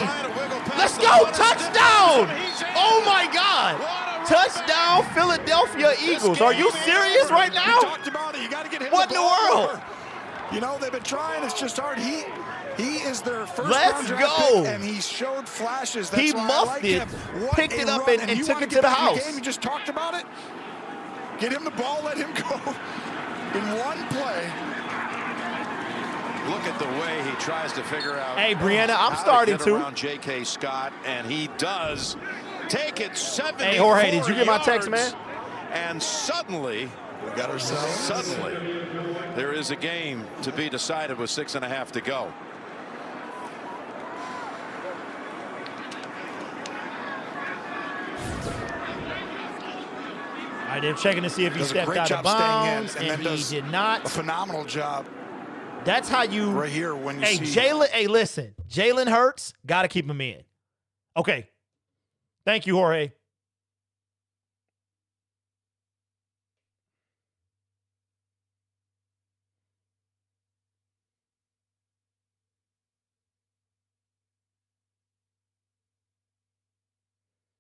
Let's go! Touchdown! Oh, my God! Touchdown, Philadelphia Eagles. Are you serious right now? Talked about it. You got to get him What in the world? more. You know, they've been trying. It's just hard. He is their first Let's round draft go. pick, and he showed flashes. That's He why I muffed like it, him. What picked a it up, run. and you took wanna it get to the back in house. Game, you just talked about it. Get him the ball, let him go in one play. Look at the way he tries to figure out. Hey, Brianna, I'm how starting get to. around J.K. Scott, and he does take it 74 Hey, Jorge, did you get my text, man? And suddenly, we got ourselves. Suddenly, there is a game to be decided with 6.5 to go. All right, they're checking to see if he Does a stepped great out job of staying in, bounds, and and then he does did not. A phenomenal job. That's how you. Right here when you hey, see. Jalen. Hey, listen, Jalen Hurts got to keep him in. Okay. Thank you, Jorge.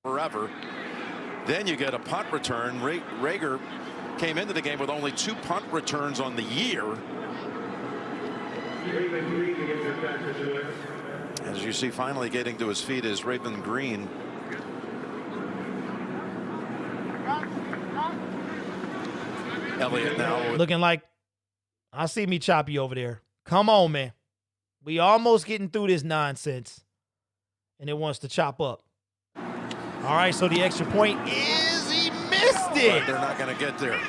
Forever. Then you get a punt return. Rager came into the game with only 2 punt returns on the year. As you see, finally getting to his feet is Raven Green. Elliott now looking like I see me choppy over there. Come on, man. We almost getting through this nonsense, and it wants to chop up. All right, so the extra point is he missed it. But they're not going to get there.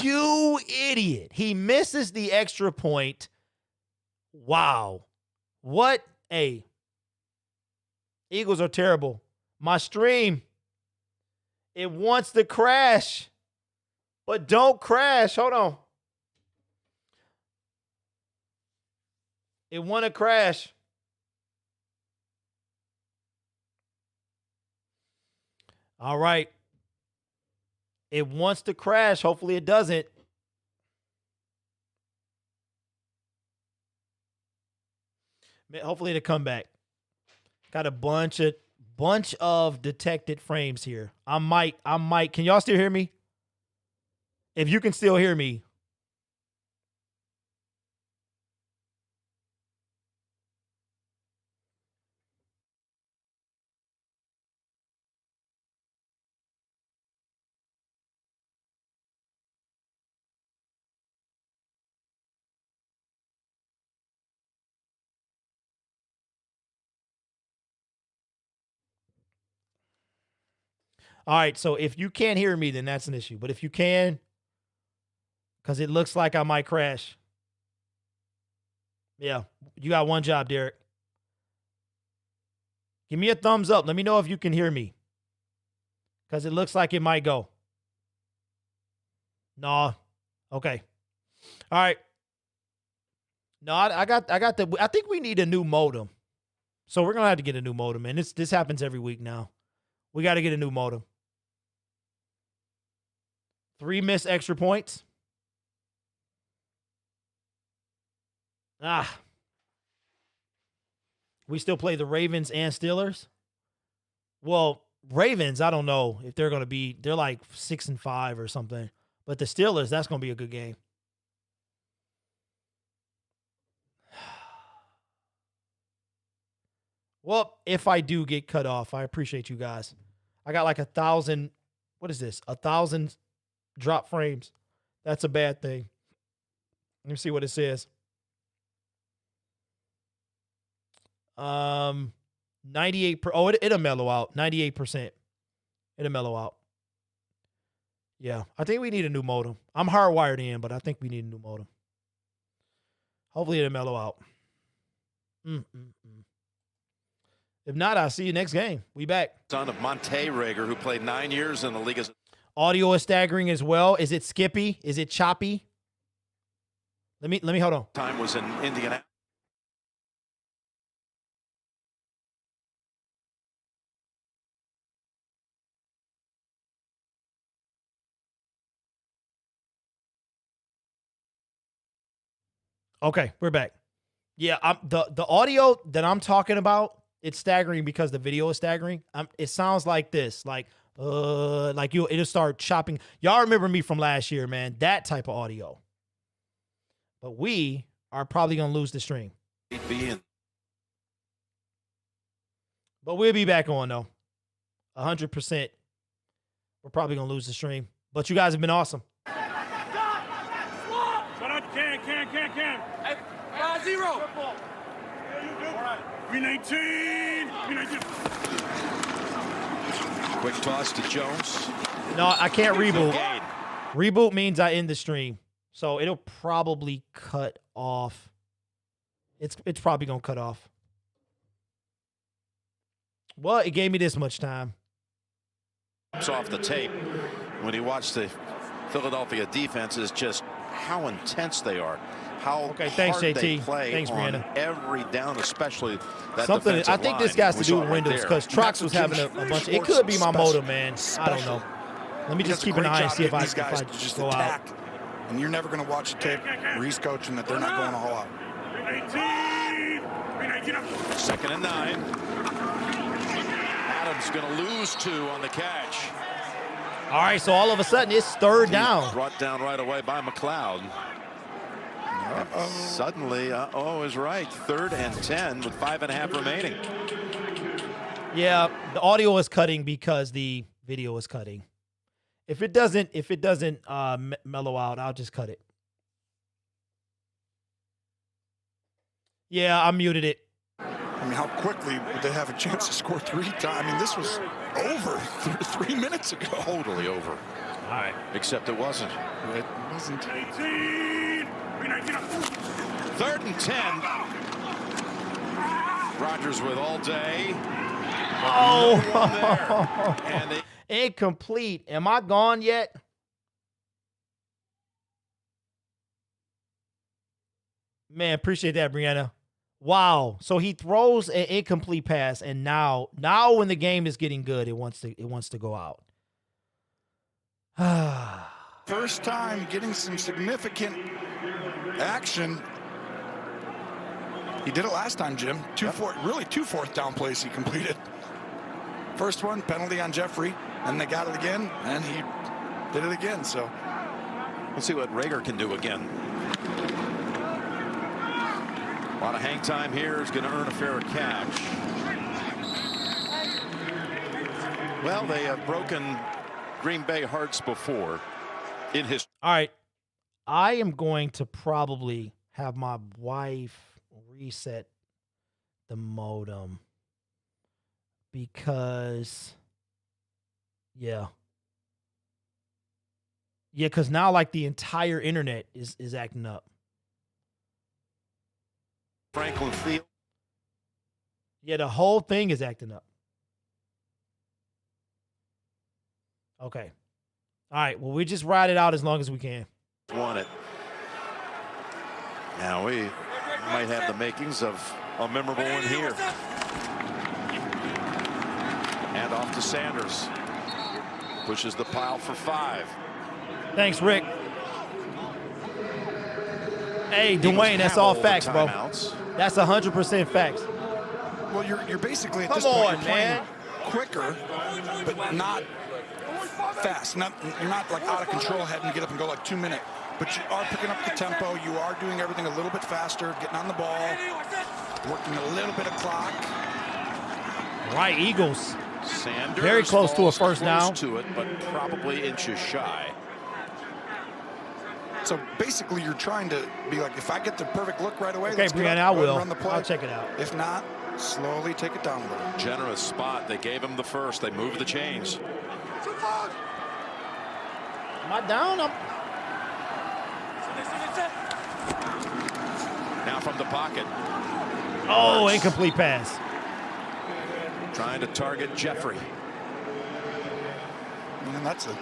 You idiot. He misses the extra point. Wow. What a. Eagles are terrible. My stream, it wants to crash, but don't crash. Hold on. It want to crash. All right. It wants to crash. Hopefully it doesn't. Hopefully it'll come back. Got a bunch of detected frames here. I might. Can y'all still hear me? If you can still hear me. All right, so if you can't hear me, then that's an issue. But if you can, because it looks like I might crash. Yeah, you got one job, Derek. Give me a thumbs up. Let me know if you can hear me. Because it looks like it might go. No. Okay. All right. No, I got the. I think we need a new modem. So we're gonna have to get a new modem, and this happens every week now. We got to get a new modem. 3 missed extra points. We still play the Ravens and Steelers. Well, Ravens, I don't know if they're going to be, they're like 6-5 or something. But the Steelers, that's going to be a good game. Well, if I do get cut off, I appreciate you guys. I got like 1,000, what is this? 1,000 drop frames. That's a bad thing. Let me see what it says. 98 it'll mellow out. 98%. It'll mellow out. Yeah, I think we need a new modem. I'm hardwired in, but I think we need a new modem. Hopefully it'll mellow out. If not, I'll see you next game. We back. Son of Monte Rager, who played 9 years in the league. Audio is staggering as well. Is it skippy? Is it choppy? Let me hold on. Time was in Indianapolis. Okay, we're back. Yeah, the audio that I'm talking about, it's staggering because the video is staggering. It sounds like this, like it'll start chopping. Y'all remember me from last year, man? That type of audio. But we are probably gonna lose the stream. But we'll be back on though. 100%. We're probably gonna lose the stream. But you guys have been awesome. Can. Hey, 5-0. 319. Quick toss to Jones. No, I can't reboot. Reboot means I end the stream. So it'll probably cut off. It's probably going to cut off. Well, it gave me this much time. It's off the tape when he watched the Philadelphia defense is just how intense they are. How thanks, hard JT. They play Thanks, on Brianna. every down, especially that something. defensive I think line. this has to do with Right Windows because Trox was having a bunch. It could be my modem, man. I don't know. Let me just keep an eye and see if I just go attack. out. And you're never going to watch the tape where he's coaching that they're not going all out. 2nd and 9. Adams going to lose 2 on the catch. All right, so all of a sudden it's 3rd down. Brought down right away by McLeod. Suddenly, is right. 3rd and 10 with 5.5 remaining. Yeah, the audio is cutting because the video is cutting. If it doesn't mellow out, I'll just cut it. Yeah, I muted it. I mean, how quickly would they have a chance to score 3 times? I mean, this was over 3 minutes ago. Totally over. All right. Except it wasn't. It wasn't. 3rd and 10. Rodgers with all day. Oh, No and incomplete. Am I gone yet? Man, appreciate that, Brianna. Wow. So he throws an incomplete pass, and now when the game is getting good, it wants to go out. First time getting some significant action. He did it last time, Jim. Two fourth down plays he completed. First one, penalty on Jeffrey, and they got it again, and he did it again. So let's see what Rager can do again. A lot of hang time here. Is going to earn a fair catch. Well, they have broken Green Bay hearts before in history. All right. I am going to probably have my wife reset the modem because, yeah, because now like the entire internet is acting up. Franklin Field. Yeah, the whole thing is acting up. Okay. All right. Well, we just ride it out as long as we can. Won it. Now we might have the makings of a memorable one here. And off to Sanders. Pushes the pile for 5. Thanks, Rick. Hey, Dwayne, that's all facts, bro. That's 100% facts. Well, you're basically at this point you're playing quicker, but not fast. You're not like out of control, having to get up and go like 2 minutes. But you are picking up the tempo. You are doing everything a little bit faster, getting on the ball, working a little bit of clock. All right, Eagles. Sanders very close to a first down. To it, but probably inches shy. So basically, you're trying to be like, if I get the perfect look right away, okay, Brianna, I will. Run the play. I'll check it out. If not, slowly take it down a little. Generous spot. They gave him the first. They moved the chains. Am I down? Now from the pocket. Oh, incomplete pass. Trying to target Jeffrey. And that's going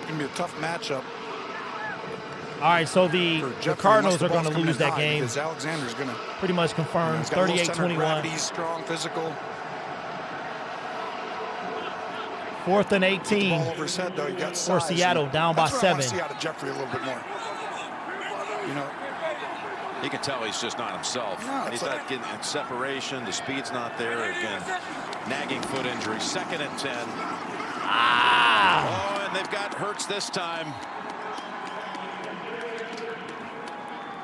to be a tough matchup. All right, so the Cardinals are going to lose that game. Because Alexander's going to pretty much confirmed. 38-21. He's strong, physical. 4th and 18. Ball over his head, though. You got for Seattle, down by 7. I want to see out of Jeffrey a little bit more. You know, you can tell he's just not himself. No, he's not getting separation. The speed's not there. Again, nagging foot injury. 2nd and 10. Ah! Oh, and they've got Hurts this time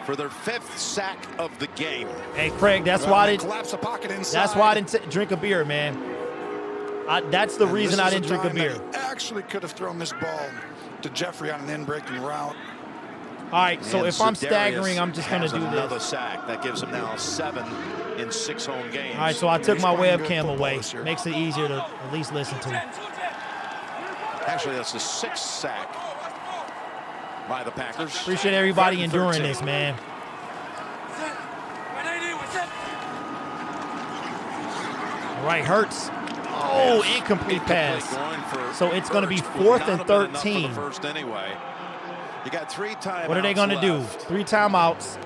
for their 5th sack of the game. Hey, Craig, that's why I didn't collapse the pocket inside. That's why I didn't drink a beer, man. That's the reason I didn't drink a beer. Actually could have thrown this ball to Jeffrey on an in-breaking route. All right, so if I'm staggering, I'm just going to do this. Another sack. That gives him now 7 in 6 home games. All right, so I took my webcam away. Makes it easier to at least listen to. Actually, that's the 6th sack by the Packers. Appreciate everybody enduring this, man. All right, Hurts. Oh, incomplete pass. So it's going to be 4th and 13. First anyway. You got 3 timeouts. What are they going to do? 3 timeouts.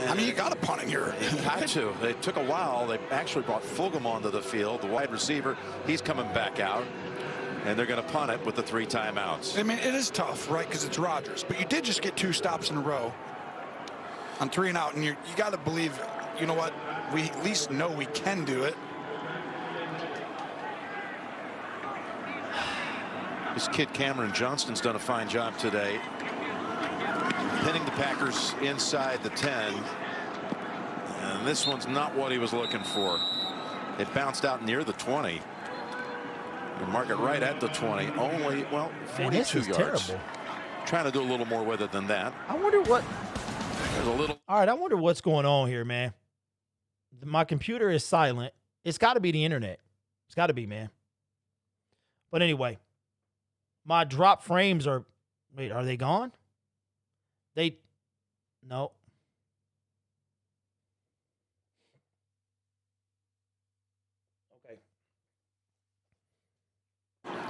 I mean, you got to punt here. You got to. They took a while. They actually brought Fulgham onto the field, the wide receiver. He's coming back out. And they're going to punt it with the 3 timeouts. I mean, it is tough, right, because it's Rodgers. But you did just get 2 stops in a row on 3 and out. And you got to believe, you know what, we at least know we can do it. This kid Cameron Johnston's done a fine job today, pinning the Packers inside the 10. And this one's not what he was looking for. It bounced out near the 20. Mark it right at the 20. Only, well, 42 yards. Terrible. Trying to do a little more with it than that. I wonder what. There's a little. All right, I wonder what's going on here, man. My computer is silent. It's got to be the internet. It's got to be, man. But anyway, my drop frames are. Wait, are they gone? No.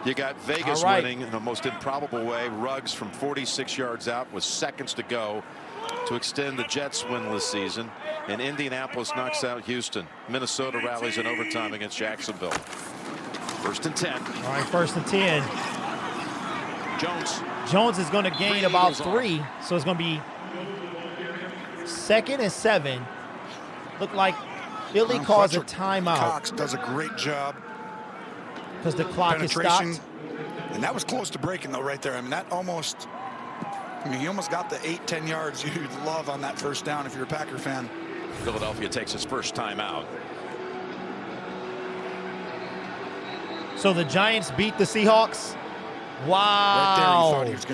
You got Vegas winning in the most improbable way. Ruggs from 46 yards out with seconds to go to extend the Jets' winless season. And Indianapolis knocks out Houston. Minnesota rallies in overtime against Jacksonville. 1st and 10. All right, 1st and 10. Jones is going to gain about 3, so it's going to be 2nd and 7. Looked like Philly calls a timeout. Cox does a great job. Because the clock is stopped. And that was close to breaking, though, right there. I mean, that almost, he almost got the 8-10 yards you'd love on that first down if you're a Packer fan. Philadelphia takes its first timeout. So the Giants beat the Seahawks? Wow. Right there, you thought he was